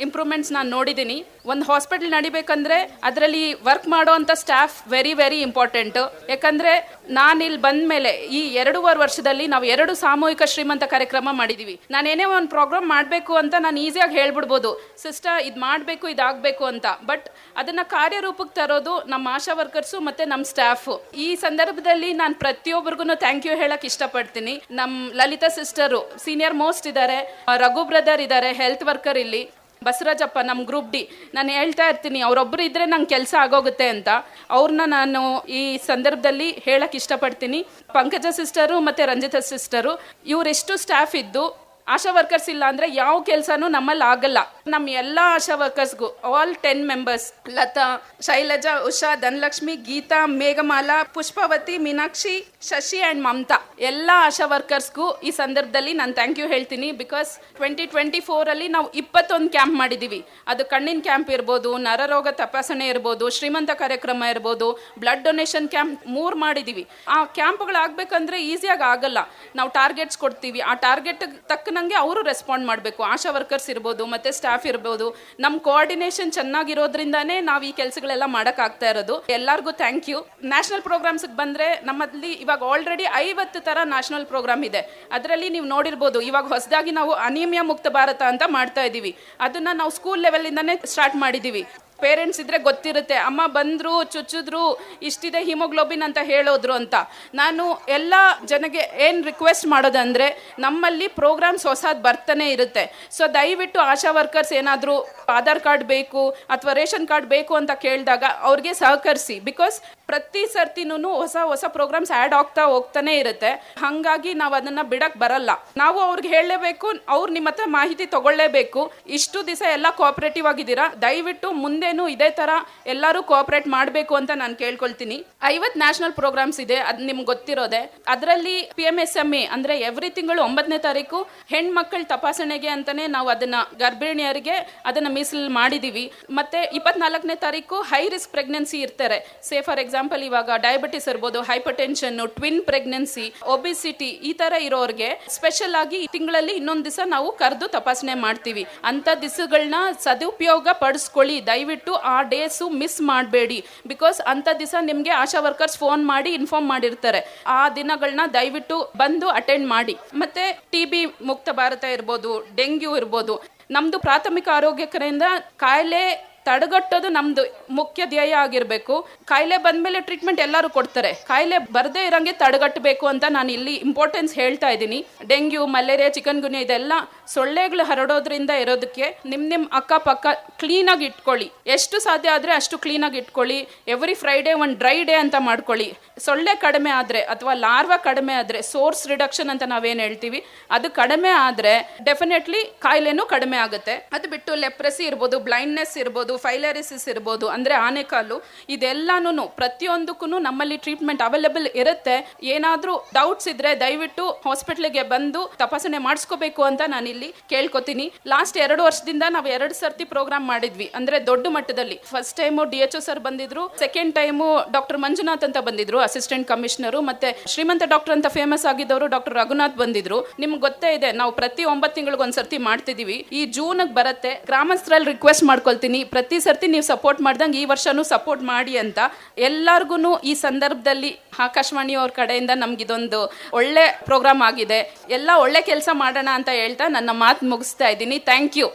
ಇಂಪ್ರೂವ್ಮೆಂಟ್ಸ್ ನಾನು ನೋಡಿದ್ದೀನಿ. ಒಂದು ಹಾಸ್ಪಿಟ್ಲ್ ನಡಿಬೇಕಂದ್ರೆ ಅದರಲ್ಲಿ ವರ್ಕ್ ಮಾಡೋವಂಥ ಸ್ಟಾಫ್ ವೆರಿ ವೆರಿ ಇಂಪಾರ್ಟೆಂಟು. ಯಾಕಂದರೆ ನಾನು ಇಲ್ಲಿ ಬಂದಮೇಲೆ ಈ 2.5 ವರ್ಷದಲ್ಲಿ ನಾವು 2 ಸಾಮೂಹಿಕ ಶ್ರೀಮಂತ ಕಾರ್ಯಕ್ರಮ ಮಾಡಿದ್ದೀವಿ. ನಾನೇನೇ ಒಂದು ಪ್ರೋಗ್ರಾಮ್ ಮಾಡಬೇಕು ಅಂತ ನಾನು ಈಸಿಯಾಗಿ ಹೇಳ್ಬಿಡ್ಬೋದು, ಸಿಸ್ಟರ್ ಇದು ಮಾಡಬೇಕು, ಇದಾಗಬೇಕು ಅಂತ. ಬಟ್ ಅದನ್ನು ಕಾರ್ಯರೂಪಕ್ಕೆ ತರೋದು ನಮ್ಮ ಆಶಾ ವರ್ಕರ್ಸು ಮತ್ತು ನಮ್ಮ ಸ್ಟಾಫು. ಈ ಸಂದರ್ಭದಲ್ಲಿ ನಾನು ಪ್ರತಿಯೊಬ್ಬರಿಗೂ ಥ್ಯಾಂಕ್ ಯು ಹೇಳಕ್ಕೆ ಇಷ್ಟಪಡ್ತೀನಿ. ನಮ್ಮ ಲಲಿತಾ ಸಿಸ್ಟರು ಸೀನಿಯರ್ ಮೋಸ್ಟ್ ಇದ್ದಾರೆ, ರಘು ಬ್ರದರ್ ಇದ್ದಾರೆ, ಹೆಲ್ತ್ ವರ್ಕರ್ ಇಲ್ಲಿ, ಬಸವರಾಜಪ್ಪ ನಮ್ಮ ಗ್ರೂಪ್ ಡಿ. ನಾನು ಹೇಳ್ತಾ ಇರ್ತೀನಿ ಅವರೊಬ್ಬರು ಇದ್ದರೆ ನಂಗೆ ಕೆಲಸ ಆಗೋಗುತ್ತೆ ಅಂತ. ಅವ್ರನ್ನ ನಾನು ಈ ಸಂದರ್ಭದಲ್ಲಿ ಹೇಳಕ್ಕೆ ಇಷ್ಟಪಡ್ತೀನಿ. ಪಂಕಜ ಸಿಸ್ಟರು ಮತ್ತು ರಂಜಿತಾ ಸಿಸ್ಟರು ಇವರೆಷ್ಟು ಸ್ಟಾಫ್ ಇದ್ದು ಆಶಾ ವರ್ಕರ್ಸ್ ಇಲ್ಲ ಅಂದರೆ ಯಾವ ಕೆಲಸನೂ ನಮ್ಮಲ್ಲಿ ಆಗಲ್ಲ. ನಮ್ಮ ಎಲ್ಲ ಆಶಾ ವರ್ಕರ್ಸ್ಗೂ all 10 members, Latha, Shailaja, Usha, Dhanalakshmi, Geetha, Meghamala, Pushpavathi, Meenakshi, Shashi and Mamatha, ಎಲ್ಲ ಆಶಾ ವರ್ಕರ್ಸ್ಗೂ ಈ ಸಂದರ್ಭದಲ್ಲಿ ನಾನು ಥ್ಯಾಂಕ್ ಯು ಹೇಳ್ತೀನಿ. ಬಿಕಾಸ್ 2024ಅಲ್ಲಿ ನಾವು 21 ಕ್ಯಾಂಪ್ ಮಾಡಿದ್ದೀವಿ. ಅದು ಕಣ್ಣಿನ ಕ್ಯಾಂಪ್ ಇರ್ಬೋದು, ನರರೋಗ ತಪಾಸಣೆ ಇರ್ಬೋದು, ಶ್ರೀಮಂತ ಕಾರ್ಯಕ್ರಮ ಇರ್ಬೋದು, ಬ್ಲಡ್ ಡೊನೇಷನ್ ಕ್ಯಾಂಪ್ 3 ಮಾಡಿದ್ದೀವಿ. ಆ ಕ್ಯಾಂಪ್ಗಳಾಗಬೇಕಂದ್ರೆ ಈಸಿಯಾಗಿ ಆಗಲ್ಲ. ನಾವು ಟಾರ್ಗೆಟ್ಸ್ ಕೊಡ್ತೀವಿ, ಆ ಟಾರ್ಗೆಟ್ ತಕ್ಕನಂಗೆ ಅವರು ರೆಸ್ಪಾಂಡ್ ಮಾಡಬೇಕು. ಆಶಾ ವರ್ಕರ್ಸ್ ಇರ್ಬೋದು ಮತ್ತು ಸ್ಟಾಫ್ ಇರ್ಬೋದು. ನಮ್ಮ ಕೋಆರ್ಡಿನೇಷನ್ ಚೆನ್ನಾಗಿರೋದ್ರಿಂದಾನೇ ನಾವು ಈ ಕೆಲಸಗಳೆಲ್ಲ ಮಾಡೋಕ್ಕಾಗ್ತಾ ಇರೋದು. ಎಲ್ಲರಿಗೂ ಥ್ಯಾಂಕ್ ಯು. ನ್ಯಾಷನಲ್ ಪ್ರೋಗ್ರಾಮ್ಸ್ಗೆ ಬಂದರೆ ನಮ್ಮಲ್ಲಿ ಇವಾಗ ಆಲ್ರೆಡಿ 50 ಥರ ನ್ಯಾಷನಲ್ ಪ್ರೋಗ್ರಾಮ್ ಇದೆ. ಅದರಲ್ಲಿ ನೀವು ನೋಡಿರ್ಬೋದು, ಇವಾಗ ಹೊಸದಾಗಿ ನಾವು ಅನಿಮಿಯಾ ಮುಕ್ತ ಭಾರತ ಅಂತ ಮಾಡ್ತಾ ಇದ್ದೀವಿ. ಅದನ್ನು ನಾವು ಸ್ಕೂಲ್ ಲೆವೆಲಿಂದನೇ ಸ್ಟಾರ್ಟ್ ಮಾಡಿದ್ದೀವಿ. ಪೇರೆಂಟ್ಸ್ ಇದ್ರೆ ಗೊತ್ತಿರುತ್ತೆ, ಅಮ್ಮ ಬಂದರು, ಚುಚ್ಚಿದ್ರು, ಇಷ್ಟಿದೆ ಹಿಮೋಗ್ಲೋಬಿನ್ ಅಂತ ಹೇಳೋದ್ರು ಅಂತ. ನಾನು ಎಲ್ಲ ಜನಗೆ ಏನು ರಿಕ್ವೆಸ್ಟ್ ಮಾಡೋದಂದರೆ, ನಮ್ಮಲ್ಲಿ ಪ್ರೋಗ್ರಾಮ್ಸ್ ಹೊಸದು ಬರ್ತಾನೆ ಇರುತ್ತೆ. ಸೊ ದಯವಿಟ್ಟು ಆಶಾ ವರ್ಕರ್ಸ್ ಏನಾದರೂ ಆಧಾರ್ ಕಾರ್ಡ್ ಬೇಕು ಅಥವಾ ರೇಷನ್ ಕಾರ್ಡ್ ಬೇಕು ಅಂತ ಕೇಳಿದಾಗ ಅವ್ರಿಗೆ ಸಹಕರಿಸಿ. ಬಿಕಾಸ್ ಪ್ರತಿ ಸರ್ತಿನೂ ಹೊಸ ಪ್ರೋಗ್ರಾಮ್ಸ್ ಆ್ಯಡ್ ಆಗ್ತಾ ಹೋಗ್ತಾನೆ ಇರುತ್ತೆ. ಹಾಗಾಗಿ ನಾವು ಅದನ್ನು ಬಿಡಕ್ಕೆ ಬರಲ್ಲ. ನಾವು ಅವ್ರಿಗೆ ಹೇಳಲೇಬೇಕು, ಅವ್ರು ನಿಮ್ಮ ಹತ್ರ ಮಾಹಿತಿ ತಗೊಳ್ಳೇಬೇಕು. ಇಷ್ಟು ದಿವಸ ಎಲ್ಲ ಕೋಆಪರೇಟಿವ್ ಆಗಿದ್ದೀರಾ, ದಯವಿಟ್ಟು ಮುಂದೇನು ಇದೇ ಥರ ಎಲ್ಲರೂ ಕೋಆಪರೇಟ್ ಮಾಡಬೇಕು ಅಂತ ನಾನು ಕೇಳ್ಕೊಳ್ತೀನಿ. 50 ನ್ಯಾಷನಲ್ ಪ್ರೋಗ್ರಾಮ್ಸ್ ಇದೆ, ಅದು ನಿಮ್ಗೆ ಗೊತ್ತಿರೋದೆ. ಅದರಲ್ಲಿ PMSME ಅಂದರೆ ಎವ್ರಿ ತಿಂಗಳು 9ನೇ ತಾರೀಕು ಹೆಣ್ಮಕ್ಳ ತಪಾಸಣೆಗೆ ಅಂತಲೇ ನಾವು ಅದನ್ನು ಗರ್ಭಿಣಿಯರಿಗೆ ಅದನ್ನು ಮೀಸಲು ಮಾಡಿದ್ದೀವಿ. ಮತ್ತು 24ನೇ ತಾರೀಕು ಹೈ ರಿಸ್ಕ್ ಪ್ರೆಗ್ನೆನ್ಸಿ ಇರ್ತಾರೆ. ಫಾರ್ ಎಕ್ಸಾಂಪಲ್ ಇವಾಗ ಡಯಾಬಿಟಿಸ್ ಇರ್ಬೋದು, hypertension, twin pregnancy, obesity, ಈ ಥರ ಇರೋರಿಗೆ ಸ್ಪೆಷಲ್ ಆಗಿ ಈ ತಿಂಗಳಲ್ಲಿ ಇನ್ನೊಂದು ದಿವಸ ನಾವು ಕರೆದು ತಪಾಸಣೆ ಮಾಡ್ತೀವಿ. ಅಂಥ ದಿವಸಗಳನ್ನ ಸದುಪಯೋಗ ಪಡಿಸ್ಕೊಳ್ಳಿ. ದಯವಿಟ್ಟು ಆ ಡೇಸು ಮಿಸ್ ಮಾಡಬೇಡಿ. ಬಿಕಾಸ್ ಅಂಥ ದಿವಸ ನಿಮಗೆ ಆಶಾ ವರ್ಕರ್ಸ್ ಫೋನ್ ಮಾಡಿ ಇನ್ಫಾರ್ಮ್ ಮಾಡಿರ್ತಾರೆ. ಆ ದಿನಗಳನ್ನ ದಯವಿಟ್ಟು ಬಂದು ಅಟೆಂಡ್ ಮಾಡಿ. ಮತ್ತು TB ಮುಕ್ತ ಭಾರತ ಇರ್ಬೋದು, ಡೆಂಗ್ಯೂ ಇರ್ಬೋದು. ನಮ್ಮದು ಪ್ರಾಥಮಿಕ ಆರೋಗ್ಯ ಕಡೆಯಿಂದ ಕಾಯಿಲೆ ತಡೆಗಟ್ಟೋದು ನಮ್ಮದು ಮುಖ್ಯ ಧ್ಯೇಯ ಆಗಿರಬೇಕು. ಕಾಯಿಲೆ ಬಂದಮೇಲೆ ಟ್ರೀಟ್ಮೆಂಟ್ ಎಲ್ಲರೂ ಕೊಡ್ತಾರೆ, ಕಾಯಿಲೆ ಬರದೇ ಇರೋಂಗೆ ತಡೆಗಟ್ಟಬೇಕು ಅಂತ ನಾನು ಇಲ್ಲಿ ಇಂಪಾರ್ಟೆನ್ಸ್ ಹೇಳ್ತಾ ಇದ್ದೀನಿ. ಡೆಂಗ್ಯೂ, ಮಲೇರಿಯಾ, ಚಿಕನ್ ಗುನ್ಯಾ ಇದೆಲ್ಲ ಸೊಳ್ಳೆಗಳು ಹರಡೋದ್ರಿಂದ ಇರೋದಕ್ಕೆ ನಿಮ್ಮ ಅಕ್ಕಪಕ್ಕ ಕ್ಲೀನಾಗಿ ಇಟ್ಕೊಳ್ಳಿ. ಎಷ್ಟು ಸಾಧ್ಯ ಆದರೆ ಅಷ್ಟು ಕ್ಲೀನಾಗಿ ಇಟ್ಕೊಳ್ಳಿ. ಎವ್ರಿ ಫ್ರೈಡೇ ಒಂದು ಡ್ರೈ ಡೇ ಅಂತ ಮಾಡ್ಕೊಳ್ಳಿ. ಸೊಳ್ಳೆ ಕಡಿಮೆ ಆದರೆ ಅಥವಾ ಲಾರ್ವಾ ಕಡಿಮೆ ಆದರೆ, ಸೋರ್ಸ್ ರಿಡಕ್ಷನ್ ಅಂತ ನಾವೇನು ಹೇಳ್ತೀವಿ, ಅದು ಕಡಿಮೆ ಆದರೆ ಡೆಫಿನೆಟ್ಲಿ ಕಾಯಿಲೆನೂ ಕಡಿಮೆ ಆಗುತ್ತೆ. ಅದು ಬಿಟ್ಟು ಲೆಪ್ರಸಿ ಇರ್ಬೋದು, ಬ್ಲೈಂಡ್ನೆಸ್ ಇರ್ಬೋದು, ಫೈಲೇರಿಸಿಸ್ ಇರ್ಬೋದು, ಅಂದರೆ ಆನೆಕಾಲು, ಇದೆಲ್ಲಾನು ಪ್ರತಿಯೊಂದಕ್ಕೂ ನಮ್ಮಲ್ಲಿ ಟ್ರೀಟ್ಮೆಂಟ್ ಅವೈಲೇಬಲ್ ಇರುತ್ತೆ. ಏನಾದರೂ ಡೌಟ್ಸ್ ಇದ್ರೆ ದಯವಿಟ್ಟು ಹಾಸ್ಪಿಟ್ಲಿಗೆ ಬಂದು ತಪಾಸಣೆ ಮಾಡಿಸ್ಕೋಬೇಕು ಅಂತ ನಾನು ಇಲ್ಲಿ ಕೇಳ್ಕೊತೀನಿ. ಲಾಸ್ಟ್ 2 ವರ್ಷದಿಂದ ನಾವು 2 ಸರ್ತಿ ಪ್ರೋಗ್ರಾಮ್ ಮಾಡಿದ್ವಿ, ಅಂದ್ರೆ ದೊಡ್ಡ ಮಟ್ಟದಲ್ಲಿ. ಫಸ್ಟ್ ಟೈಮು DHO ಸರ್ ಬಂದಿದ್ರು, ಸೆಕೆಂಡ್ ಟೈಮು ಡಾಕ್ಟರ್ ಮಂಜುನಾಥ್ ಅಂತ ಬಂದಿದ್ರು, ಅಸಿಸ್ಟೆಂಟ್ ಕಮಿಷನರು. ಮತ್ತೆ ಶ್ರೀಮಂತ ಡಾಕ್ಟರ್ ಅಂತ ಫೇಮಸ್ ಆಗಿದ್ದವರು ಡಾಕ್ಟರ್ ರಘುನಾಥ್ ಬಂದಿದ್ರು. ನಿಮ್ಗೆ ಗೊತ್ತೇ ಇದೆ, ನಾವು ಪ್ರತಿ 9 ತಿಂಗಳಿಗೆ ಒಂದ್ಸರ್ತಿ ಮಾಡ್ತಿದೀವಿ. ಈ ಜೂನ್ಗೆ ಬರುತ್ತೆ. ಗ್ರಾಮಸ್ಥರಲ್ಲಿ ರಿಕ್ವೆಸ್ಟ್ ಮಾಡ್ಕೊಳ್ತೀನಿ, ಪ್ರತಿ ಸರ್ತಿ ನೀವು ಸಪೋರ್ಟ್ ಮಾಡ್ದಂಗೆ ಈ ವರ್ಷನೂ ಸಪೋರ್ಟ್ ಮಾಡಿ ಅಂತ. ಎಲ್ಲರಿಗೂ ಈ ಸಂದರ್ಭದಲ್ಲಿ ಆಕಾಶವಾಣಿಯವ್ರ ಕಡೆಯಿಂದ ನಮ್ಗಿದೊಂದು ಒಳ್ಳೆ ಪ್ರೋಗ್ರಾಮ್ ಆಗಿದೆ. ಎಲ್ಲ ಒಳ್ಳೆ ಕೆಲಸ ಮಾಡೋಣ ಅಂತ ಹೇಳ್ತಾ ನನ್ನ ಮಾತು ಮುಗಿಸ್ತಾ ಇದ್ದೀನಿ. Thank you.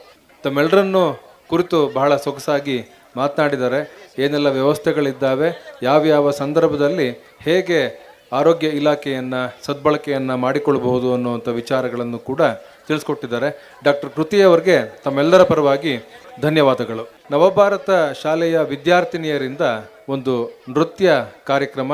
ತಮ್ಮೆಲ್ಲರನ್ನು ಕುರಿತು ಬಹಳ ಸೊಗಸಾಗಿ ಮಾತನಾಡಿದ್ದಾರೆ. ಏನೆಲ್ಲ ವ್ಯವಸ್ಥೆಗಳಿದ್ದಾವೆ, ಯಾವ್ಯಾವ ಸಂದರ್ಭದಲ್ಲಿ ಹೇಗೆ ಆರೋಗ್ಯ ಇಲಾಖೆಯನ್ನು ಸದ್ಬಳಕೆಯನ್ನು ಮಾಡಿಕೊಳ್ಳಬಹುದು ಅನ್ನುವಂಥ ವಿಚಾರಗಳನ್ನು ಕೂಡ ತಿಳಿಸ್ಕೊಟ್ಟಿದ್ದಾರೆ. ಡಾಕ್ಟರ್ ಕೃತಿ ಅವರಿಗೆ ತಮ್ಮೆಲ್ಲರ ಪರವಾಗಿ ಧನ್ಯವಾದಗಳು. ನವಭಾರತ ಶಾಲೆಯ ವಿದ್ಯಾರ್ಥಿನಿಯರಿಂದ ಒಂದು ನೃತ್ಯ ಕಾರ್ಯಕ್ರಮ.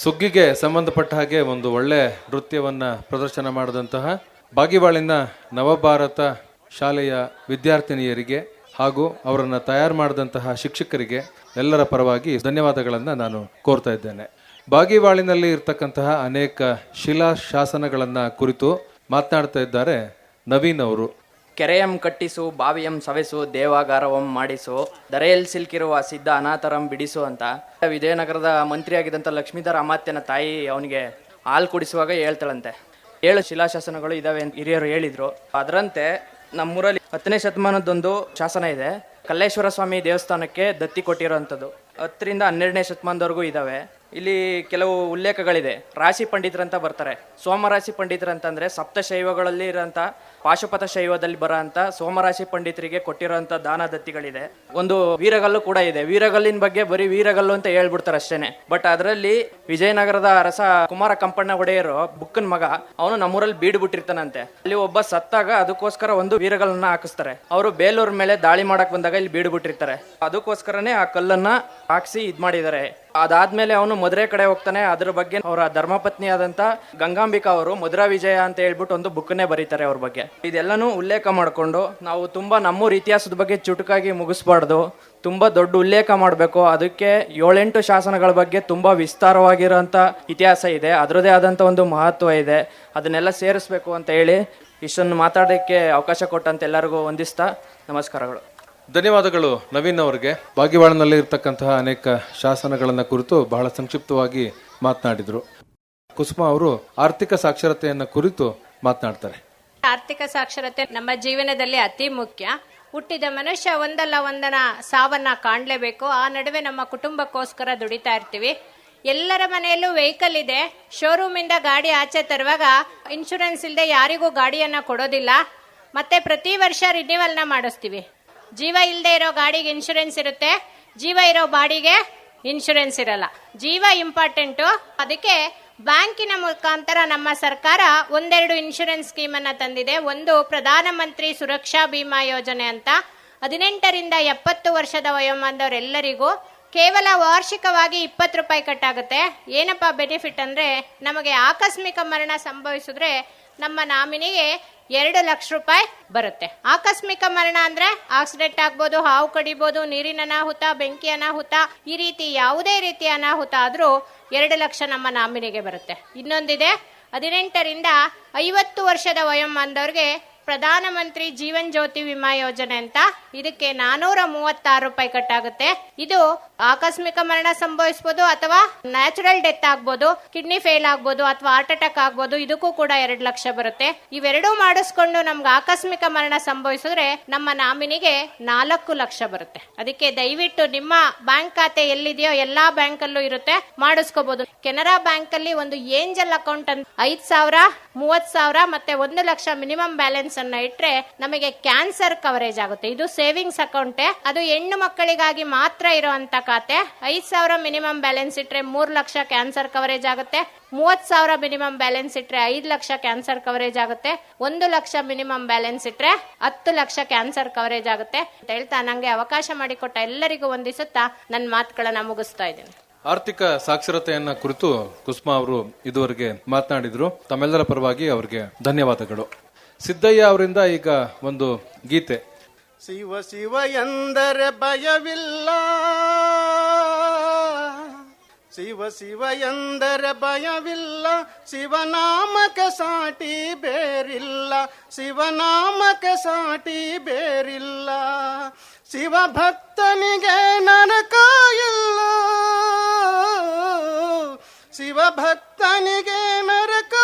ಸುಗ್ಗಿಗೆ ಸಂಬಂಧಪಟ್ಟ ಹಾಗೆ ಒಂದು ಒಳ್ಳೆ ನೃತ್ಯವನ್ನ ಪ್ರದರ್ಶನ ಮಾಡಿದಂತಹ ಬಾಗಿವಾಳಿನ ನವಭಾರತ ಶಾಲೆಯ ವಿದ್ಯಾರ್ಥಿನಿಯರಿಗೆ ಹಾಗೂ ಅವರನ್ನು ತಯಾರು ಮಾಡಿದಂತಹ ಶಿಕ್ಷಕರಿಗೆ ಎಲ್ಲರ ಪರವಾಗಿ ಧನ್ಯವಾದಗಳನ್ನು ನಾನು ಕೋರ್ತಾ ಇದ್ದೇನೆ. ಬಾಗಿವಾಳಿನಲ್ಲಿ ಇರ್ತಕ್ಕಂತಹ ಅನೇಕ ಶಿಲಾ ಶಾಸನಗಳನ್ನು ಕುರಿತು ಮಾತನಾಡ್ತಾ ಇದ್ದಾರೆ ನವೀನ್ ಅವರು. ಕೆರೆಯಂ ಕಟ್ಟಿಸು, ಬಾವಿಯಂ ಸವೆಸು, ದೇವಾಗಾರವಂ ಮಾಡಿಸು, ದರೆಯಲ್ಲಿ ಸಿಲ್ಕಿರುವ ಸಿದ್ಧ ಅನಾಥರಂ ಬಿಡಿಸು ಅಂತ ವಿಜಯನಗರದ ಮಂತ್ರಿ ಆಗಿದ್ದಂಥ ಲಕ್ಷ್ಮೀಧರ ಅಮಾತ್ಯನ ತಾಯಿ ಅವನಿಗೆ ಹಾಲು ಕುಡಿಸುವಾಗ ಹೇಳ್ತಾಳಂತೆ. 7 ಶಿಲಾಶಾಸನಗಳು ಇದಾವೆ ಅಂತ ಹಿರಿಯರು ಹೇಳಿದ್ರು. ಅದರಂತೆ ನಮ್ಮೂರಲ್ಲಿ 10ನೇ ಶತಮಾನದೊಂದು ಶಾಸನ ಇದೆ. ಕಲ್ಲೇಶ್ವರ ಸ್ವಾಮಿ ದೇವಸ್ಥಾನಕ್ಕೆ ದತ್ತಿ ಕೊಟ್ಟಿರೋಂಥದ್ದು 10 ರಿಂದ 12ನೇ ಶತಮಾನದವರೆಗೂ ಇದಾವೆ. ಇಲ್ಲಿ ಕೆಲವು ಉಲ್ಲೇಖಗಳಿದೆ. ರಾಶಿ ಪಂಡಿತರಂತ ಬರ್ತಾರೆ. ಸೋಮರಾಶಿ ಪಂಡಿತರಂತಂದ್ರೆ ಸಪ್ತಶೈವಗಳಲ್ಲಿ ಇರೋಂಥ ಪಾಶುಪತ ಶೈವದಲ್ಲಿ ಬರೋ ಅಂತ ಸೋಮರಾಶಿ ಪಂಡಿತರಿಗೆ ಕೊಟ್ಟಿರೋಂಥ ದಾನ ದತ್ತಿಗಳಿದೆ. ಒಂದು ವೀರಗಲ್ಲು ಕೂಡ ಇದೆ. ವೀರಗಲ್ಲಿನ ಬಗ್ಗೆ ಬರೀ ವೀರಗಲ್ಲು ಅಂತ ಹೇಳ್ಬಿಡ್ತಾರೆ ಅಷ್ಟೇನೆ. ಬಟ್ ಅದರಲ್ಲಿ ವಿಜಯನಗರದ ಅರಸ ಕುಮಾರ ಕಂಪಣ್ಣ ಒಡೆಯರು ಬುಕ್ಕನ್ ಮಗ, ಅವನು ನಮ್ಮೂರಲ್ಲಿ ಬೀಡು ಬಿಟ್ಟಿರ್ತಾನಂತೆ. ಅಲ್ಲಿ ಒಬ್ಬ ಸತ್ತಾಗ ಅದಕ್ಕೋಸ್ಕರ ಒಂದು ವೀರಗಲ್ಲನ್ನ ಹಾಕಿಸ್ತಾರೆ. ಅವರು ಬೇಲೂರ್ ಮೇಲೆ ದಾಳಿ ಮಾಡಕ್ ಬಂದಾಗ ಇಲ್ಲಿ ಬೀಡು ಬಿಟ್ಟಿರ್ತಾರೆ. ಅದಕ್ಕೋಸ್ಕರನೇ ಆ ಕಲ್ಲನ್ನ ಹಾಕ್ಸಿ ಇದ್ ಮಾಡಿದ್ದಾರೆ. ಅದಾದ್ಮೇಲೆ ಅವನು ಮಧುರೆ ಕಡೆ ಹೋಗ್ತಾನೆ. ಅದ್ರ ಬಗ್ಗೆ ಅವರ ಧರ್ಮಪತ್ನಿ ಆದಂತ ಗಂಗಾಂಬಿಕಾ ಅವರು ಮಧುರಾ ವಿಜಯ ಅಂತ ಹೇಳ್ಬಿಟ್ಟು ಒಂದು ಬುಕ್ನೇ ಬರೀತಾರೆ ಅವ್ರ ಬಗ್ಗೆ. ಇದೆಲ್ಲನೂ ಉಲ್ಲೇಖ ಮಾಡಿಕೊಂಡು ನಾವು ತುಂಬಾ ನಮ್ಮೂರ ಇತಿಹಾಸದ ಬಗ್ಗೆ ಚುಟುಕಾಗಿ ಮುಗಿಸ್ಬಾರ್ದು, ತುಂಬಾ ದೊಡ್ಡ ಉಲ್ಲೇಖ ಮಾಡಬೇಕು. ಅದಕ್ಕೆ 7-8 ಶಾಸನಗಳ ಬಗ್ಗೆ ತುಂಬಾ ವಿಸ್ತಾರವಾಗಿರೋಂಥ ಇತಿಹಾಸ ಇದೆ, ಅದರದೇ ಆದಂಥ ಒಂದು ಮಹತ್ವ ಇದೆ. ಅದನ್ನೆಲ್ಲ ಸೇರಿಸ್ಬೇಕು ಅಂತ ಹೇಳಿ ಇಷ್ಟನ್ನು ಮಾತಾಡೋಕ್ಕೆ ಅವಕಾಶ ಕೊಟ್ಟಂತ ಎಲ್ಲರಿಗೂ ವಂದಿಸ್ತಾ ನಮಸ್ಕಾರಗಳು. ಧನ್ಯವಾದಗಳು ನವೀನ್ ಅವರಿಗೆ. ಬಾಗಿವಾಳನಲ್ಲಿ ಇರ್ತಕ್ಕಂತಹ ಅನೇಕ ಶಾಸನಗಳನ್ನ ಕುರಿತು ಬಹಳ ಸಂಕ್ಷಿಪ್ತವಾಗಿ ಮಾತನಾಡಿದ್ರು. ಕುಸುಮ ಅವರು ಆರ್ಥಿಕ ಸಾಕ್ಷರತೆಯನ್ನ ಕುರಿತು ಮಾತನಾಡ್ತಾರೆ. ಆರ್ಥಿಕ ಸಾಕ್ಷರತೆ ನಮ್ಮ ಜೀವನದಲ್ಲಿ ಅತಿ ಮುಖ್ಯ. ಹುಟ್ಟಿದ ಮನುಷ್ಯ ಒಂದಲ್ಲ ಒಂದನ ಸಾವನ್ನ ಕಾಣಲೇಬೇಕು. ಆ ನಡುವೆ ನಮ್ಮ ಕುಟುಂಬಕ್ಕೋಸ್ಕರ ದುಡಿತಾ ಇರ್ತೀವಿ. ಎಲ್ಲರ ಮನೆಯಲ್ಲೂ ವೆಹಿಕಲ್ ಇದೆ. ಶೋರೂಮ್ ಇಂದ ಗಾಡಿ ಆಚೆ ತರುವಾಗ ಇನ್ಶೂರೆನ್ಸ್ ಇಲ್ಲದೆ ಯಾರಿಗೂ ಗಾಡಿಯನ್ನ ಕೊಡೋದಿಲ್ಲ. ಮತ್ತೆ ಪ್ರತಿ ವರ್ಷ ರಿನ್ಯೂವಲ್ನ ಮಾಡಿಸ್ತೀವಿ. ಜೀವ ಇಲ್ಲದೆ ಇರೋ ಗಾಡಿಗೆ ಇನ್ಶೂರೆನ್ಸ್ ಇರುತ್ತೆ, ಜೀವ ಇರೋ ಬಾಡಿಗೆ ಇನ್ಶೂರೆನ್ಸ್ ಇರಲ್ಲ. ಜೀವ ಇಂಪಾರ್ಟೆಂಟು. ಅದಕ್ಕೆ ಬ್ಯಾಂಕಿನ ಮುಖಾಂತರ ನಮ್ಮ ಸರ್ಕಾರ 1-2 ಇನ್ಶೂರೆನ್ಸ್ ಸ್ಕೀಮ್ ಅನ್ನ ತಂದಿದೆ. ಒಂದು ಪ್ರಧಾನ ಮಂತ್ರಿ ಸುರಕ್ಷಾ ಬಿಮಾ ಯೋಜನೆ ಅಂತ 18 ರಿಂದ 70 ವರ್ಷದ ವಯೋಮಾನದವರೆಲ್ಲರಿಗೂ ಕೇವಲ ವಾರ್ಷಿಕವಾಗಿ 20 ರೂಪಾಯಿ ಕಟ್ಟಾಗುತ್ತೆ. ಏನಪ್ಪ ಬೆನಿಫಿಟ್ ಅಂದ್ರೆ, ನಮಗೆ ಆಕಸ್ಮಿಕ ಮರಣ ಸಂಭವಿಸಿದ್ರೆ ನಮ್ಮ ನಾಮಿನಿಗೆ 2 ಲಕ್ಷ ರೂಪಾಯಿ ಬರುತ್ತೆ. ಆಕಸ್ಮಿಕ ಮರಣ ಅಂದ್ರೆ ಆಕ್ಸಿಡೆಂಟ್ ಆಗ್ಬೋದು, ಹಾವು ಕಡಿಬೋದು, ನೀರಿನ ಅನಾಹುತ, ಬೆಂಕಿ ಅನಾಹುತ, ಈ ರೀತಿ ಯಾವುದೇ ರೀತಿಯ ಅನಾಹುತ ಆದ್ರೂ 2 ಲಕ್ಷ ನಮ್ಮ ನಾಮಿನಿಗೆ ಬರುತ್ತೆ. ಇನ್ನೊಂದಿದೆ, 18 ರಿಂದ 50 ವರ್ಷದ ವಯೋಮಾನದವ್ರಿಗೆ ಪ್ರಧಾನ ಮಂತ್ರಿ ಜೀವನ್ ಜ್ಯೋತಿ ವಿಮಾ ಯೋಜನೆ ಅಂತ. ಇದಕ್ಕೆ 436 ರೂಪಾಯಿ ಕಟ್ಟಾಗುತ್ತೆ. ಇದು ಆಕಸ್ಮಿಕ ಮರಣ ಸಂಭವಿಸಬಹುದು ಅಥವಾ ನ್ಯಾಚುರಲ್ ಡೆತ್ ಆಗ್ಬೋದು, ಕಿಡ್ನಿ ಫೇಲ್ ಆಗ್ಬೋದು ಅಥವಾ ಹಾರ್ಟ್ ಅಟ್ಯಾಕ್ ಆಗ್ಬೋದು. ಇದಕ್ಕೂ ಕೂಡ 2 ಲಕ್ಷ ಬರುತ್ತೆ. ಇವೆರಡೂ ಮಾಡಿಸ್ಕೊಂಡು ನಮ್ಗೆ ಆಕಸ್ಮಿಕ ಮರಣ ಸಂಭವಿಸಿದ್ರೆ ನಮ್ಮ ನಾಮಿನಿಗೆ 4 ಲಕ್ಷ ಬರುತ್ತೆ. ಅದಕ್ಕೆ ದಯವಿಟ್ಟು ನಿಮ್ಮ ಬ್ಯಾಂಕ್ ಖಾತೆ ಎಲ್ಲಿದೆಯೋ ಎಲ್ಲಾ ಬ್ಯಾಂಕ್ ಅಲ್ಲೂ ಇರುತ್ತೆ, ಮಾಡಿಸ್ಕೋಬಹುದು. ಕೆನರಾ ಬ್ಯಾಂಕ್ ಅಲ್ಲಿ ಒಂದು ಏಂಜಲ್ ಅಕೌಂಟ್ ಅಂತ 5,000, 30,000 ಮತ್ತೆ 1 ಲಕ್ಷ ಮಿನಿಮಮ್ ಬ್ಯಾಲೆನ್ಸ್ ಅನ್ನ ಇಟ್ರೆ ನಮಗೆ ಕ್ಯಾನ್ಸರ್ ಕವರೇಜ್ ಆಗುತ್ತೆ. ಇದು ಸೇವಿಂಗ್ಸ್ ಅಕೌಂಟ್. ಅದು ಹೆಣ್ಣು ಮಕ್ಕಳಿಗಾಗಿ ಮಾತ್ರ ಇರುವಂತ ಖಾತೆ. 5,000 ಮಿನಿಮಮ್ ಬ್ಯಾಲೆನ್ಸ್ ಇಟ್ರೆ 3 ಲಕ್ಷ ಕ್ಯಾನ್ಸರ್ ಕವರೇಜ್ ಆಗುತ್ತೆ. 30,000 ಮಿನಿಮಮ್ ಬ್ಯಾಲೆನ್ಸ್ ಇಟ್ರೆ 5 ಲಕ್ಷ ಕ್ಯಾನ್ಸರ್ ಕವರೇಜ್ ಆಗುತ್ತೆ. 1 ಲಕ್ಷ ಮಿನಿಮಮ್ ಬ್ಯಾಲೆನ್ಸ್ ಇಟ್ರೆ 10 ಲಕ್ಷ ಕ್ಯಾನ್ಸರ್ ಕವರೇಜ್ ಆಗುತ್ತೆ ಅಂತ ಹೇಳ್ತಾ ನಂಗೆ ಅವಕಾಶ ಮಾಡಿಕೊಟ್ಟ ಎಲ್ಲರಿಗೂ ವಂದಿಸುತ್ತಾ ನನ್ನ ಮಾತುಗಳನ್ನ ಮುಗಿಸ್ತಾ ಇದ್ದೀನಿ. ಆರ್ಥಿಕ ಸಾಕ್ಷರತೆಯನ್ನ ಕುರಿತು ಕುಸುಮಾ ಅವರು ಇದುವರೆಗೆ ಮಾತನಾಡಿದ್ರು. ತಮ್ಮೆಲ್ಲರ ಪರವಾಗಿ ಅವರಿಗೆ ಧನ್ಯವಾದಗಳು. ಸಿದ್ದಯ್ಯ ಅವರಿಂದ ಈಗ ಒಂದು ಗೀತೆ. ಶಿವ ಶಿವ ಎಂದರೆ ಭಯವಿಲ್ಲ, ಶಿವ ಶಿವ ಎಂದರೆ ಭಯವಿಲ್ಲ, ಶಿವನಾಮಕ್ಕೆ ಸಾಟಿ ಬೇರಿಲ್ಲ, ಶಿವನಾಮಕ್ಕೆ ಸಾಟಿ ಬೇರಿಲ್ಲ. ಶಿವ ಭಕ್ತನಿಗೆ ನರಕ ಇಲ್ಲ, ಶಿವ ಭಕ್ತನಿಗೆ ನರಕ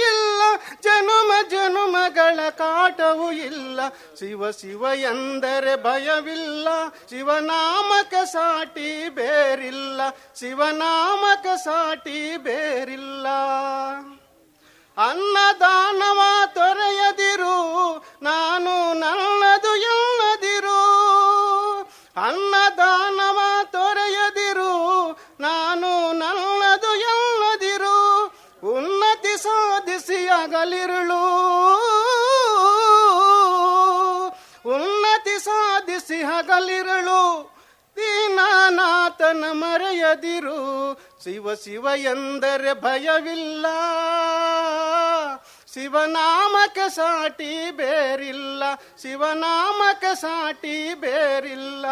ಇಲ್ಲ, ಜನುಮ ಜನುಮಗಳ ಕಾಟವೂ ಇಲ್ಲ. ಶಿವ ಶಿವ ಎಂದರೆ ಭಯವಿಲ್ಲ, ಶಿವನಾಮಕ ಸಾಟಿ ಬೇರಿಲ್ಲ, ಶಿವನಾಮಕ ಸಾಟಿ ಬೇರಿಲ್ಲ. ಅನ್ನದಾನವ ತೊರೆಯದಿರು, ನಾನು ನನ್ನದು ಎನ್ನದಿರು. ಅನ್ನದಾನವ ತೊರೆಯದಿರು, ನಾನು ನನ್ನದು ಎನ್ನದಿರು. ಉನ್ನತಿ ಸಾಧಿಸಿ ಹಗಲಿರುಳು, ಉನ್ನತಿ ಸಾಧಿಸಿ ಹಗಲಿರುಳು. ದೀನನಾಥನ ಮರೆಯದಿರು, ಶಿವ ಶಿವ ಎಂದರೆ ಭಯವಿಲ್ಲ, ಶಿವನಾಮಕ್ಕೆ ಸಾಟಿ ಬೇರಿಲ್ಲ, ಶಿವನಾಮಕ್ಕೆ ಸಾಟಿ ಬೇರಿಲ್ಲ.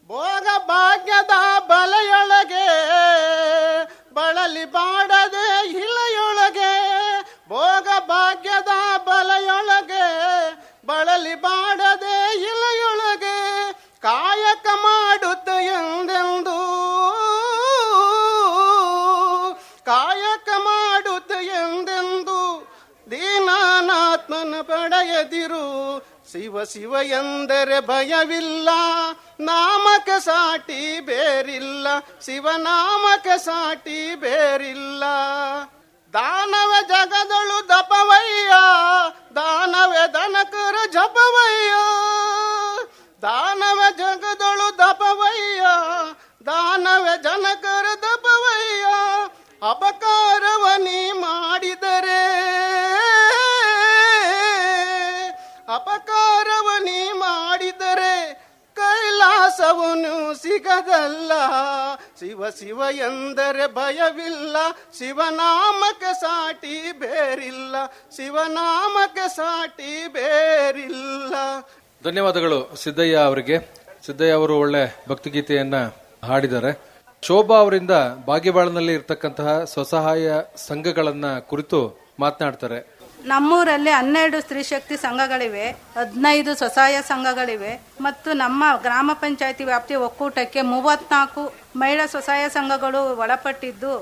ಭೋಗ ಭಾಗ್ಯದ ಬಲೆಯೊಳಗೆ ಬಳಲಿ ಬಾಡದೆ ಇಲೆಯೊಳಗೆ, ಭೋಗ ಭಾಗ್ಯದ ಬಲೆಯೊಳಗೆ ಬಳಲಿ ಬಾಡದೆ ಇಲೆಯೊಳಗೆ, ಕಾಯಕ ಮಾಡುತ್ತ ಎಂದೆಂದು, ಕಾಯಕ ಮಾಡುತ್ತ ಎಂದೆಂದು ದೀನಾನಾತ್ಮನ ಪಡೆಯದಿರು. ಶಿವ ಶಿವ ಎಂದರೆ ಭಯವಿಲ್ಲ, ನಾಮಕ ಸಾಟಿ ಬೇರಿಲ್ಲ, ಶಿವನಾಮಕ ಸಾಟಿ ಬೇರಿಲ್ಲ. ದಾನವ ಜಗದಳು ದಪವಯ್ಯ, ದಾನವೇ ದನಕರ ಜಪವಯ್ಯ, ದಾನವ ಜಗದಳು ದಪವಯ್ಯ, ದಾನವೇ ಜನಕರ ದಪವಯ್ಯ. ಅಪಕಾರವ ನೀ ಮಾಡಿದರೆ, ಅಪಕಾರವ ನೀ ಮಾಡಿದರೆ ಕೈಲಾಸವನು ಸಿಗದಲ್ಲ. ಶಿವ ಶಿವ ಎಂದರೆ ಭಯವಿಲ್ಲ, ಶಿವನಾಮಕ್ಕೆ ಸಾಟಿ ಬೇರಿಲ್ಲ, ಶಿವನಾಮಕ್ಕೆ ಸಾಟಿ ಬೇರಿಲ್ಲ. ಧನ್ಯವಾದಗಳು ಸಿದ್ದಯ್ಯ ಅವರಿಗೆ. ಸಿದ್ದಯ್ಯ ಅವರು ಒಳ್ಳೆ ಭಕ್ತಿಗೀತೆಯನ್ನ ಹಾಡಿದ್ದಾರೆ. ಶೋಭಾ ಅವರಿಂದ ಬಾಗೇವಾಳನಲ್ಲಿ ಇರತಕ್ಕಂತಹ ಸ್ವಸಹಾಯ ಸಂಘಗಳನ್ನ ಕುರಿತು ಮಾತನಾಡ್ತಾರೆ. ನಮ್ಮೂರಲ್ಲಿ 12 ಸ್ತ್ರೀ ಶಕ್ತಿ ಸಂಘಗಳಿವೆ, 15 ಸ್ವಸಹಾಯ ಸಂಘಗಳಿವೆ ಮತ್ತು ನಮ್ಮ ಗ್ರಾಮ ಪಂಚಾಯತಿ ವ್ಯಾಪ್ತಿಯ ಒಕ್ಕೂಟಕ್ಕೆ 34 ಮಹಿಳಾ ಸ್ವಸಹಾಯ ಸಂಘಗಳು ಒಳಪಟ್ಟಿದ್ದು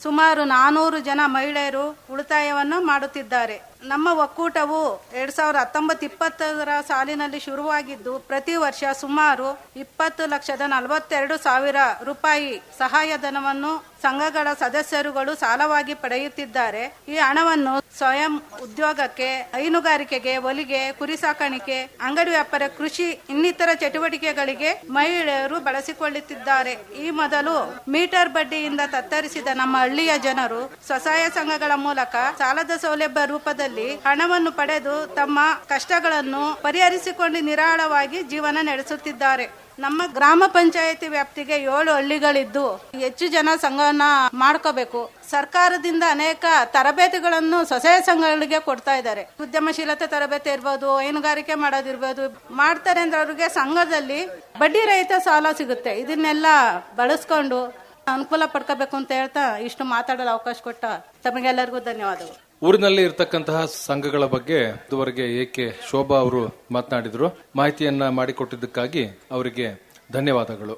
ಸುಮಾರು 400 ಜನ ಮಹಿಳೆಯರು ಉಳಿತಾಯವನ್ನು ಮಾಡುತ್ತಿದ್ದಾರೆ. ನಮ್ಮ ಒಕ್ಕೂಟವು 2019-20 ಸಾಲಿನಲ್ಲಿ ಶುರುವಾಗಿದ್ದು ಪ್ರತಿ ವರ್ಷ ಸುಮಾರು 20,42,000 ರೂಪಾಯಿ ಸಹಾಯಧನವನ್ನು ಸಂಘಗಳ ಸದಸ್ಯರುಗಳು ಸಾಲವಾಗಿ ಪಡೆಯುತ್ತಿದ್ದಾರೆ. ಈ ಹಣವನ್ನು ಸ್ವಯಂ ಉದ್ಯೋಗಕ್ಕೆ, ಹೈನುಗಾರಿಕೆಗೆ, ಹೊಲಿಗೆ, ಕುರಿ ಸಾಕಾಣಿಕೆ, ಅಂಗಡಿ ವ್ಯಾಪಾರ, ಕೃಷಿ ಇನ್ನಿತರ ಚಟುವಟಿಕೆಗಳಿಗೆ ಮಹಿಳೆಯರು ಬಳಸಿಕೊಳ್ಳುತ್ತಿದ್ದಾರೆ. ಈ ಮೊದಲು ಮೀಟರ್ ಬಡ್ಡಿಯಿಂದ ತತ್ತರಿಸಿದ ನಮ್ಮ ಹಳ್ಳಿಯ ಜನರು ಸ್ವಸಹಾಯ ಸಂಘಗಳ ಮೂಲಕ ಸಾಲದ ಸೌಲಭ್ಯ ರೂಪದಲ್ಲಿ ಹಣವನ್ನು ಪಡೆದು ತಮ್ಮ ಕಷ್ಟಗಳನ್ನು ಪರಿಹರಿಸಿಕೊಂಡು ನಿರಾಳವಾಗಿ ಜೀವನ ನಡೆಸುತ್ತಿದ್ದಾರೆ. ನಮ್ಮ ಗ್ರಾಮ ಪಂಚಾಯತಿ ವ್ಯಾಪ್ತಿಗೆ 7 ಹಳ್ಳಿಗಳಿದ್ದು ಹೆಚ್ಚು ಜನ ಸಂಘವನ್ನ ಮಾಡ್ಕೋಬೇಕು. ಸರ್ಕಾರದಿಂದ ಅನೇಕ ತರಬೇತಿಗಳನ್ನು ಸ್ವಸಹಾಯ ಸಂಘಗಳಿಗೆ ಕೊಡ್ತಾ ಇದ್ದಾರೆ. ಉದ್ಯಮಶೀಲತೆ ತರಬೇತಿ ಇರ್ಬೋದು, ಹೈನುಗಾರಿಕೆ ಮಾಡೋದಿರ್ಬೋದು, ಮಾಡ್ತಾರೆ ಅಂದ್ರೆ ಅವ್ರಿಗೆ ಸಂಘದಲ್ಲಿ ಬಡ್ಡಿ ರಹಿತ ಸಾಲ ಸಿಗುತ್ತೆ. ಇದನ್ನೆಲ್ಲ ಬಳಸ್ಕೊಂಡು ಅನುಕೂಲ ಪಡ್ಕೋಬೇಕು ಅಂತ ಹೇಳ್ತಾ ಇಷ್ಟು ಮಾತಾಡಲು ಅವಕಾಶ ಕೊಟ್ಟ ತಮಗೆಲ್ಲರಿಗೂ ಧನ್ಯವಾದಗಳು. ಊರಿನಲ್ಲಿ ಇರತಕ್ಕಂತಹ ಸಂಘಗಳ ಬಗ್ಗೆ ಇದುವರೆಗೆ ಏಕೆ ಶೋಭಾ ಅವರು ಮಾತನಾಡಿದ್ರು. ಮಾಹಿತಿಯನ್ನ ಮಾಡಿಕೊಟ್ಟಿದ್ದಕ್ಕಾಗಿ ಅವರಿಗೆ ಧನ್ಯವಾದಗಳು.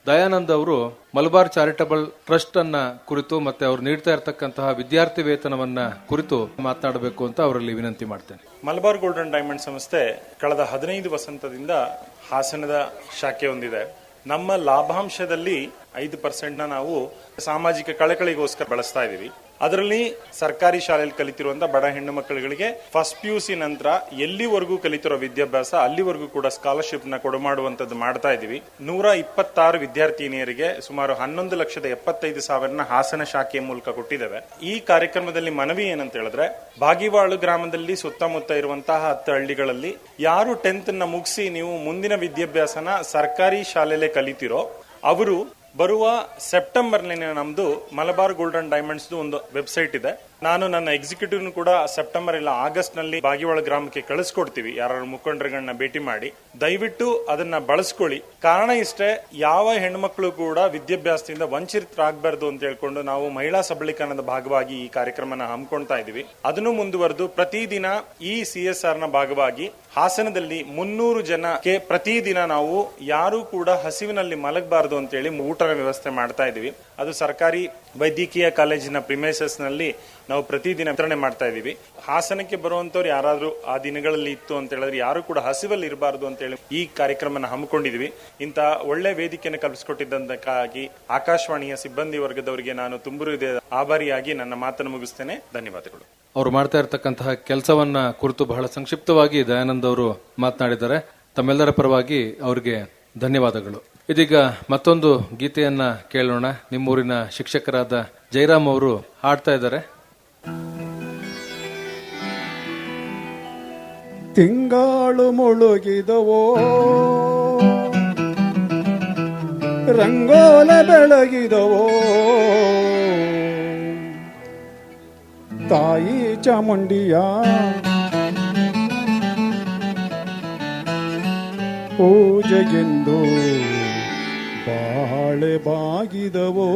ದಯಾನಂದ್ ಅವರು ಮಲಬಾರ್ ಚಾರಿಟಬಲ್ ಟ್ರಸ್ಟ್ ಅನ್ನ ಕುರಿತು ಮತ್ತೆ ಅವರು ನೀಡ್ತಾ ಇರತಕ್ಕಂತಹ ವಿದ್ಯಾರ್ಥಿ ವೇತನವನ್ನ ಕುರಿತು ಮಾತನಾಡಬೇಕು ಅಂತ ಅವರಲ್ಲಿ ವಿನಂತಿ ಮಾಡ್ತೇನೆ. ಮಲಬಾರ್ ಗೋಲ್ಡನ್ ಡೈಮಂಡ್ ಸಂಸ್ಥೆ ಕಳೆದ 15 ವಸಂತದಿಂದ ಹಾಸನದ ಶಾಖೆ ಹೊಂದಿದೆ. ನಮ್ಮ ಲಾಭಾಂಶದಲ್ಲಿ 5% ನಾವು ಸಾಮಾಜಿಕ ಕಳಕಳಿಗೋಸ್ಕರ ಬಳಸ್ತಾ ಇದೀವಿ. ಅದರಲ್ಲಿ ಸರ್ಕಾರಿ ಶಾಲೆಯಲ್ಲಿ ಕಲಿತಿರುವಂತ ಬಡ ಹೆಣ್ಣು ಮಕ್ಕಳುಗಳಿಗೆ ಫಸ್ಟ್ PUC ನಂತರ ಎಲ್ಲಿವರೆಗೂ ಕಲಿತಿರೋ ವಿದ್ಯಾಭ್ಯಾಸ ಅಲ್ಲಿವರೆಗೂ ಕೂಡ ಸ್ಕಾಲರ್ಶಿಪ್ ನ ಕೊಡಮಾಡುವಂತದ್ದು ಮಾಡ್ತಾ ಇದೀವಿ. 126 ವಿದ್ಯಾರ್ಥಿನಿಯರಿಗೆ ಸುಮಾರು 11,75,000 ಹಾಸನ ಶಾಖೆಯ ಮೂಲಕ ಕೊಟ್ಟಿದ್ದೇವೆ. ಈ ಕಾರ್ಯಕ್ರಮದಲ್ಲಿ ಮನವಿ ಏನಂತ ಹೇಳಿದ್ರೆ, ಬಾಗಿವಾಳು ಗ್ರಾಮದಲ್ಲಿ ಸುತ್ತಮುತ್ತ ಇರುವಂತಹ 10 ಹಳ್ಳಿಗಳಲ್ಲಿ ಯಾರು 10th ಮುಗಿಸಿ ನೀವು ಮುಂದಿನ ವಿದ್ಯಾಭ್ಯಾಸನ ಸರ್ಕಾರಿ ಶಾಲೆಯಲ್ಲೇ ಕಲಿತಿರೋ ಅವರು ಬರುವ ಸೆಪ್ಟೆಂಬರ್ನಲ್ಲಿ ನಮ್ದು ಮಲಬಾರ್ ಗೋಲ್ಡನ್ ಡೈಮಂಡ್ಸ್ ಒಂದು ವೆಬ್ಸೈಟ್ ಇದೆ. ನಾನು ನನ್ನ ಎಕ್ಸಿಕ್ಯೂಟಿವ್ ಕೂಡ ಸೆಪ್ಟೆಂಬರ್ ಇಲ್ಲ ಆಗಸ್ಟ್ ನಲ್ಲಿ ಬಾಗಿವಾಳ ಗ್ರಾಮಕ್ಕೆ ಕಳಿಸ್ಕೊಡ್ತೀವಿ. ಯಾರು ಮುಖಂಡರುಗಳನ್ನ ಭೇಟಿ ಮಾಡಿ ದಯವಿಟ್ಟು ಅದನ್ನ ಬಳಸ್ಕೊಳ್ಳಿ. ಕಾರಣ ಇಷ್ಟೇ, ಯಾವ ಹೆಣ್ಮಕ್ಳು ಕೂಡ ವಿದ್ಯಾಭ್ಯಾಸದಿಂದ ವಂಚಿತರಾಗಬಾರ್ದು ಅಂತ ಹೇಳ್ಕೊಂಡು ನಾವು ಮಹಿಳಾ ಸಬಲೀಕರಣದ ಭಾಗವಾಗಿ ಈ ಕಾರ್ಯಕ್ರಮನ ಹಮ್ಮಿಕೊಳ್ತಾ ಇದೀವಿ. ಅದನ್ನು ಮುಂದುವರೆದು ಪ್ರತಿದಿನ ಈ CSR ನ ಭಾಗವಾಗಿ ಹಾಸನದಲ್ಲಿ 300 ಜನಕ್ಕೆ ಪ್ರತಿದಿನ ನಾವು ಯಾರು ಕೂಡ ಹಸಿವಿನಲ್ಲಿ ಮಲಗಬಾರದು ಅಂತ ಹೇಳಿ ಊಟದ ವ್ಯವಸ್ಥೆ ಮಾಡ್ತಾ ಇದೀವಿ. ಅದು ಸರ್ಕಾರಿ ವೈದ್ಯಕೀಯ ಕಾಲೇಜಿನ ಪ್ರಿಮೈಸಸ್ ನಲ್ಲಿ ನಾವು ಪ್ರತಿದಿನ ವಿತರಣೆ ಮಾಡ್ತಾ ಇದೀವಿ. ಹಾಸನಕ್ಕೆ ಬರುವಂತವ್ರು ಯಾರಾದ್ರೂ ಆ ದಿನಗಳಲ್ಲಿ ಇತ್ತು ಅಂತ ಹೇಳಿದ್ರೆ ಯಾರು ಕೂಡ ಹಸಿವಲ್ಲಿ ಇರಬಾರದು ಅಂತ ಹೇಳಿ ಈ ಕಾರ್ಯಕ್ರಮನ ಹಮ್ಮಿಕೊಂಡಿದೀವಿ. ಇಂತ ಒಳ್ಳೆ ವೇದಿಕೆಯನ್ನು ಕಲ್ಪಿಸಿಕೊಟ್ಟಿದ್ದಕ್ಕಾಗಿ ಆಕಾಶವಾಣಿಯ ಸಿಬ್ಬಂದಿ ವರ್ಗದವರಿಗೆ ನಾನು ತುಂಬು ಆಭಾರಿಯಾಗಿ ನನ್ನ ಮಾತನ್ನು ಮುಗಿಸ್ತೇನೆ. ಧನ್ಯವಾದಗಳು. ಅವರು ಮಾಡ್ತಾ ಇರತಕ್ಕಂತಹ ಕೆಲಸವನ್ನ ಕುರಿತು ಬಹಳ ಸಂಕ್ಷಿಪ್ತವಾಗಿ ದಯಾನಂದ್ ಅವರು ಮಾತನಾಡಿದ್ದಾರೆ. ತಮ್ಮೆಲ್ಲರ ಪರವಾಗಿ ಅವರಿಗೆ ಧನ್ಯವಾದಗಳು. ಇದೀಗ ಮತ್ತೊಂದು ಗೀತೆಯನ್ನ ಕೇಳೋಣ. ನಿಮ್ಮೂರಿನ ಶಿಕ್ಷಕರಾದ ಜಯರಾಮ್ ಅವರು ಹಾಡ್ತಾ ಇದ್ದಾರೆ. ತಿಂಗಾಳು ಮುಳುಗಿದವೋ ರಂಗೋಲ ಬೆಳಗಿದವೋ ತಾಯಿ ಚಾಮುಂಡಿಯ ಪೂಜೆಗೆಂದು ಬಾಳೆ ಬಾಗಿದವೋ.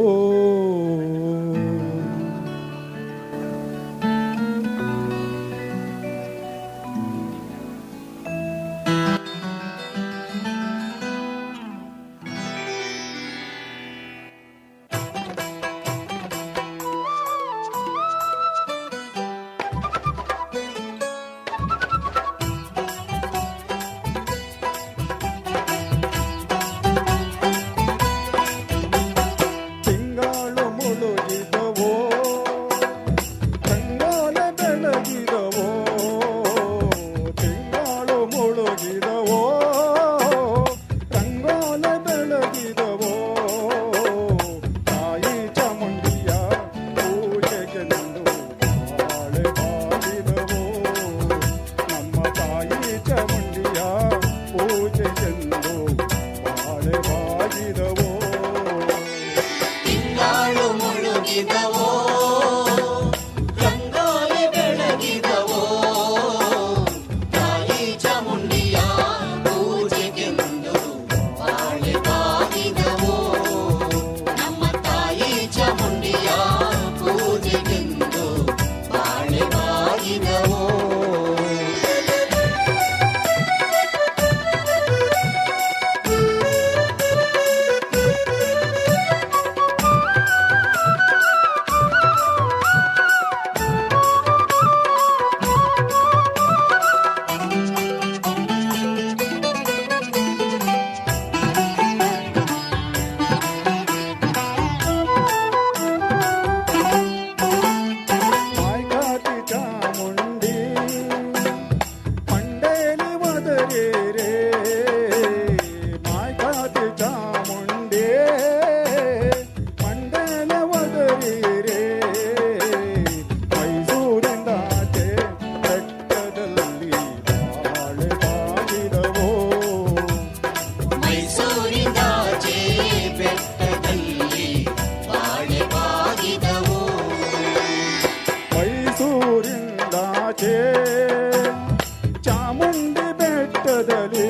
ಚಾಮುಂಡಿ ಬೆಟ್ಟದಲ್ಲಿ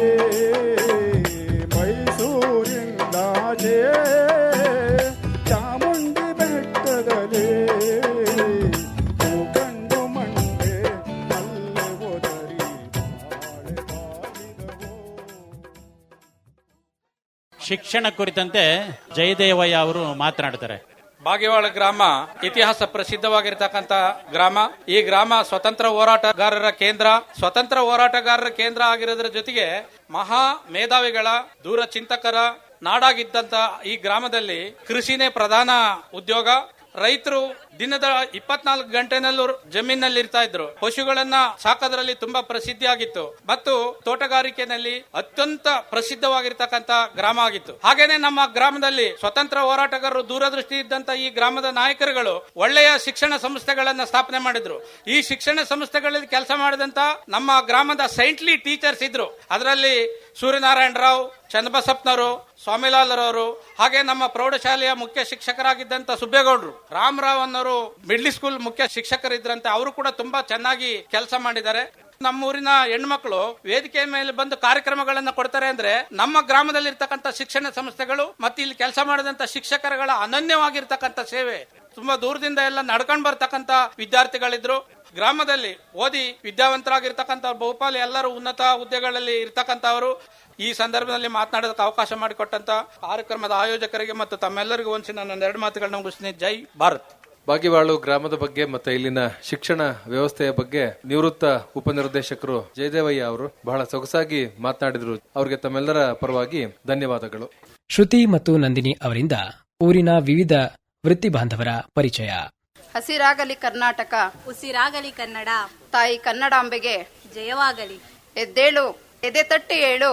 ಮೈಸೂರಿಂದಾಚೆ ಚಾಮುಂಡಿ ಬೆಟ್ಟದಲ್ಲಿ ಕಂಡು ಮಂಡೆ ಅಲ್ಲೇ ಒದರಿ ಶಿಕ್ಷಣ ಕುರಿತಂತೆ ಜಯದೇವಯ್ಯ ಅವರು ಮಾತನಾಡ್ತಾರೆ. ಬಾಗೇವಾಳ ಗ್ರಾಮ ಇತಿಹಾಸ ಪ್ರಸಿದ್ಧವಾಗಿರ್ತಕ್ಕಂಥ ಗ್ರಾಮ. ಈ ಗ್ರಾಮ ಸ್ವತಂತ್ರ ಹೋರಾಟಗಾರರ ಕೇಂದ್ರ. ಸ್ವತಂತ್ರ ಹೋರಾಟಗಾರರ ಕೇಂದ್ರ ಆಗಿರೋದ್ರ ಜೊತೆಗೆ ಮಹಾ ಮೇಧಾವಿಗಳ ದೂರಚಿಂತಕರ ನಾಡಾಗಿದ್ದಂತ ಈ ಗ್ರಾಮದಲ್ಲಿ ಕೃಷಿನೇ ಪ್ರಧಾನ ಉದ್ಯೋಗ. ರೈತರು ದಿನದ 24 ಗಂಟೆನಲ್ಲೂ ಜಮೀನಲ್ಲಿ ಇರ್ತಾ ಇದ್ರು. ಪಶುಗಳನ್ನ ಸಾಕೋದ್ರಲ್ಲಿ ತುಂಬಾ ಪ್ರಸಿದ್ಧಿಯಾಗಿತ್ತು ಮತ್ತು ತೋಟಗಾರಿಕೆನಲ್ಲಿ ಅತ್ಯಂತ ಪ್ರಸಿದ್ಧವಾಗಿರ್ತಕ್ಕಂಥ ಗ್ರಾಮ ಆಗಿತ್ತು. ಹಾಗೇನೆ ನಮ್ಮ ಗ್ರಾಮದಲ್ಲಿ ಸ್ವತಂತ್ರ ಹೋರಾಟಗಾರರು ದೂರದೃಷ್ಟಿ ಇದ್ದಂತ ಈ ಗ್ರಾಮದ ನಾಯಕರುಗಳು ಒಳ್ಳೆಯ ಶಿಕ್ಷಣ ಸಂಸ್ಥೆಗಳನ್ನ ಸ್ಥಾಪನೆ ಮಾಡಿದ್ರು. ಈ ಶಿಕ್ಷಣ ಸಂಸ್ಥೆಗಳಲ್ಲಿ ಕೆಲಸ ಮಾಡಿದಂತ ನಮ್ಮ ಗ್ರಾಮದ ಸೈಂಟ್ಲಿ ಟೀಚರ್ಸ್ ಇದ್ರು. ಅದರಲ್ಲಿ ಸೂರ್ಯನಾರಾಯಣ ರಾವ್, ಚನ್ನಬಸಪ್ಪನವರು, ಸ್ವಾಮಿಲಾಲ್ ರವರು, ಹಾಗೆ ನಮ್ಮ ಪ್ರೌಢಶಾಲೆಯ ಮುಖ್ಯ ಶಿಕ್ಷಕರಾಗಿದ್ದಂತ ಸುಬ್ಬೇಗೌಡರು, ರಾಮರಾವ್ ಅನ್ನೋರು ಮಿಡ್ಲ್ ಸ್ಕೂಲ್ ಮುಖ್ಯ ಶಿಕ್ಷಕರಿದ್ರಂತೆ. ಅವರು ಕೂಡ ತುಂಬಾ ಚೆನ್ನಾಗಿ ಕೆಲಸ ಮಾಡಿದ್ದಾರೆ. ನಮ್ಮೂರಿನ ಹೆಣ್ಮಕ್ಳು ವೇದಿಕೆ ಮೇಲೆ ಬಂದು ಕಾರ್ಯಕ್ರಮಗಳನ್ನ ಕೊಡ್ತಾರೆ ಅಂದ್ರೆ ನಮ್ಮ ಗ್ರಾಮದಲ್ಲಿರ್ತಕ್ಕಂಥ ಶಿಕ್ಷಣ ಸಂಸ್ಥೆಗಳು ಮತ್ತೆ ಇಲ್ಲಿ ಕೆಲಸ ಮಾಡಿದಂತ ಶಿಕ್ಷಕರುಗಳ ಅನನ್ಯವಾಗಿರ್ತಕ್ಕಂಥ ಸೇವೆ. ತುಂಬಾ ದೂರದಿಂದ ಎಲ್ಲ ನಡ್ಕೊಂಡು ಬರ್ತಕ್ಕಂಥ ವಿದ್ಯಾರ್ಥಿಗಳಿದ್ರು. ಗ್ರಾಮದಲ್ಲಿ ಓದಿ ವಿದ್ಯಾವಂತರಾಗಿರ್ತಕ್ಕಂಥ ಬಹುಪಾಲು ಎಲ್ಲರೂ ಉನ್ನತ ಹುದ್ದೆಗಳಲ್ಲಿ ಇರ್ತಕ್ಕಂಥವರು. ಈ ಸಂದರ್ಭದಲ್ಲಿ ಮಾತನಾಡೋದಕ್ಕೆ ಅವಕಾಶ ಮಾಡಿಕೊಟ್ಟಂತ ಕಾರ್ಯಕ್ರಮದ ಆಯೋಜಕರಿಗೆ ಮತ್ತು ತಮ್ಮೆಲ್ಲರಿಗೂ ಒಂದ್ಸಿ ನನ್ನ 2 ಮಾತುಗಳನ್ನ ಮುಗಿಸ್ತೀನಿ. ಜೈ ಭಾರತ್. ಬಾಗೇವಾಳು ಗ್ರಾಮದ ಬಗ್ಗೆ ಮತ್ತೆ ಇಲ್ಲಿನ ಶಿಕ್ಷಣ ವ್ಯವಸ್ಥೆಯ ಬಗ್ಗೆ ನಿವೃತ್ತ ಉಪನಿರ್ದೇಶಕರು ಜಯದೇವಯ್ಯ ಅವರು ಬಹಳ ಸೊಗಸಾಗಿ ಮಾತನಾಡಿದ್ರು. ಅವರಿಗೆ ತಮ್ಮೆಲ್ಲರ ಪರವಾಗಿ ಧನ್ಯವಾದಗಳು. ಶ್ರುತಿ ಮತ್ತು ನಂದಿನಿ ಅವರಿಂದ ಊರಿನ ವಿವಿಧ ವೃತ್ತಿ ಬಾಂಧವರ ಪರಿಚಯ. ಹಸಿರಾಗಲಿ ಕರ್ನಾಟಕ, ಉಸಿರಾಗಲಿ ಕನ್ನಡ, ತಾಯಿ ಕನ್ನಡಾಂಬೆಗೆ ಜಯವಾಗಲಿ. ಎದ್ದೇಳು, ಎದೆ ತಟ್ಟಿ ಏಳು,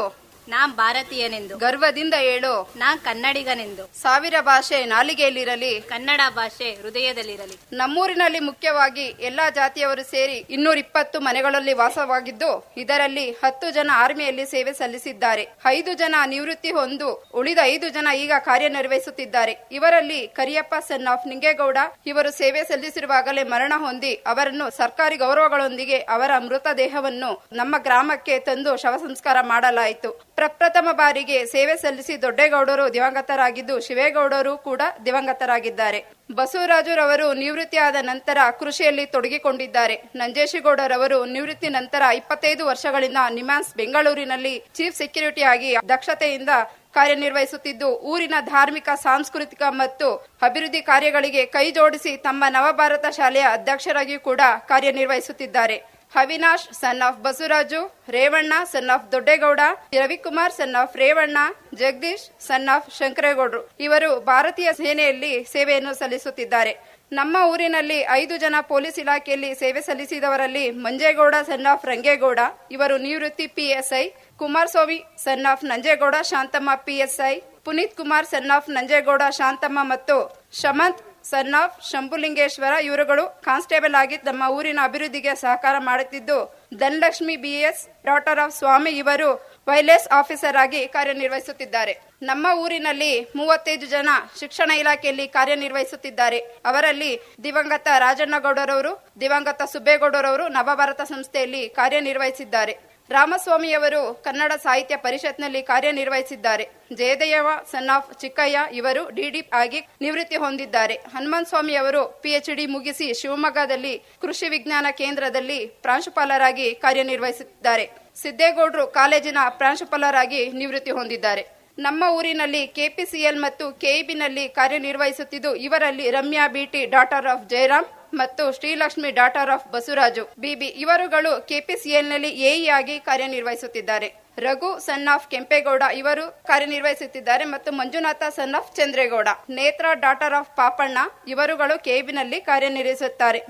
ನಾ ಭಾರತೀಯನೆಂದು. ಗರ್ವದಿಂದ ಹೇಳು, ನಾ ಕನ್ನಡಿಗನೆಂದು. 1000 ಭಾಷೆ ನಾಲಿಗೆಯಲ್ಲಿರಲಿ, ಕನ್ನಡ ಭಾಷೆ ಹೃದಯದಲ್ಲಿರಲಿ. ನಮ್ಮೂರಿನಲ್ಲಿ ಮುಖ್ಯವಾಗಿ ಎಲ್ಲಾ ಜಾತಿಯವರು ಸೇರಿ 220 ಮನೆಗಳಲ್ಲಿ ವಾಸವಾಗಿದ್ದು, ಇದರಲ್ಲಿ 10 ಜನ ಆರ್ಮಿಯಲ್ಲಿ ಸೇವೆ ಸಲ್ಲಿಸಿದ್ದಾರೆ. 5 ಜನ ನಿವೃತ್ತಿ ಹೊಂದು ಉಳಿದ 5 ಜನ ಈಗ ಕಾರ್ಯನಿರ್ವಹಿಸುತ್ತಿದ್ದಾರೆ. ಇವರಲ್ಲಿ ಕರಿಯಪ್ಪ ಸನ್ ಆಫ್ ನಿಂಗೇಗೌಡ ಇವರು ಸೇವೆ ಸಲ್ಲಿಸಿರುವಾಗಲೇ ಮರಣ ಹೊಂದಿ ಅವರನ್ನು ಸರ್ಕಾರಿ ಗೌರವಗಳೊಂದಿಗೆ ಅವರ ಮೃತದೇಹವನ್ನು ನಮ್ಮ ಗ್ರಾಮಕ್ಕೆ ತಂದು ಶವ ಸಂಸ್ಕಾರ ಮಾಡಲಾಯಿತು. ಪ್ರಪ್ರಥಮ ಬಾರಿಗೆ ಸೇವೆ ಸಲ್ಲಿಸಿ ದೊಡ್ಡೇಗೌಡರು ದಿವಂಗತರಾಗಿದ್ದು, ಶಿವೇಗೌಡರು ಕೂಡ ದಿವಂಗತರಾಗಿದ್ದಾರೆ. ಬಸವರಾಜುರವರು ನಿವೃತ್ತಿಯಾದ ನಂತರ ಕೃಷಿಯಲ್ಲಿ ತೊಡಗಿಕೊಂಡಿದ್ದಾರೆ. ನಂಜೇಶಿಗೌಡರವರು ನಿವೃತ್ತಿ ನಂತರ 25 ವರ್ಷಗಳಿಂದ ನಿಮ್ಹಾನ್ಸ್ ಬೆಂಗಳೂರಿನಲ್ಲಿ ಚೀಫ್ ಸೆಕ್ಯೂರಿಟಿ ಆಗಿ ದಕ್ಷತೆಯಿಂದ ಕಾರ್ಯನಿರ್ವಹಿಸುತ್ತಿದ್ದು, ಊರಿನ ಧಾರ್ಮಿಕ, ಸಾಂಸ್ಕೃತಿಕ ಮತ್ತು ಅಭಿವೃದ್ಧಿ ಕಾರ್ಯಗಳಿಗೆ ಕೈ ಜೋಡಿಸಿ ತಮ್ಮ ನವಭಾರತ ಶಾಲೆಯ ಅಧ್ಯಕ್ಷರಾಗಿಯೂ ಕೂಡ ಕಾರ್ಯನಿರ್ವಹಿಸುತ್ತಿದ್ದಾರೆ. Avinash son of Basavaraju, Revanna son of Doddegowda, Ravikumar son of Revanna, Jagadish son of ಶಂಕರೇಗೌಡರು ಇವರು ಭಾರತೀಯ ಸೇನೆಯಲ್ಲಿ ಸೇವೆಯನ್ನು ಸಲ್ಲಿಸುತ್ತಿದ್ದಾರೆ. ನಮ್ಮ ಊರಿನಲ್ಲಿ 5 ಜನ ಪೊಲೀಸ್ ಇಲಾಖೆಯಲ್ಲಿ ಸೇವೆ ಸಲ್ಲಿಸಿದವರಲ್ಲಿ ಮಂಜೇಗೌಡ ಸನ್ ಆಫ್ ರಂಗೇಗೌಡ ಇವರು ನಿವೃತ್ತಿ PSI, Kumaraswamy son of Nanjegowda Shanthamma PSI, Puneeth Kumar son of Nanjegowda Shanthamma ಮತ್ತು ಶಮಂತ್ ಸನ್ ಆಫ್ ಶಂಭುಲಿಂಗೇಶ್ವರ ಇವರುಗಳು ಕಾನ್ಸ್ಟೇಬಲ್ ಆಗಿ ನಮ್ಮ ಊರಿನ ಅಭಿವೃದ್ಧಿಗೆ ಸಹಕಾರ ಮಾಡುತ್ತಿದ್ದು, ಧನಲಕ್ಷ್ಮಿ BS ಡಾಟರ್ ಆಫ್ ಸ್ವಾಮಿ ಇವರು ವೈರ್ಲೆಸ್ ಆಫೀಸರ್ ಆಗಿ ಕಾರ್ಯನಿರ್ವಹಿಸುತ್ತಿದ್ದಾರೆ. ನಮ್ಮ ಊರಿನಲ್ಲಿ 35 ಜನ ಶಿಕ್ಷಣ ಇಲಾಖೆಯಲ್ಲಿ ಕಾರ್ಯನಿರ್ವಹಿಸುತ್ತಿದ್ದಾರೆ. ಅವರಲ್ಲಿ ದಿವಂಗತ ರಾಜಣ್ಣಗೌಡರವರು, ದಿವಂಗತ ಸುಬ್ಬೇಗೌಡರವರು ನವಭಾರತ ಸಂಸ್ಥೆಯಲ್ಲಿ ಕಾರ್ಯನಿರ್ವಹಿಸಿದ್ದಾರೆ. ರಾಮಸ್ವಾಮಿಯವರು ಕನ್ನಡ ಸಾಹಿತ್ಯ ಪರಿಷತ್ನಲ್ಲಿ ಕಾರ್ಯನಿರ್ವಹಿಸಿದ್ದಾರೆ. ಜಯದೇವ ಸನ್ ಆಫ್ ಚಿಕ್ಕಯ್ಯ ಇವರು DD ಆಗಿ ನಿವೃತ್ತಿ ಹೊಂದಿದ್ದಾರೆ. ಹನುಮಂತ ಸ್ವಾಮಿಯವರು PhD ಮುಗಿಸಿ ಶಿವಮೊಗ್ಗದಲ್ಲಿ ಕೃಷಿ ವಿಜ್ಞಾನ ಕೇಂದ್ರದಲ್ಲಿ ಪ್ರಾಂಶುಪಾಲರಾಗಿ ಕಾರ್ಯನಿರ್ವಹಿಸುತ್ತಿದ್ದಾರೆ. ಸಿದ್ದೇಗೌಡರು ಕಾಲೇಜಿನ ಪ್ರಾಂಶುಪಾಲರಾಗಿ ನಿವೃತ್ತಿ ಹೊಂದಿದ್ದಾರೆ. ನಮ್ಮ ಊರಿನಲ್ಲಿ KPCL ಮತ್ತು KEBನಲ್ಲಿ ಕಾರ್ಯನಿರ್ವಹಿಸುತ್ತಿದ್ದು, ಇವರಲ್ಲಿ Ramya BT daughter of Jayaram ಮತ್ತು Srilakshmi daughter of Basavaraju BB ಇವರುಗಳು KPCLನಲ್ಲಿ AE ಆಗಿ ಕಾರ್ಯನಿರ್ವಹಿಸುತ್ತಿದ್ದಾರೆ. ರಘು ಸನ್ ಆಫ್ ಕೆಂಪೇಗೌಡ ಇವರು ಕಾರ್ಯನಿರ್ವಹಿಸುತ್ತಿದ್ದಾರೆ ಮತ್ತು ಮಂಜುನಾಥ ಸನ್ ಆಫ್ ಚಂದ್ರೇಗೌಡ, ನೇತ್ರ ಡಾಟರ್ ಆಫ್ ಪಾಪಣ್ಣ ಇವರುಗಳು KEBನಲ್ಲಿ ಕಾರ್ಯನಿರ್ವಹಿಸುತ್ತಾರೆ.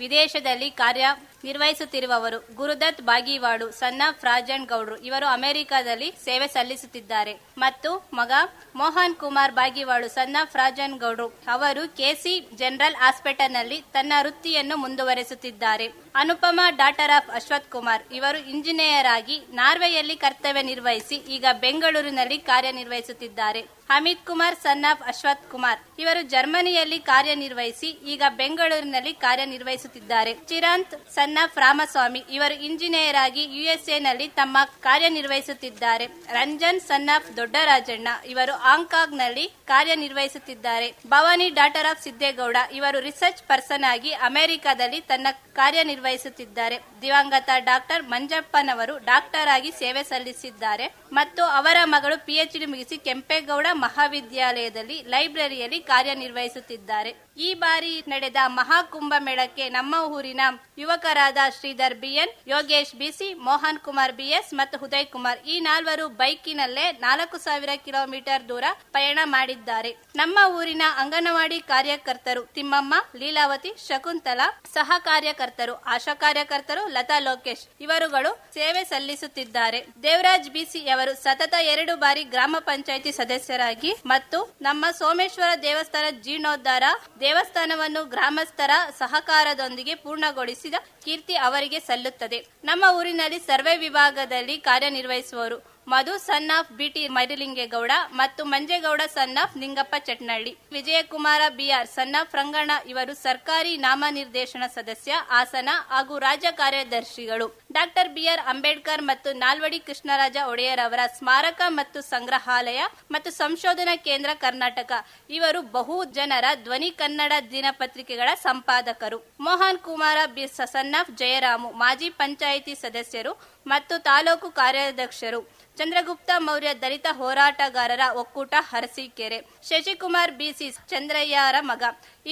ವಿದೇಶದಲ್ಲಿ ಕಾರ್ಯನಿರ್ವಹಿಸುತ್ತಿರುವವರು ಗುರುದತ್ ಬಾಗಿವಾಡು ಸನ್ ಆಫ್ ರಾಜನ್ ಗೌಡ್ರು ಇವರು ಅಮೆರಿಕದಲ್ಲಿ ಸೇವೆ ಸಲ್ಲಿಸುತ್ತಿದ್ದಾರೆ ಮತ್ತು ಮಗ ಮೋಹನ್ ಕುಮಾರ್ ಬಾಗಿವಾಡು ಸನ್ ಆಫ್ ರಾಜನ್ ಗೌಡ್ರು ಅವರು KC ಜನರಲ್ ಹಾಸ್ಪಿಟಲ್ನಲ್ಲಿ ತನ್ನ ವೃತ್ತಿಯನ್ನು ಮುಂದುವರೆಸುತ್ತಿದ್ದಾರೆ. ಅನುಪಮಾ ಡಾಟರ್ ಆಫ್ ಅಶ್ವಥ್ ಕುಮಾರ್ ಇವರು ಇಂಜಿನಿಯರ್ ಆಗಿ ನಾರ್ವೆಯಲ್ಲಿ ಕರ್ತವ್ಯ ನಿರ್ವಹಿಸಿ ಈಗ ಬೆಂಗಳೂರಿನಲ್ಲಿ ಕಾರ್ಯನಿರ್ವಹಿಸುತ್ತಿದ್ದಾರೆ. ಅಮಿತ್ ಕುಮಾರ್ ಸನ್ ಆಫ್ ಅಶ್ವಥ್ ಕುಮಾರ್ ಇವರು ಜರ್ಮನಿಯಲ್ಲಿ ಕಾರ್ಯನಿರ್ವಹಿಸಿ ಈಗ ಬೆಂಗಳೂರಿನಲ್ಲಿ ಕಾರ್ಯನಿರ್ವಹಿಸುತ್ತಿದ್ದಾರೆ. ಚಿರಾಂತ್ ಸನ್ ಆಫ್ ರಾಮಸ್ವಾಮಿ ಇವರು ಇಂಜಿನಿಯರ್ ಆಗಿ USA ನಲ್ಲಿ ತಮ್ಮ ಕಾರ್ಯನಿರ್ವಹಿಸುತ್ತಿದ್ದಾರೆ. ರಂಜನ್ ಸನ್ ಆಫ್ ದೊಡ್ಡರಾಜಣ್ಣ ಇವರು ಹಾಂಗ್ಕಾಂಗ್ ನಲ್ಲಿ ಕಾರ್ಯನಿರ್ವಹಿಸುತ್ತಿದ್ದಾರೆ. ಭವಾನಿ ಡಾಟರ್ ಆಫ್ ಸಿದ್ದೇಗೌಡ ಇವರು ರಿಸರ್ಚ್ ಪರ್ಸನ್ ಆಗಿ ಅಮೆರಿಕದಲ್ಲಿ ತನ್ನ ಕಾರ್ಯನಿರ್ವಹಿಸುತ್ತಿದ್ದಾರೆ. ದಿವಂಗತ ಡಾಕ್ಟರ್ ಮಂಜಪ್ಪನವರು ಡಾಕ್ಟರ್ ಆಗಿ ಸೇವೆ ಸಲ್ಲಿಸಿದ್ದಾರೆ ಮತ್ತು ಅವರ ಮಗಳು PhD ಮುಗಿಸಿ ಕೆಂಪೇಗೌಡ ಮಹಾವಿದ್ಯಾಲಯದಲ್ಲಿ ಲೈಬ್ರರಿಯಲ್ಲಿ ಕಾರ್ಯನಿರ್ವಹಿಸುತ್ತಿದ್ದಾರೆ. ಈ ಬಾರಿ ನಡೆದ ಮಹಾಕುಂಭ ಮೇಳಕ್ಕೆ ನಮ್ಮ ಊರಿನ ಯುವಕರಾದ Sridhar BN, Yogesh BC, Mohan Kumar BS ಮತ್ತು ಉದಯ್ ಕುಮಾರ್ ಈ 4 ಬೈಕಿನಲ್ಲೇ 4000 ಕಿಲೋಮೀಟರ್ ದೂರ ಪಯಣ ಮಾಡಿದ್ದಾರೆ. ನಮ್ಮ ಊರಿನ ಅಂಗನವಾಡಿ ಕಾರ್ಯಕರ್ತರು ತಿಮ್ಮಮ್ಮ, ಲೀಲಾವತಿ, ಶಕುಂತಲಾ, ಸಹ ಕಾರ್ಯಕರ್ತರು ಆಶಾ ಕಾರ್ಯಕರ್ತರು ಲತಾ ಲೋಕೇಶ್ ಇವರುಗಳು ಸೇವೆ ಸಲ್ಲಿಸುತ್ತಿದ್ದಾರೆ. ದೇವರಾಜ್ BC ಅವರು ಸತತ 2 ಬಾರಿ ಗ್ರಾಮ ಪಂಚಾಯಿತಿ ಸದಸ್ಯರಾಗಿ ಮತ್ತು ನಮ್ಮ ಸೋಮೇಶ್ವರ ದೇವಸ್ಥಾನ ಜೀರ್ಣೋದ್ಧಾರ ದೇವಸ್ಥಾನವನ್ನು ಗ್ರಾಮಸ್ಥರ ಸಹಕಾರದೊಂದಿಗೆ ಪೂರ್ಣಗೊಳಿಸಿದ ಕೀರ್ತಿ ಅವರಿಗೆ ಸಲ್ಲುತ್ತದೆ. ನಮ್ಮ ಊರಿನಲ್ಲಿ ಸರ್ವೆ ವಿಭಾಗದಲ್ಲಿ ಕಾರ್ಯನಿರ್ವಹಿಸುವರು ಮಧು ಸನ್ ಆಫ್ BT ಮೈಲಿಂಗೇಗೌಡ ಮತ್ತು Manjegowda son of Ningappa Chatnalli. Vijayakumara BR son of Ranganna ಇವರು ಸರ್ಕಾರಿ ನಾಮನಿರ್ದೇಶನ ಸದಸ್ಯ ಹಾಸನ ಹಾಗೂ ರಾಜ್ಯ ಕಾರ್ಯದರ್ಶಿಗಳು. ಡಾಕ್ಟರ್ BR ಅಂಬೇಡ್ಕರ್ ಮತ್ತು ನಾಲ್ವಡಿ ಕೃಷ್ಣರಾಜ ಒಡೆಯರ್ ಅವರ ಸ್ಮಾರಕ ಮತ್ತು ಸಂಗ್ರಹಾಲಯ ಮತ್ತು ಸಂಶೋಧನಾ ಕೇಂದ್ರ ಕರ್ನಾಟಕ ಇವರು ಬಹು ಜನರ ಧ್ವನಿ ಕನ್ನಡ ದಿನಪತ್ರಿಕೆಗಳ ಸಂಪಾದಕರು. Mohan Kumara BR son of Jayaramu ಮಾಜಿ ಪಂಚಾಯಿತಿ ಸದಸ್ಯರು ಮತ್ತು ತಾಲೂಕು ಕಾರ್ಯಾಧ್ಯಕ್ಷರು. ಚಂದ್ರಗುಪ್ತ ಮೌರ್ಯ ದಲಿತ ಹೋರಾಟಗಾರರ ಒಕ್ಕೂಟ ಅರಸೀಕೆರೆ. ಶಶಿಕುಮಾರ್ BC ಚಂದ್ರಯ್ಯರ ಮಗ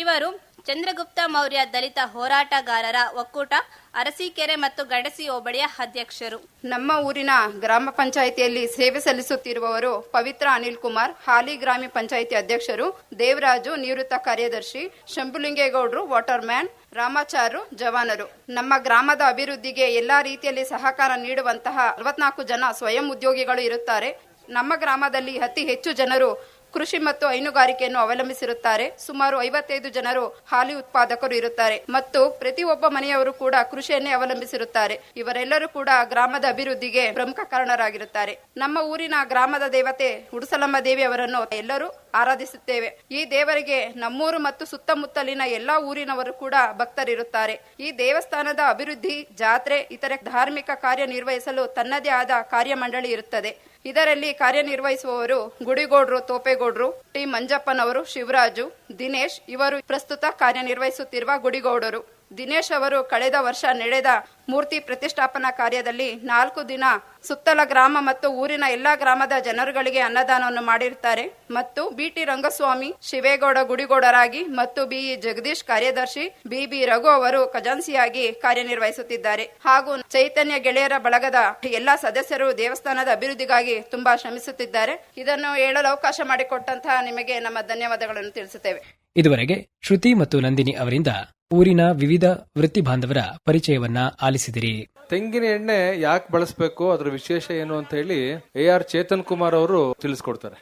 ಇವರು ಚಂದ್ರಗುಪ್ತ ಮೌರ್ಯ ದಲಿತ ಹೋರಾಟಗಾರರ ಒಕ್ಕೂಟ ಅರಸೀಕೆರೆ ಮತ್ತು ಗಡಸಿ ಹೋಬಳಿಯ ಅಧ್ಯಕ್ಷರು. ನಮ್ಮ ಊರಿನ ಗ್ರಾಮ ಪಂಚಾಯಿತಿಯಲ್ಲಿ ಸೇವೆ ಸಲ್ಲಿಸುತ್ತಿರುವವರು ಪವಿತ್ರ ಅನಿಲ್ ಕುಮಾರ್ ಹಾಲಿ ಗ್ರಾಮ ಪಂಚಾಯಿತಿ ಅಧ್ಯಕ್ಷರು, ದೇವರಾಜು ನಿವೃತ್ತ ಕಾರ್ಯದರ್ಶಿ, ಶಂಭುಲಿಂಗೇಗೌಡರು ವಾಟರ್ ಮ್ಯಾನ್, ರಾಮಾಚಾರು ಜವಾನರು. ನಮ್ಮ ಗ್ರಾಮದ ಅಭಿವೃದ್ಧಿಗೆ ಎಲ್ಲಾ ರೀತಿಯಲ್ಲಿ ಸಹಕಾರ ನೀಡುವಂತಹ 44 ಜನ ಸ್ವಯಂ ಉದ್ಯೋಗಿಗಳು ಇರುತ್ತಾರೆ. ನಮ್ಮ ಗ್ರಾಮದಲ್ಲಿ ಅತಿ ಹೆಚ್ಚು ಜನರು ಕೃಷಿ ಮತ್ತು ಹೈನುಗಾರಿಕೆಯನ್ನು ಅವಲಂಬಿಸಿರುತ್ತಾರೆ. ಸುಮಾರು 55 ಜನರು ಹಾಲಿ ಉತ್ಪಾದಕರು ಇರುತ್ತಾರೆ ಮತ್ತು ಪ್ರತಿಯೊಬ್ಬ ಮನೆಯವರು ಕೂಡ ಕೃಷಿಯನ್ನೇ ಅವಲಂಬಿಸಿರುತ್ತಾರೆ. ಇವರೆಲ್ಲರೂ ಕೂಡ ಗ್ರಾಮದ ಅಭಿವೃದ್ಧಿಗೆ ಪ್ರಮುಖ ಕಾರಣರಾಗಿರುತ್ತಾರೆ. ನಮ್ಮ ಊರಿನ ಗ್ರಾಮದ ದೇವತೆ ಉಡುಸಲಮ್ಮ ದೇವಿ ಅವರನ್ನು ಎಲ್ಲರೂ ಆರಾಧಿಸುತ್ತೇವೆ. ಈ ದೇವರಿಗೆ ನಮ್ಮೂರು ಮತ್ತು ಸುತ್ತಮುತ್ತಲಿನ ಎಲ್ಲಾ ಊರಿನವರು ಕೂಡ ಭಕ್ತರಿರುತ್ತಾರೆ. ಈ ದೇವಸ್ಥಾನದ ಅಭಿವೃದ್ಧಿ, ಜಾತ್ರೆ, ಇತರೆ ಧಾರ್ಮಿಕ ಕಾರ್ಯ ನಿರ್ವಹಿಸಲು ತನ್ನದೇ ಆದ ಕಾರ್ಯಮಂಡಳಿ ಇರುತ್ತದೆ. ಇದರಲ್ಲಿ ಕಾರ್ಯನಿರ್ವಹಿಸುವವರು ಗುಡಿಗೌಡ್ರು, ತೋಪೇಗೌಡ್ರು, ಟಿ ಮಂಜಪ್ಪನವರು, ಶಿವರಾಜು, ದಿನೇಶ್ ಇವರು ಪ್ರಸ್ತುತ ಕಾರ್ಯನಿರ್ವಹಿಸುತ್ತಿರುವ ಗುಡಿಗೌಡರು. ದಿನೇಶ್ ಅವರು ಕಳೆದ ವರ್ಷ ನಡೆದ ಮೂರ್ತಿ ಪ್ರತಿಷ್ಠಾಪನಾ ಕಾರ್ಯದಲ್ಲಿ 4 ದಿನ ಸುತ್ತಲ ಗ್ರಾಮ ಮತ್ತು ಊರಿನ ಎಲ್ಲಾ ಗ್ರಾಮದ ಜನರುಗಳಿಗೆ ಅನ್ನದಾನವನ್ನು ಮಾಡಿರುತ್ತಾರೆ ಮತ್ತು ಬಿಟಿ ರಂಗಸ್ವಾಮಿ ಶಿವೇಗೌಡ ಗುಡಿಗೌಡರಾಗಿ ಮತ್ತು ಬಿಇ ಜಗದೀಶ್ ಕಾರ್ಯದರ್ಶಿ, ಬಿಬಿ ರಘು ಅವರು ಖಜಾನ್ಸಿಯಾಗಿ ಕಾರ್ಯನಿರ್ವಹಿಸುತ್ತಿದ್ದಾರೆ. ಹಾಗೂ ಚೈತನ್ಯ ಗೆಳೆಯರ ಬಳಗದ ಎಲ್ಲಾ ಸದಸ್ಯರು ದೇವಸ್ಥಾನದ ಅಭಿವೃದ್ಧಿಗಾಗಿ ತುಂಬಾ ಶ್ರಮಿಸುತ್ತಿದ್ದಾರೆ. ಇದನ್ನು ಹೇಳಲು ಅವಕಾಶ ಮಾಡಿಕೊಟ್ಟಂತಹ ನಿಮಗೆ ನಮ್ಮ ಧನ್ಯವಾದಗಳನ್ನು ತಿಳಿಸುತ್ತೇವೆ. ಇದುವರೆಗೆ ಶ್ರುತಿ ಮತ್ತು ನಂದಿನಿ ಅವರಿಂದ ಊರಿನ ವಿವಿಧ ವೃತ್ತಿ ಬಾಂಧವರ ಪರಿಚಯವನ್ನ ಆಲಿಸಿದಿರಿ. ತೆಂಗಿನ ಎಣ್ಣೆ ಯಾಕೆ ಬಳಸಬೇಕು, ಅದರ ವಿಶೇಷ ಏನು ಅಂತ ಹೇಳಿ AR ಚೇತನ್ ಕುಮಾರ್ ಅವರು ತಿಳಿಸ್ಕೊಡ್ತಾರೆ.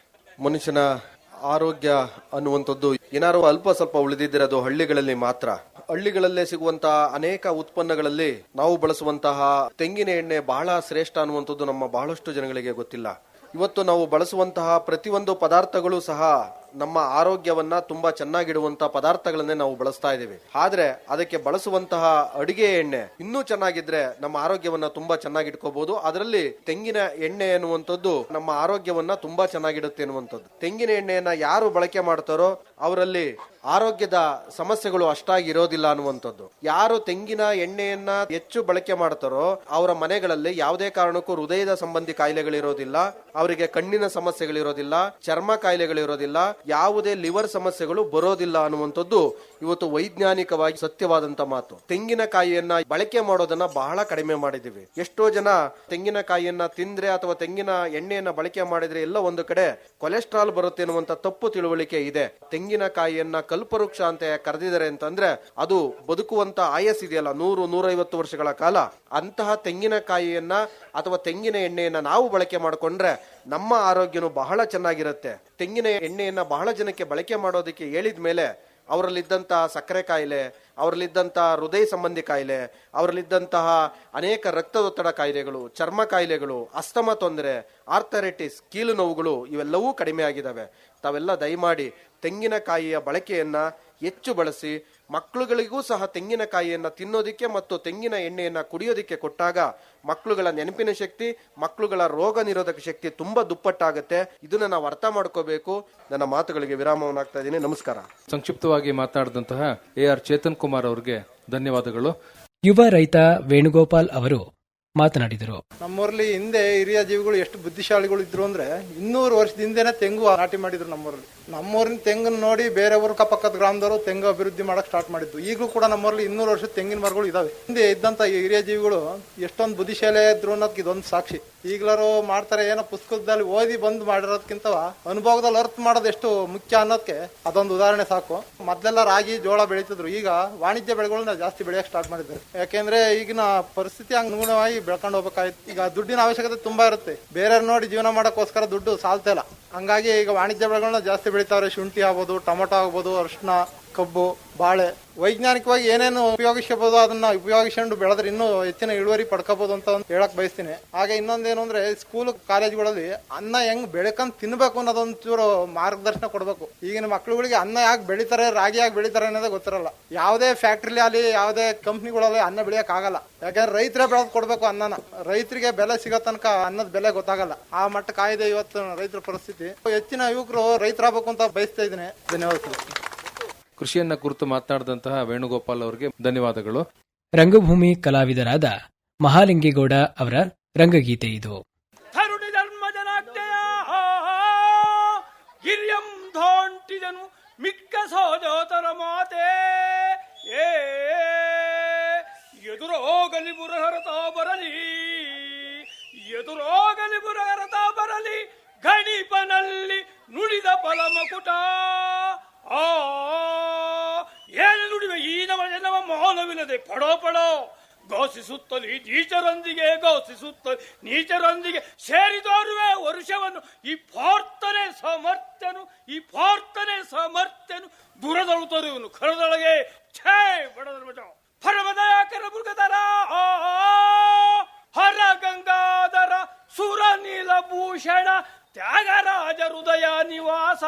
ಮನುಷ್ಯನ ಆರೋಗ್ಯ ಅನ್ನುವಂಥದ್ದು ಏನಾರು ಅಲ್ಪ ಸ್ವಲ್ಪ ಉಳಿದಿದ್ದಿರೋದು ಹಳ್ಳಿಗಳಲ್ಲಿ ಮಾತ್ರ. ಹಳ್ಳಿಗಳಲ್ಲೇ ಸಿಗುವಂತಹ ಅನೇಕ ಉತ್ಪನ್ನಗಳಲ್ಲಿ ನಾವು ಬಳಸುವಂತಹ ತೆಂಗಿನ ಎಣ್ಣೆ ಬಹಳ ಶ್ರೇಷ್ಠ ಅನ್ನುವಂಥದ್ದು ನಮ್ಮ ಬಹಳಷ್ಟು ಜನಗಳಿಗೆ ಗೊತ್ತಿಲ್ಲ. ಇವತ್ತು ನಾವು ಬಳಸುವಂತಹ ಪ್ರತಿಯೊಂದು ಪದಾರ್ಥಗಳು ಸಹ ನಮ್ಮ ಆರೋಗ್ಯವನ್ನ ತುಂಬಾ ಚೆನ್ನಾಗಿಡುವಂತಹ ಪದಾರ್ಥಗಳನ್ನೇ ನಾವು ಬಳಸ್ತಾ ಇದ್ದೇವೆ. ಆದ್ರೆ ಅದಕ್ಕೆ ಬಳಸುವಂತಹ ಅಡಿಗೆ ಎಣ್ಣೆ ಇನ್ನೂ ಚೆನ್ನಾಗಿದ್ರೆ ನಮ್ಮ ಆರೋಗ್ಯವನ್ನ ತುಂಬಾ ಚೆನ್ನಾಗಿಟ್ಕೋಬಹುದು. ಅದರಲ್ಲಿ ತೆಂಗಿನ ಎಣ್ಣೆ ಅನ್ನುವಂಥದ್ದು ನಮ್ಮ ಆರೋಗ್ಯವನ್ನ ತುಂಬಾ ಚೆನ್ನಾಗಿಡುತ್ತೆ ಅನ್ನುವಂಥದ್ದು. ತೆಂಗಿನ ಎಣ್ಣೆಯನ್ನ ಯಾರು ಬಳಕೆ ಮಾಡ್ತಾರೋ ಅವರಲ್ಲಿ ಆರೋಗ್ಯದ ಸಮಸ್ಯೆಗಳು ಅಷ್ಟಾಗಿ ಇರೋದಿಲ್ಲ ಅನ್ನುವಂಥದ್ದು. ಯಾರು ತೆಂಗಿನ ಎಣ್ಣೆಯನ್ನ ಹೆಚ್ಚು ಬಳಕೆ ಮಾಡ್ತಾರೋ ಅವರ ಮನೆಗಳಲ್ಲಿ ಯಾವುದೇ ಕಾರಣಕ್ಕೂ ಹೃದಯದ ಸಂಬಂಧಿ ಕಾಯಿಲೆಗಳಿರೋದಿಲ್ಲ, ಅವರಿಗೆ ಕಣ್ಣಿನ ಸಮಸ್ಯೆಗಳಿರೋದಿಲ್ಲ, ಚರ್ಮ ಕಾಯಿಲೆಗಳಿರೋದಿಲ್ಲ, ಯಾವುದೇ ಲಿವರ್ ಸಮಸ್ಯೆಗಳು ಬರೋದಿಲ್ಲ ಅನ್ನುವಂಥದ್ದು ಇವತ್ತು ವೈಜ್ಞಾನಿಕವಾಗಿ ಸತ್ಯವಾದಂತ ಮಾತು. ತೆಂಗಿನಕಾಯಿಯನ್ನ ಬಳಕೆ ಮಾಡೋದನ್ನ ಬಹಳ ಕಡಿಮೆ ಮಾಡಿದೀವಿ. ಎಷ್ಟೋ ಜನ ತೆಂಗಿನಕಾಯಿಯನ್ನ ತಿಂದ್ರೆ ಅಥವಾ ತೆಂಗಿನ ಎಣ್ಣೆಯನ್ನ ಬಳಕೆ ಮಾಡಿದ್ರೆ ಎಲ್ಲ ಒಂದು ಕಡೆ ಕೊಲೆಸ್ಟ್ರಾಲ್ ಬರುತ್ತೆ ಅನ್ನುವಂತ ತಪ್ಪು ತಿಳುವಳಿಕೆ ಇದೆ. ತೆಂಗಿನಕಾಯಿಯನ್ನ ಕಲ್ಪವೃಕ್ಷ ಅಂತ ಕರೆದಿದ್ದಾರೆ ಅಂತಂದ್ರೆ ಅದು ಬದುಕುವಂತ ಆಯಸ್ ಇದೆಯಲ್ಲ 100-150 ವರ್ಷಗಳ ಕಾಲ, ಅಂತಹ ತೆಂಗಿನಕಾಯಿಯನ್ನ ಅಥವಾ ತೆಂಗಿನ ಎಣ್ಣೆಯನ್ನ ನಾವು ಬಳಕೆ ಮಾಡಿಕೊಂಡ್ರೆ ನಮ್ಮ ಆರೋಗ್ಯನು ಬಹಳ ಚೆನ್ನಾಗಿರುತ್ತೆ. ತೆಂಗಿನ ಎಣ್ಣೆಯನ್ನ ಬಹಳ ಜನಕ್ಕೆ ಬಳಕೆ ಮಾಡೋದಕ್ಕೆ ಹೇಳಿದ ಮೇಲೆ ಅವರಲ್ಲಿದ್ದಂತಹ ಸಕ್ಕರೆ ಕಾಯಿಲೆ, ಅವರಲ್ಲಿದ್ದಂತಹ ಹೃದಯ ಸಂಬಂಧಿ ಕಾಯಿಲೆ, ಅವರಲ್ಲಿದ್ದಂತಹ ಅನೇಕ ರಕ್ತದೊತ್ತಡ ಕಾಯಿಲೆಗಳು, ಚರ್ಮ ಕಾಯಿಲೆಗಳು, ಅಸ್ತಮ ತೊಂದರೆ, ಆರ್ಥರೈಟಿಸ್, ಕೀಲು ನೋವುಗಳು ಇವೆಲ್ಲವೂ ಕಡಿಮೆ ಆಗಿದ್ದಾವೆ. ತಾವೆಲ್ಲ ದಯಮಾಡಿ ತೆಂಗಿನಕಾಯಿಯ ಬಳಕೆಯನ್ನ ಹೆಚ್ಚು ಬಳಸಿ ಮಕ್ಕಳುಗಳಿಗೂ ಸಹ ತೆಂಗಿನಕಾಯಿಯನ್ನ ತಿನ್ನೋದಿಕ್ಕೆ ಮತ್ತು ತೆಂಗಿನ ಎಣ್ಣೆಯನ್ನ ಕುಡಿಯೋದಿಕ್ಕೆ ಕೊಟ್ಟಾಗ ಮಕ್ಕಳುಗಳ ನೆನಪಿನ ಶಕ್ತಿ, ಮಕ್ಕಳುಗಳ ರೋಗ ನಿರೋಧಕ ಶಕ್ತಿ ತುಂಬಾ ದುಪ್ಪಟ್ಟಾಗುತ್ತೆ. ಇದನ್ನ ನಾವು ಅರ್ಥ ಮಾಡ್ಕೋಬೇಕು. ನನ್ನ ಮಾತುಗಳಿಗೆ ವಿರಾಮವನ್ನು ಹಾಕ್ತಾ ಇದ್ದೀನಿ. ನಮಸ್ಕಾರ. ಸಂಕ್ಷಿಪ್ತವಾಗಿ ಮಾತನಾಡಿದಂತಹ AR ಚೇತನ್ ಕುಮಾರ್ ಅವರಿಗೆ ಧನ್ಯವಾದಗಳು. ಯುವ ರೈತ ವೇಣುಗೋಪಾಲ್ ಅವರು ಮಾತನಾಡಿದರು. ನಮ್ಮೂರಲ್ಲಿ ಹಿಂದೆ ಹಿರಿಯ ಜೀವಿಗಳು ಎಷ್ಟು ಬುದ್ಧಿಶಾಲಿಗಳು ಇದ್ರು ಅಂದ್ರೆ 200 ವರ್ಷದ ಹಿಂದೆನೆ ತೆಂಗು ನಾಟಿ ಮಾಡಿದ್ರು ನಮ್ಮೂರಲ್ಲಿ. ನಮ್ಮೂರಿನ ತೆಂಗನ್ನು ನೋಡಿ ಬೇರೆ ಊರ ಪಕ್ಕದ ಗ್ರಾಮದವರು ತೆಂಗು ಅಭಿವೃದ್ಧಿ ಮಾಡಕ್ ಸ್ಟಾರ್ಟ್ ಮಾಡಿದ್ದು. ಈಗಲೂ ಕೂಡ ನಮ್ಮೂರಲ್ಲಿ 200 ವರ್ಷದ ತೆಂಗಿನ ಮರಗಳು ಇದಾವೆ. ಹಿಂದೆ ಇದ್ದಂತ ಹಿರಿಯ ಜೀವಿಗಳು ಎಷ್ಟೊಂದು ಬುದ್ಧಿಶಾಲಿ ಇದ್ರು ಅನ್ನೋದಕ್ಕೆ ಇದೊಂದು ಸಾಕ್ಷಿ. ಈಗಲರೂ ಮಾಡ್ತಾರೆ, ಏನೋ ಪುಸ್ತಕದಲ್ಲಿ ಓದಿ ಬಂದು ಮಾಡಿರೋದಕ್ಕಿಂತ ಅನುಭವದಲ್ಲಿ ಅರ್ಥ ಮಾಡೋದು ಎಷ್ಟು ಮುಖ್ಯ ಅನ್ನೋದಕ್ಕೆ ಅದೊಂದು ಉದಾಹರಣೆ ಸಾಕು. ಮೊದಲೆಲ್ಲ ರಾಗಿ ಜೋಳ ಬೆಳೀತಿದ್ರು, ಈಗ ವಾಣಿಜ್ಯ ಬೆಳೆಗಳನ್ನ ಜಾಸ್ತಿ ಬೆಳೆಯಕ್ಕೆ ಸ್ಟಾರ್ಟ್ ಮಾಡಿದ್ದಾರೆ. ಯಾಕೆಂದ್ರೆ ಈಗಿನ ಪರಿಸ್ಥಿತಿ ಅನುಗುಣವಾಗಿ ಬೆಳ್ಕೊಂಡು ಹೋಗ್ಬೇಕಾಯ್ತು. ಈಗ ದುಡ್ಡಿನ ಅವಶ್ಯಕತೆ ತುಂಬಾ ಇರುತ್ತೆ, ಬೇರೆ ನೋಡಿ ಜೀವನ ಮಾಡೋಕ್ಕೋಸ್ಕರ ದುಡ್ಡು ಸಾಲ್ತಾ ಇಲ್ಲ. ಹಂಗಾಗಿ ಈಗ ವಾಣಿಜ್ಯ ಬೆಳೆಗಳನ್ನ ಜಾಸ್ತಿ ಬೆಳಿತಾವ್ರೆ. ಶುಂಠಿ ಆಗ್ಬೋದು, ಟೊಮೊಟೊ ಆಗ್ಬೋದು, ಅರಿಶಿನ, ಕಬ್ಬು, ಬಾಳೆ. ವೈಜ್ಞಾನಿಕವಾಗಿ ಏನೇನು ಉಪಯೋಗಿಸಬಹುದು ಅದನ್ನ ಉಪಯೋಗಿಸಿಕೊಂಡು ಬೆಳೆದ್ರೆ ಇನ್ನೂ ಹೆಚ್ಚಿನ ಇಳುವರಿ ಪಡ್ಕೋಬಹುದು ಅಂತ ಹೇಳಕ್ ಬಯಸ್ತೀನಿ. ಹಾಗೆ ಇನ್ನೊಂದೇನು ಅಂದ್ರೆ ಸ್ಕೂಲ್ ಕಾಲೇಜ್ಗಳಲ್ಲಿ ಅನ್ನ ಹೆಂಗ್ ಬೆಳಕಂತ ತಿನ್ಬೇಕು ಅನ್ನೋದೊಂದು ಚೂರು ಮಾರ್ಗದರ್ಶನ ಕೊಡ್ಬೇಕು. ಈಗಿನ ಮಕ್ಳುಗಳಿಗೆ ಅನ್ನ ಯಾಕೆ ಬೆಳಿತಾರೆ, ರಾಗಿ ಯಾಕೆ ಬೆಳಿತಾರೆ ಅನ್ನೋದೇ ಗೊತ್ತಿರಲ್ಲ. ಯಾವುದೇ ಫ್ಯಾಕ್ಟ್ರಿಲಿ ಅಲ್ಲಿ ಯಾವುದೇ ಕಂಪ್ನಿಗಳಲ್ಲಿ ಅನ್ನ ಬೆಳೆಯಕ್ ಆಗಲ್ಲ. ಯಾಕಂದ್ರೆ ರೈತರೇ ಬೆಳೆದ್ ಕೊಡ್ಬೇಕು ಅನ್ನನ. ರೈತರಿಗೆ ಬೆಲೆ ಸಿಗೋ ತನಕ ಅನ್ನದ ಬೆಲೆ ಗೊತ್ತಾಗಲ್ಲ. ಆ ಮಟ್ಟ ಕಾಯ್ದೆ ಇವತ್ತು ರೈತರ ಪರಿಸ್ಥಿತಿ. ಹೆಚ್ಚಿನ ಯುವಕರು ರೈತರಾಗಬೇಕು ಅಂತ ಬಯಸ್ತಾ ಇದ್ದೀನಿ. ಧನ್ಯವಾದಗಳು. ಕೃಷಿಯನ್ನ ಕುರಿತು ಮಾತನಾಡಿದಂತಹ ವೇಣುಗೋಪಾಲ್ ಅವರಿಗೆ ಧನ್ಯವಾದಗಳು. ರಂಗಭೂಮಿ ಕಲಾವಿದರಾದ ಮಹಾಲಿಂಗೇಗೌಡ ಅವರ ರಂಗಗೀತೆ ಇದು. ತರುಣಿ ಧರ್ಮ ಜನಾಗ್ತೆಯ ಗಿರಿಯಂ ಧೋಂಟಿದನು ಮಿಕ್ಕ ಸಹೋದರ ಮಾತೆ ಎದುರೋಗಲಿ ಬುರಹರತ ಬರಲಿ, ಎದುರೋಗಲಿ ಬುರಹರತ ಬರಲಿ, ಗಣಿಪನಲ್ಲಿ ನುಡಿದ ಫಲಮಕುಟ. ಏನು ನುಡಿವೆ ಈ ನವ ಪಡೋ ಪಡೋ ಘೋಷಿಸುತ್ತಲೇ ನೀಚರೊಂದಿಗೆ ಸೇರಿದೋರುವೆ ವರುಷವನ್ನು ಈ ಪ್ರಾರ್ಥನೆ ಸಮರ್ಥನು ದುರದಳುತ್ತರುವನು ಖರದೊಳಗೆ ಛೇ ಬಡದ ಪರಮದಯಾಕರ ಮೃಗಧರ ಹರ ಗಂಗಾಧರ ಸುರ ನೀಲಭೂಷಣ ತ್ಯಾಗರಾಜ ಹೃದಯ ನಿವಾಸ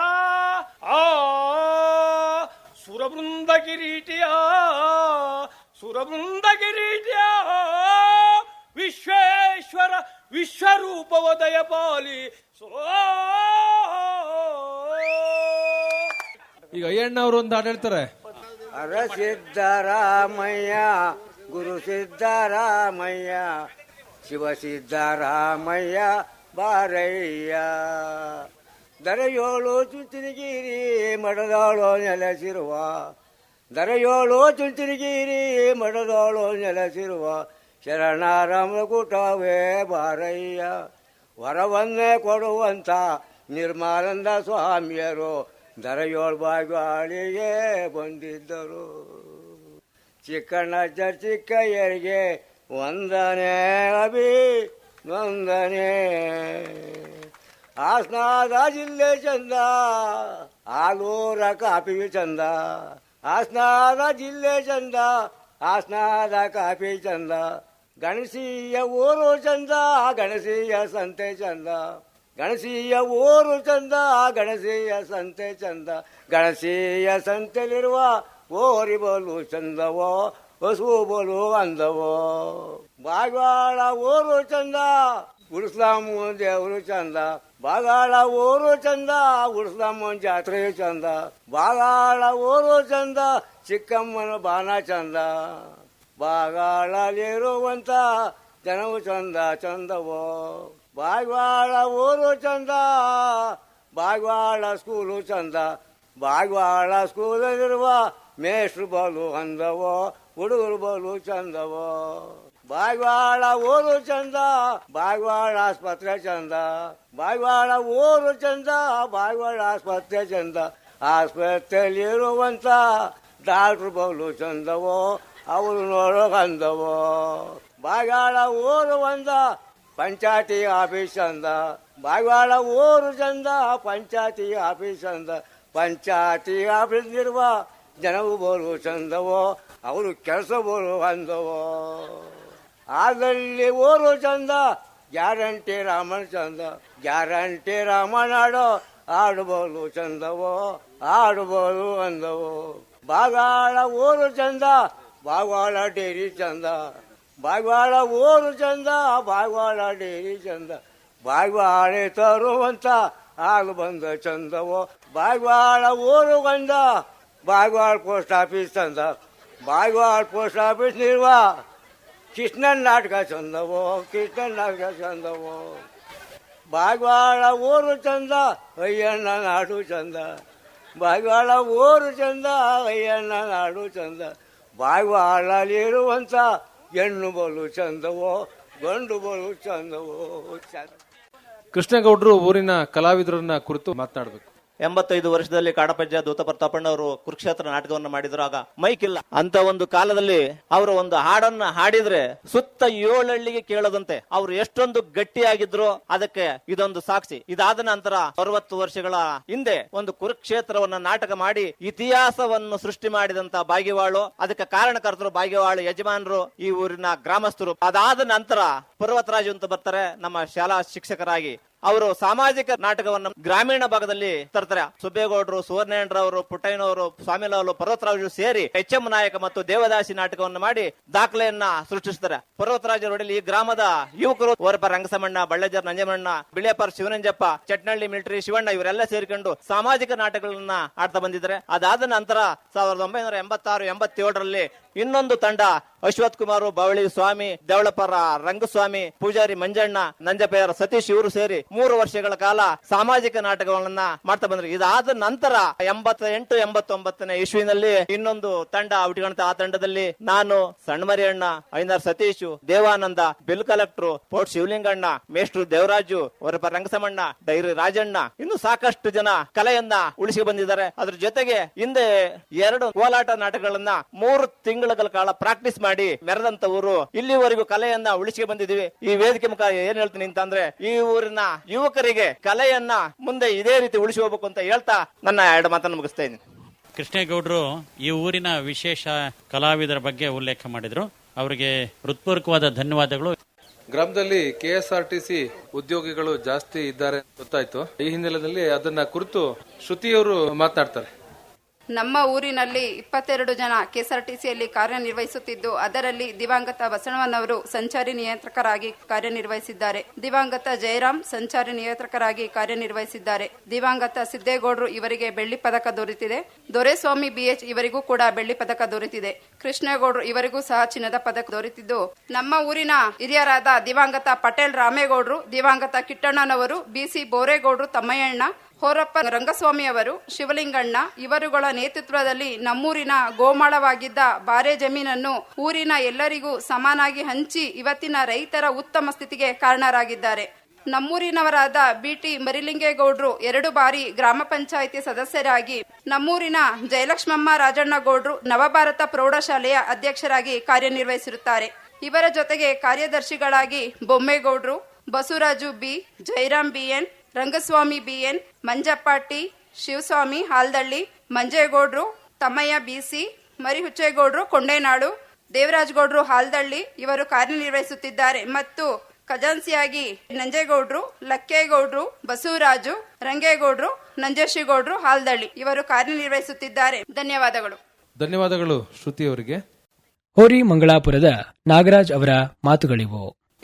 ಸುರಬೃಂದ ಕಿರೀಟಿಯ ವಿಶ್ವೇಶ್ವರ ವಿಶ್ವರೂಪವ ದಯಪಾಲಿ. ಈಗ ಅಯ್ಯಣ್ಣ ಅವರು ಒಂದು ಹಾಡು ಹೇಳ್ತಾರೆ. ಹರ ಸಿದ್ದರಾಮಯ್ಯ ಗುರು ಸಿದ್ದರಾಮಯ್ಯ ಶಿವ ಸಿದ್ದರಾಮಯ್ಯ ಬಾರಯ್ಯ ದರೆಯೋಳು ಚುಂಚನಗಿರಿ ಮಡದಾಳೋ ನೆಲೆಸಿರುವ ದರೆಯೋಳು ಚುಂಚನಗಿರಿ ಮಡದಾಳೋ ನೆಲೆಸಿರುವ ಶರಣಾರಾಮಕೂಟವೇ ಬಾರಯ್ಯ ವರವನ್ನೇ ಕೊಡುವಂತ ನಿರ್ಮಾನಂದ ಸ್ವಾಮಿಯರು ದರೆಯೋಳು ಬಾಗಿಲಿಗೆ ಬಂದಿದ್ದರು. ಚಿಕ್ಕಣ್ಣ ಚಿಕ್ಕಯ್ಯರಿಗೆ ವಂದನೆ ಅಭಿವಂದನೆ. ಹಾಸನದ ಜಿಲ್ಲೆ ಚಂದ, ಆಲೂರ ಕಾಫಿ ಚಂದ. ಹಾಸನದ ಜಿಲ್ಲೆ ಚಂದ, ಹಾಸನದ ಕಾಫಿ ಚಂದ. ಗಣಸೀಯ ಊರು ಚಂದ, ಗಣಸೀಯ ಸಂತೆ ಚಂದ. ಗಣಸೀಯ ಊರು ಚಂದ, ಗಣಸೀಯ ಸಂತೆ ಚಂದ. ಗಣಸೀಯ ಸಂತೆಲಿರುವ ಓರಿ ಬೋಲು ಚಂದವೋ, ಹಸು ಬೋಲು ಅಂದವೋ. ಬಾಗವಾಳ ಊರು ಚಂದ, ಉಡ್ಸ್ಲಾಮು ದೇವರು ಚಂದ. ಬಾಗಾಳ ಊರು ಚಂದ, ಉಡ್ಸ್ಲಾಮನ್ ಜಾತ್ರೆ ಚಂದ. ಬಾಗಾಳ ಊರು ಚಂದ, ಚಿಕ್ಕಮ್ಮನ ಬಾಣ ಚಂದ. ಬಾಗಾಳಲ್ಲಿರುವಂತ ಜನವು ಚಂದ ಚಂದವೋ. ಬಾಗವಾಳ ಊರು ಚಂದ, ಬಾಗವಾಳ ಸ್ಕೂಲು ಚಂದ. ಬಾಗವಾಳ ಸ್ಕೂಲಲ್ಲಿರುವ ಮೇಷ್ಟ್ರು ಬಲು ಅಂದವೋ, ಹುಡುಗರು ಬಲು ಚಂದವೋ. ಬಾಗವಾಳ ಊರು ಚಂದ, ಬಾಗವಾಳ ಆಸ್ಪತ್ರೆ ಚಂದ. ಬಾಗವಾಳ ಊರು ಚಂದ, ಬಾಗವಾಳ ಆಸ್ಪತ್ರೆ ಚಂದ. ಆಸ್ಪತ್ರೆಯಲ್ಲಿರುವಂತ ಡಾಕ್ಟ್ರು ಬಲು ಚಂದವೋ, ಅವರು ನೋಡೋಕಂದವೋ. ಬಾಗವಾಳ ಊರು ಒಂದ, ಪಂಚಾಯತಿ ಆಫೀಸ್ ಚಂದ. ಬಾಗವಾಳ ಊರು ಚಂದ, ಪಂಚಾಯತಿ ಆಫೀಸ್ ಚಂದ. ಪಂಚಾಯತಿ ಆಫೀಸ್ಲಿರುವ ಜನವು ಬೋಲು ಚಂದವೋ, ಅವರು ಕೆಲಸ ಬೋಲು ಅಂದವೋ. ಆದಲ್ಲಿ ಊರು ಚಂದ, ಗ್ಯಾರಂಟಿ ರಾಮನ್ ಚಂದ. ಗ್ಯಾರಂಟಿ ರಾಮನಾಡೋ ಆಡುಬೋಲು ಚಂದವೋ, ಆಡುಬೋಲು ಅಂದವೋ. ಬಾಗಾಳ ಊರು ಚಂದ, ಬಾಗವಾಳ ಡೇರಿ ಚಂದ. ಬಾಗವಾಳ ಊರು ಚಂದ, ಬಾಗವಾಳ ಡೇರಿ ಚಂದ. ಬಾಗವಾಳೆ ತರುವಂತ ಹಾಲು ಬಂದ ಚಂದವೋ. ಬಾಗವಾಳ ಊರು ಬಂದ, ಬಾಗವಾಳ ಪೋಸ್ಟ್ ಆಫೀಸ್ ಚಂದ. ಬಾಗವಾಳ ಪೋಸ್ಟ್ ಆಫೀಸ್ ನಿಲ್ವ ಕೃಷ್ಣನ್ ನಾಟಕ ಚಂದವೋ, ಕೃಷ್ಣನ್ ನಾಟಕ ಚಂದವೋ. ಬಾಗವಾಳ ಊರು ಚಂದ, ಅಯ್ಯಣ್ಣ ನಾಡು ಚಂದ. ಬಾಗವಾಳ ಊರು ಚಂದ, ಅಯ್ಯಣ್ಣ ನಾಡು ಚಂದ. ಬಾಗವಾಳಲ್ಲಿರುವಂತ ಹೆಣ್ಣು ಬಲು ಚಂದವೋ, ಗಂಡು ಬಲು ಚಂದವೋ ಚಂದ. ಕೃಷ್ಣೇಗೌಡರು ಊರಿನ ಕಲಾವಿದರನ್ನ ಕುರಿತು ಮಾತನಾಡಬೇಕು. 85 ವರ್ಷದಲ್ಲಿ ಕಾಡಪಜ್ಜ ದೂತ ಪ್ರತಾಪಣ್ಣ ಅವರು ಕುರುಕ್ಷೇತ್ರ ನಾಟಕವನ್ನು ಮಾಡಿದ್ರು. ಆಗ ಮೈಕ್ ಇಲ್ಲ ಅಂತ ಒಂದು ಕಾಲದಲ್ಲಿ ಅವರು ಒಂದು ಹಾಡನ್ನ ಹಾಡಿದ್ರೆ ಸುತ್ತ 7 ಹಳ್ಳಿಗೆ ಕೇಳದಂತೆ ಅವರು ಎಷ್ಟೊಂದು ಗಟ್ಟಿಯಾಗಿದ್ರು ಅದಕ್ಕೆ ಇದೊಂದು ಸಾಕ್ಷಿ. ಇದಾದ ನಂತರ 60 ವರ್ಷಗಳ ಹಿಂದೆ ಒಂದು ಕುರುಕ್ಷೇತ್ರವನ್ನ ನಾಟಕ ಮಾಡಿ ಇತಿಹಾಸವನ್ನು ಸೃಷ್ಟಿ ಮಾಡಿದಂತ ಬಾಗಿವಾಳು, ಅದಕ್ಕೆ ಕಾರಣಕರ್ತರು ಬಾಗಿವಾಳು ಯಜಮಾನರು, ಈ ಊರಿನ ಗ್ರಾಮಸ್ಥರು. ಅದಾದ ನಂತರ ಪರ್ವತರಾಜು ಅಂತ ಬರ್ತಾರೆ ನಮ್ಮ ಶಾಲಾ ಶಿಕ್ಷಕರಾಗಿ. ಅವರು ಸಾಮಾಜಿಕ ನಾಟಕವನ್ನು ಗ್ರಾಮೀಣ ಭಾಗದಲ್ಲಿ ತರ್ತಾರೆ. ಸುಬ್ಬೇಗೌಡರು, ಸುವರ್ಣೇಂದ್ರವರು, ಪುಟ್ಟಯ್ಯನವರು, ಸ್ವಾಮಿಲಾಲು, ಪರ್ವತರಾಜು ಸೇರಿ HM ನಾಯಕ ಮತ್ತು ದೇವದಾಸಿ ನಾಟಕವನ್ನು ಮಾಡಿ ದಾಖಲೆಯನ್ನ ಸೃಷ್ಟಿಸ್ತಾರೆ. ಪರ್ವತರಾಜ ರೋಡಲ್ಲಿ ಈ ಗ್ರಾಮದ ಯುವಕರು ಓರಪ ರಂಗಸಮಣ್ಣ, ಬಳ್ಳೇಜರ್ ನಂಜಮಣ್ಣ, ಬಿಳಿಯಪ್ಪರ್ ಶಿವನಂಜಪ್ಪ, ಚಟ್ನಳ್ಳಿ ಮಿಲಿಟರಿ ಶಿವಣ್ಣ ಇವರೆಲ್ಲ ಸೇರಿಕೊಂಡು ಸಾಮಾಜಿಕ ನಾಟಕಗಳನ್ನ ಆಡ್ತಾ ಬಂದಿದ್ದಾರೆ. ಅದಾದ ನಂತರ 1986-87ರಲ್ಲಿ ಇನ್ನೊಂದು ತಂಡ ಅಶ್ವಥ್ ಕುಮಾರ್, ಬವಳಿ ಸ್ವಾಮಿ, ದೇವಳಪರ ರಂಗಸ್ವಾಮಿ, ಪೂಜಾರಿ ಮಂಜಣ್ಣ, ನಂಜಪೇರ ಸತೀಶ್ ಇವರು ಸೇರಿ 3 ವರ್ಷಗಳ ಕಾಲ ಸಾಮಾಜಿಕ ನಾಟಕಗಳನ್ನ ಮಾಡ್ತಾ ಬಂದ್ರು. ಇದಾದ ನಂತರ 88-89ನೇ ಇಸ್ವಿನಲ್ಲಿ ಇನ್ನೊಂದು ತಂಡ ಹುಟ್ಟಿಕೊಂಡ. ಆ ತಂಡದಲ್ಲಿ ನಾನು, ಸಣ್ಣಮರಿಯಣ್ಣ, ಐನಾರ್ ಸತೀಶ್, ದೇವಾನಂದ, ಬಿಲ್ ಕಲೆಕ್ಟರ್, ಪೋರ್ಟ್ ಶಿವಲಿಂಗಣ್ಣ, ಮೇಷ್ಟ್ರು ದೇವರಾಜು, ಹೊರಪ ರಂಗಸಮಣ್ಣ, ಡೈರಿ ರಾಜಣ್ಣ, ಇನ್ನು ಸಾಕಷ್ಟು ಜನ ಕಲೆಯನ್ನ ಉಳಿಸಿ ಬಂದಿದ್ದಾರೆ. ಅದ್ರ ಜೊತೆಗೆ ಹಿಂದೆ 2 ಕೋಲಾಟ ನಾಟಕಗಳನ್ನ 3 ತಿಂಗಳ ಕಾಲ ಪ್ರಾಕ್ಟೀಸ್ ಮಾಡಿ ಮಾಡಿ ಮೆರೆದಂತ ಊರು. ಇಲ್ಲಿವರೆಗೂ ಕಲೆಯನ್ನ ಉಳಿಸಿ ಬಂದಿದೀವಿ. ಈ ವೇದಿಕೆ ಮುಖ ಏನ್ ಹೇಳ್ತೀನಿ ಅಂತಂದ್ರೆ, ಈ ಊರಿನ ಯುವಕರಿಗೆ ಕಲೆಯನ್ನ ಮುಂದೆ ಇದೇ ರೀತಿ ಉಳಿಸಿ ಹೋಗ್ಬೇಕು ಅಂತ ಹೇಳ್ತಾ ನನ್ನ 2 ಮಾತನ್ನು ಮುಗಿಸ್ತೇನೆ. ಕೃಷ್ಣೇಗೌಡರು ಈ ಊರಿನ ವಿಶೇಷ ಕಲಾವಿದರ ಬಗ್ಗೆ ಉಲ್ಲೇಖ ಮಾಡಿದ್ರು. ಅವರಿಗೆ ಹೃತ್ಪೂರ್ವಕವಾದ ಧನ್ಯವಾದಗಳು. ಗ್ರಾಮದಲ್ಲಿ KSRTC ಉದ್ಯೋಗಿಗಳು ಜಾಸ್ತಿ ಇದ್ದಾರೆ ಗೊತ್ತಾಯ್ತು. ಈ ಹಿನ್ನೆಲೆಯಲ್ಲಿ ಅದನ್ನ ಕುರಿತು ಶ್ರುತಿಯವರು ಮಾತನಾಡ್ತಾರೆ. ನಮ್ಮ ಊರಿನಲ್ಲಿ 22 ಜನ ಕೆಎಸ್ಆರ್ಟಿಸಿಯಲ್ಲಿ ಕಾರ್ಯನಿರ್ವಹಿಸುತ್ತಿದ್ದು, ಅದರಲ್ಲಿ ದಿವಂಗತ ಬಸವಣ್ಣನವರು ಸಂಚಾರಿ ನಿಯಂತ್ರಕರಾಗಿ ಕಾರ್ಯನಿರ್ವಹಿಸಿದ್ದಾರೆ. ದಿವಂಗತ ಜಯರಾಮ್ ಸಂಚಾರಿ ನಿಯಂತ್ರಕರಾಗಿ ಕಾರ್ಯನಿರ್ವಹಿಸಿದ್ದಾರೆ. ದಿವಂಗತ ಸಿದ್ದೇಗೌಡರು ಇವರಿಗೆ ಬೆಳ್ಳಿ ಪದಕ ದೊರೆತಿದೆ. ದೊರೆಸ್ವಾಮಿ BH ಇವರಿಗೂ ಕೂಡ ಬೆಳ್ಳಿ ಪದಕ ದೊರೆತಿದೆ. ಕೃಷ್ಣೇಗೌಡರು ಇವರಿಗೂ ಸಹ ಚಿನ್ನದ ಪದಕ ದೊರೆತಿದ್ದು, ನಮ್ಮ ಊರಿನ ಹಿರಿಯರಾದ ದಿವಂಗತ ಪಟೇಲ್ ರಾಮೇಗೌಡರು, ದಿವಂಗತ ಕಿಟ್ಟಣ್ಣನವರು, BC ಬೋರೇಗೌಡರು, ತಮ್ಮಯ್ಯಣ್ಣ, ಹೋರಪ್ಪ ರಂಗಸ್ವಾಮಿ ಅವರು, ಶಿವಲಿಂಗಣ್ಣ ಇವರುಗಳ ನೇತೃತ್ವದಲ್ಲಿ ನಮ್ಮೂರಿನ ಗೋಮಾಳವಾಗಿದ್ದ ಬಾರೆ ಜಮೀನನ್ನು ಊರಿನ ಎಲ್ಲರಿಗೂ ಸಮಾನಾಗಿ ಹಂಚಿ ಇವತ್ತಿನ ರೈತರ ಉತ್ತಮ ಸ್ಥಿತಿಗೆ ಕಾರಣರಾಗಿದ್ದಾರೆ. ನಮ್ಮೂರಿನವರಾದ BT ಮರಿಲಿಂಗೇಗೌಡರು 2 ಬಾರಿ ಗ್ರಾಮ ಪಂಚಾಯಿತಿ ಸದಸ್ಯರಾಗಿ, ನಮ್ಮೂರಿನ ಜಯಲಕ್ಷ್ಮಮ್ಮ ರಾಜಣ್ಣಗೌಡರು ನವಭಾರತ ಪ್ರೌಢಶಾಲೆಯ ಅಧ್ಯಕ್ಷರಾಗಿ ಕಾರ್ಯನಿರ್ವಹಿಸಿರುತ್ತಾರೆ. ಇವರ ಜೊತೆಗೆ ಕಾರ್ಯದರ್ಶಿಗಳಾಗಿ ಬೊಮ್ಮೇಗೌಡರು, Basavaraju B, Jayaram BN, Rangaswamy BN, Manjappa T, Shivaswamy ಹಾಲ್ದಳ್ಳಿ, ಮಂಜೇಗೌಡರು, ತಮ್ಮಯ್ಯ BC, ಮರಿಹುಚ್ಚೇಗೌಡರು ಕೊಂಡೇನಾಡು, ದೇವರಾಜಗೌಡರು ಹಾಲ್ದಳ್ಳಿ ಇವರು ಕಾರ್ಯನಿರ್ವಹಿಸುತ್ತಿದ್ದಾರೆ. ಮತ್ತು ಖಜಾನ್ಸಿಯಾಗಿ ನಂಜೇಗೌಡರು, ಲಕ್ಕೇಗೌಡರು, ಬಸವರಾಜು, ರಂಗೇಗೌಡರು, ನಂಜೇಶಿಗೌಡರು ಹಾಲ್ದಳ್ಳಿ ಇವರು ಕಾರ್ಯನಿರ್ವಹಿಸುತ್ತಿದ್ದಾರೆ. ಧನ್ಯವಾದಗಳು. ಧನ್ಯವಾದಗಳು ಶ್ರುತಿ ಅವರಿಗೆ. ಹೋರಿ ಮಂಗಳಾಪುರದ ನಾಗರಾಜ್ ಅವರ ಮಾತುಗಳಿವು.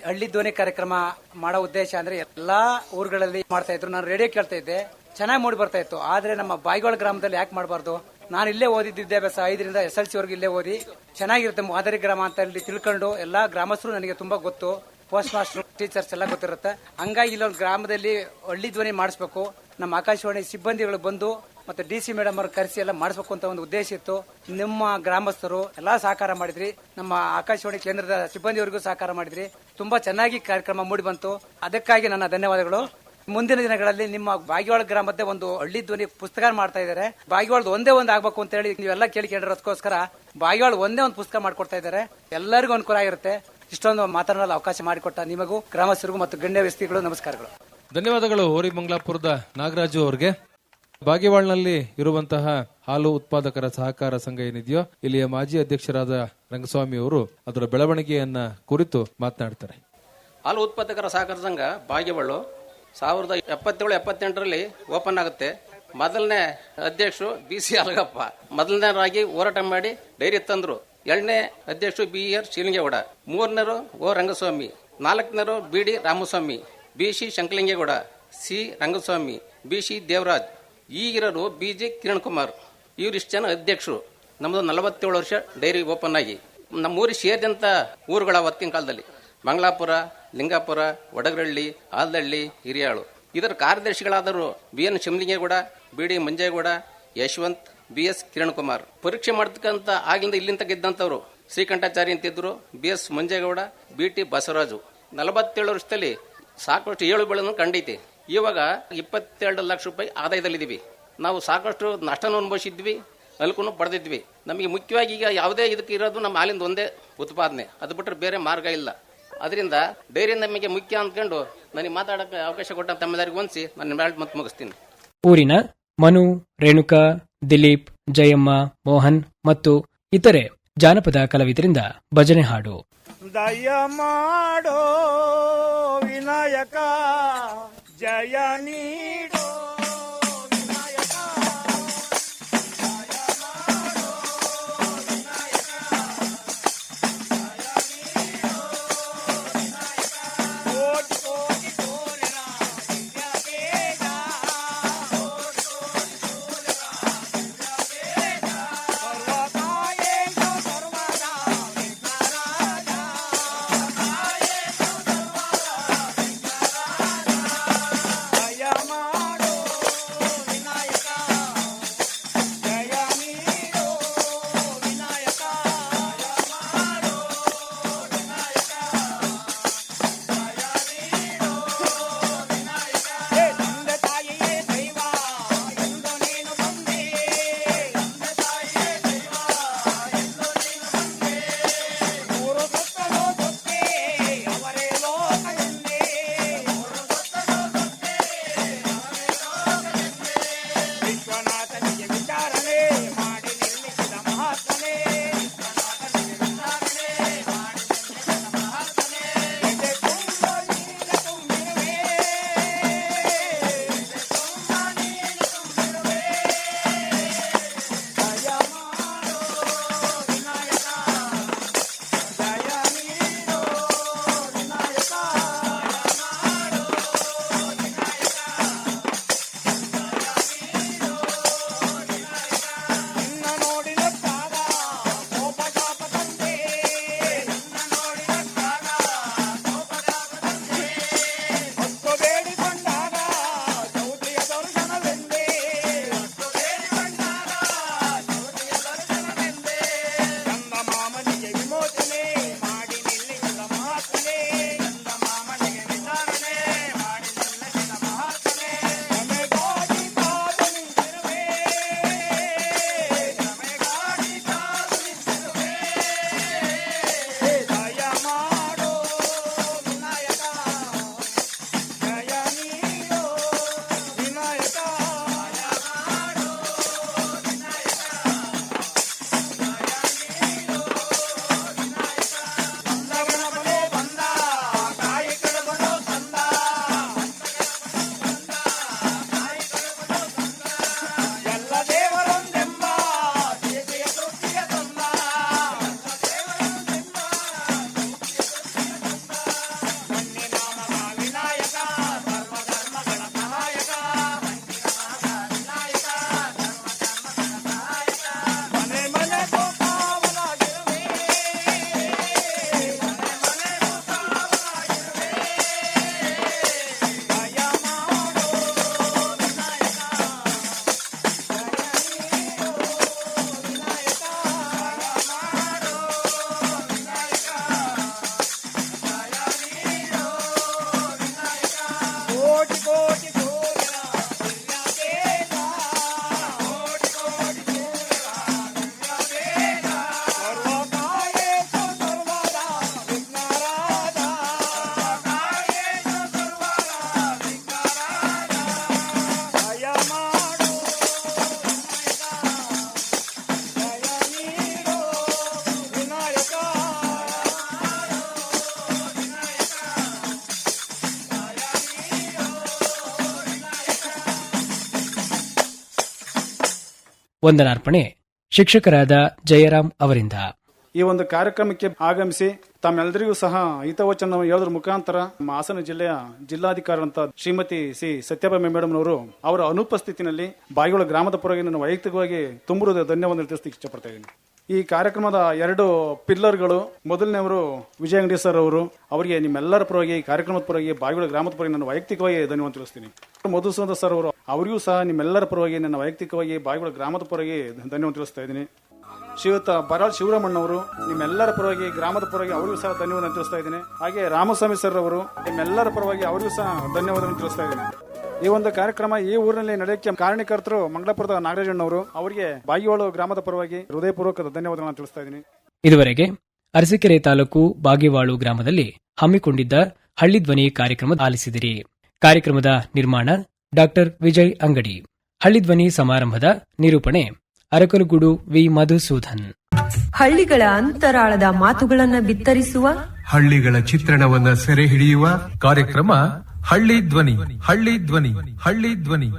ಹಳ್ಳಿ ಧ್ವನಿ ಕಾರ್ಯಕ್ರಮ ಮಾಡೋ ಉದ್ದೇಶ ಅಂದ್ರೆ ಎಲ್ಲಾ ಊರುಗಳಲ್ಲಿ ಮಾಡ್ತಾ ಇದ್ರು. ನಾನು ರೇಡಿಯೋ ಕೇಳ್ತಾ ಇದ್ದೆ, ಚೆನ್ನಾಗಿ ಮೂಡಿ ಬರ್ತಾ ಇತ್ತು. ಆದ್ರೆ ನಮ್ಮ ಬಾಯಿಗೋಳ ಗ್ರಾಮದಲ್ಲಿ ಯಾಕೆ ಮಾಡಬಾರ್ದು? ನಾನು ಇಲ್ಲೇ ಓದಿದ್ದ ವಿದ್ಯಾಭ್ಯಾಸ 5ರಿಂದ SLC ವರೆಗೂ ಇಲ್ಲೇ ಓದಿ ಚೆನ್ನಾಗಿರುತ್ತೆ. ಮಾದರಿ ಗ್ರಾಮ ಅಂತ ಇಲ್ಲಿ ತಿಳ್ಕೊಂಡು ಎಲ್ಲಾ ಗ್ರಾಮಸ್ಥರು ನನಗೆ ತುಂಬಾ ಗೊತ್ತು. ಪೋಸ್ಟ್ ಮಾಸ್ಟರ್, ಟೀಚರ್ಸ್ ಎಲ್ಲ ಗೊತ್ತಿರುತ್ತೆ. ಹಂಗಾಗಿ ಇಲ್ಲೊಂದು ಗ್ರಾಮದಲ್ಲಿ ಹಳ್ಳಿ ಧ್ವನಿ ಮಾಡಿಸ್ಬೇಕು. ನಮ್ಮ ಆಕಾಶವಾಣಿ ಸಿಬ್ಬಂದಿಗಳು ಬಂದು ಮತ್ತೆ DC ಮೇಡಮ್ ಅವ್ರು ಕರೆಸಿ ಎಲ್ಲ ಮಾಡಿಸ್ಬೇಕು ಅಂತ ಒಂದು ಉದ್ದೇಶ ಇತ್ತು. ನಿಮ್ಮ ಗ್ರಾಮಸ್ಥರು ಎಲ್ಲಾ ಸಹಕಾರ ಮಾಡಿದ್ರಿ. ನಮ್ಮ ಆಕಾಶವಾಣಿ ಕೇಂದ್ರದ ಸಿಬ್ಬಂದಿಯವರಿಗೂ ಸಹಕಾರ ಮಾಡಿದ್ರಿ. ತುಂಬಾ ಚೆನ್ನಾಗಿ ಕಾರ್ಯಕ್ರಮ ಮೂಡಿ ಬಂತು. ಅದಕ್ಕಾಗಿ ನನ್ನ ಧನ್ಯವಾದಗಳು. ಮುಂದಿನ ದಿನಗಳಲ್ಲಿ ನಿಮ್ಮ ಬಾಗಿವಾಳ ಗ್ರಾಮದ ಒಂದು ಹಳ್ಳಿ ಧ್ವನಿ ಪುಸ್ತಕ ಮಾಡ್ತಾ ಇದ್ದಾರೆ. ಬಾಗಿವಾಳದ ಒಂದೇ ಒಂದು ಆಗ್ಬೇಕು ಅಂತ ಹೇಳಿ ನೀವೆಲ್ಲ ಕೇಳಿಕೊಂಡಿರೋದಕ್ಕೋಸ್ಕರ ಬಾಗಿವಾಳ ಒಂದೇ ಒಂದು ಪುಸ್ತಕ ಮಾಡ್ಕೊಡ್ತಾ ಇದ್ದಾರೆ. ಎಲ್ಲರಿಗೂ ಅನುಕೂಲ ಆಗಿರುತ್ತೆ. ಇಷ್ಟೊಂದು ಮಾತನಾಡಲು ಅವಕಾಶ ಮಾಡಿಕೊಟ್ಟ ನಿಮಗೂ, ಗ್ರಾಮಸ್ಥರಿಗೂ ಮತ್ತು ಗಣ್ಯ ವ್ಯಕ್ತಿಗಳು ನಮಸ್ಕಾರಗಳು. ಧನ್ಯವಾದಗಳು ಹೋರಿ ಮಂಗಳಾಪುರದ ನಾಗರಾಜು ಅವರಿಗೆ. ಬಾಗೇವಾಳ್ನಲ್ಲಿ ಇರುವಂತಹ ಹಾಲು ಉತ್ಪಾದಕರ ಸಹಕಾರ ಸಂಘ ಏನಿದೆಯೋ, ಇಲ್ಲಿಯ ಮಾಜಿ ಅಧ್ಯಕ್ಷರಾದ ರಂಗಸ್ವಾಮಿ ಅವರು ಅದರ ಬೆಳವಣಿಗೆಯನ್ನ ಕುರಿತು ಮಾತನಾಡ್ತಾರೆ. ಹಾಲು ಉತ್ಪಾದಕರ ಸಹಕಾರ ಸಂಘ ಬಾಗೇವಾಳು 1977-78ರಲ್ಲಿ ಓಪನ್ ಆಗುತ್ತೆ. ಮೊದಲನೇ ಅಧ್ಯಕ್ಷರು BC ಅಲಗಪ್ಪ ಮೊದಲನೇರಾಗಿ ಹೋರಾಟ ಮಾಡಿ ಡೈರಿ ತಂದ್ರು. 2ನೇ ಅಧ್ಯಕ್ಷರು BR Shivalingegowda, 3ನೇರು O Rangaswamy, 4ನೇರು BD Ramaswamy, BC ಶಂಕಲಿಂಗೇಗೌಡ, C Rangaswamy, BC Devaraj, ಈಗಿರೋರು BG Kiran Kumar. ಇವರಿಷ್ಟು ಜನ ಅಧ್ಯಕ್ಷರು. ನಮ್ಮದು 47 ವರ್ಷ ಡೈರಿ ಓಪನ್ ಆಗಿ. ನಮ್ಮೂರಿಗೆ ಸೇರಿದಂತ ಊರುಗಳ ಅವತ್ತಿನ ಕಾಲದಲ್ಲಿ ಮಂಗಳಾಪುರ, ಲಿಂಗಾಪುರ, ವಡಗರಳ್ಳಿ, ಆಲ್ದಳ್ಳಿ, ಹಿರಿಯಾಳು. ಇದರ ಕಾರ್ಯದರ್ಶಿಗಳಾದರು BN Shivalingegowda, BD Manjegowda, Yashwant, BS Kiran Kumar. ಪರೀಕ್ಷೆ ಮಾಡ್ತಕ್ಕಂಥ ಆಗಿಂದ ಇಲ್ಲಿಂದ ಗೆದ್ದಂತವ್ರು ಶ್ರೀಕಂಠಾಚಾರಿ ಅಂತಿದ್ರು, BS ಮಂಜೇಗೌಡ, BT ಬಸವರಾಜು. 47 ವರ್ಷದಲ್ಲಿ ಸಾಕಷ್ಟು ಏಳುಗಳನ್ನು ಕಂಡೈತಿ. ಇವಾಗ 22 ಲಕ್ಷ ರೂಪಾಯಿ ಆದಾಯದಲ್ಲಿದ್ದೀವಿ. ನಾವು ಸಾಕಷ್ಟು ನಷ್ಟವನ್ನು ಅನುಭವಿಸಿದ್ವಿ, ಅಲ್ಕೂ ಪಡೆದಿದ್ವಿ. ನಮಗೆ ಮುಖ್ಯವಾಗಿ ಈಗ ಯಾವುದೇ ಇದಕ್ಕೆ ಇರೋದು ನಮ್ಮ ಹಾಲಿಂದ ಒಂದೇ ಉತ್ಪಾದನೆ, ಅದು ಬಿಟ್ಟರೆ ಬೇರೆ ಮಾರ್ಗ ಇಲ್ಲ. ಅದರಿಂದ ಡೈರಿ ನಮಗೆ ಮುಖ್ಯ ಅಂದ್ಕೊಂಡು ನನಗೆ ಮಾತಾಡಕ್ಕೆ ಅವಕಾಶ ಕೊಟ್ಟ ತಮ್ಮೆಲ್ಲರಿಗೂ ಹೊಂದಿಸಿ ನಾನು ಮತ್ತೆ ಮುಗಿಸ್ತೀನಿ. ಊರಿನ ಮನು, ರೇಣುಕಾ, ದಿಲೀಪ್, ಜಯಮ್ಮ, ಮೋಹನ್ ಮತ್ತು ಇತರೆ ಜಾನಪದ ಕಲಾವಿದರಿಂದ ಭಜನೆ ಹಾಡು. ದಯ ಮಾಡೋ ವಿನಾಯಕ, ಜಯ ನೀಡೋ ವಿನಾಯಕ, ದಯ ಮಾಡೋ ವಿನಾಯಕ, ದಯ ನೀಡೋ ವಿನಾಯಕ. ಕೋಟಿ ಕೋಟಿ ತೋರಣ ವಿದ್ಯಾಪೇಟ, ಕೋಟಿ ಕೋಟಿ ತೋರಣ ವಿದ್ಯಾಪೇಟ, ಸರ್ವಕಾಯೇಶು ಸರ್ವದಾ ವಿಘ್ನರಾಜ, ಕಾಯೇಶು ಸರ್ವದಾ ವಿಘ್ನರಾಜ, ದಯ ವಂದನಾರ್ಪಣೆ ಶಿಕ್ಷಕರಾದ ಜಯರಾಮ್ ಅವರಿಂದ. ಈ ಒಂದು ಕಾರ್ಯಕ್ರಮಕ್ಕೆ ಆಗಮಿಸಿ ತಮ್ಮೆಲ್ಲರಿಗೂ ಸಹ ಹಿತವಚನ ಹೇಳೋದ್ರ ಮುಖಾಂತರ ನಮ್ಮ ಹಾಸನ ಜಿಲ್ಲೆಯ ಜಿಲ್ಲಾಧಿಕಾರಿ ಶ್ರೀಮತಿ ಸಿ ಸತ್ಯಭಾಮಿ ಮೇಡಮ್ ಅವರು ಅವರ ಅನುಪಸ್ಥಿತಿನಲ್ಲಿ ಬಾಯಿಗೊಳ ಗ್ರಾಮದ ಪರವಾಗಿ ನಾನು ವೈಯಕ್ತಿಕವಾಗಿ ತುಂಬುವುದು ಧನ್ಯವಾದ ತಿಳಿಸಲಿಕ್ಕೆ ಇಷ್ಟಪಡ್ತಾ ಇದ್ದೀನಿ. ಈ ಕಾರ್ಯಕ್ರಮದ 2 ಪಿಲ್ಲರ್ಗಳು, ಮೊದಲನೇವರು ವಿಜಯ ಅಂಗಡಿ ಸರ್ ಅವರು, ಅವರಿಗೆ ನಿಮ್ಮೆಲ್ಲರ ಪರವಾಗಿ ಕಾರ್ಯಕ್ರಮದ ಪರವಾಗಿ ಬಾಯಿಗೊಳ ಗ್ರಾಮದ ಪರವಾಗಿ ನಾನು ವೈಯಕ್ತಿಕವಾಗಿ ಧನ್ಯವಾದ ತಿಳಿಸ್ತೀನಿ. ಮಧುಸೂದನ್ ಸರ್ ಅವರು, ಅವರಿಗೂ ಸಹ ನಿಮ್ಮೆಲ್ಲರ ಪರವಾಗಿ ನನ್ನ ವೈಯಕ್ತಿಕವಾಗಿ ಬಾಯಿಗೊಳ ಗ್ರಾಮದ ಪರವಾಗಿ ಧನ್ಯವಾದ ತಿಳಿಸ್ತಾ ಇದ್ದೀನಿ. ಶ್ರೀಯುತ ಬರಾಳ್ ಶಿವರಾಮಣ್ಣವರು, ನಿಮ್ಮೆಲ್ಲರ ಪರವಾಗಿ ಗ್ರಾಮದ ಪರವಾಗಿ ಅವರಿಗೂ ಸಹ ಧನ್ಯವಾದ ತಿಳಿಸ್ತಾ ಇದ್ದೀನಿ. ಹಾಗೆ ರಾಮಸ್ವಾಮಿ ಸರ್ ಅವರು, ನಿಮ್ಮೆಲ್ಲರ ಪರವಾಗಿ ಅವರಿಗೂ ಸಹ ಧನ್ಯವಾದ ತಿಳಿಸ್ತಾ ಇದ್ದೀನಿ. ಈ ಒಂದು ಕಾರ್ಯಕ್ರಮ ಈ ಊರಿನಲ್ಲಿ ನಡೆಯಕ್ಕೆ ಕಾರಣಕರ್ತರು ಮಂಗಳಪುರದ ನಾಗರಾಜಣ್ಣವರು, ಅವರಿಗೆ ಬಾಗಿವಾಳು ಗ್ರಾಮದ ಪರವಾಗಿ ಹೃದಯಪೂರ್ವಕ ಧನ್ಯವಾದಗಳನ್ನು ತಿಳಿಸ್ತಾ ಇದ್ದೀನಿ. ಇದುವರೆಗೆ ಅರಸೀಕೆರೆ ತಾಲೂಕು ಬಾಗೇವಾಳು ಗ್ರಾಮದಲ್ಲಿ ಹಮ್ಮಿಕೊಂಡಿದ್ದ ಹಳ್ಳಿ ಧ್ವನಿ ಕಾರ್ಯಕ್ರಮ ಆಲಿಸಿದಿರಿ. ಕಾರ್ಯಕ್ರಮದ ನಿರ್ಮಾಣ ಡಾಕ್ಟರ್ ವಿಜಯ್ ಅಂಗಡಿ. ಹಳ್ಳಿ ಧ್ವನಿ ಸಮಾರಂಭದ ನಿರೂಪಣೆ ಅರಕಲಗೂಡು ವಿ ಮಧುಸೂದನ್. ಹಳ್ಳಿಗಳ ಅಂತರಾಳದ ಮಾತುಗಳನ್ನು ಬಿತ್ತರಿಸುವ, ಹಳ್ಳಿಗಳ ಚಿತ್ರಣವನ್ನ ಸೆರೆ ಹಿಡಿಯುವ ಕಾರ್ಯಕ್ರಮ ಹಳ್ಳಿ ಧ್ವನಿ. ಹಳ್ಳಿ ಧ್ವನಿ. ಹಳ್ಳಿ ಧ್ವನಿ.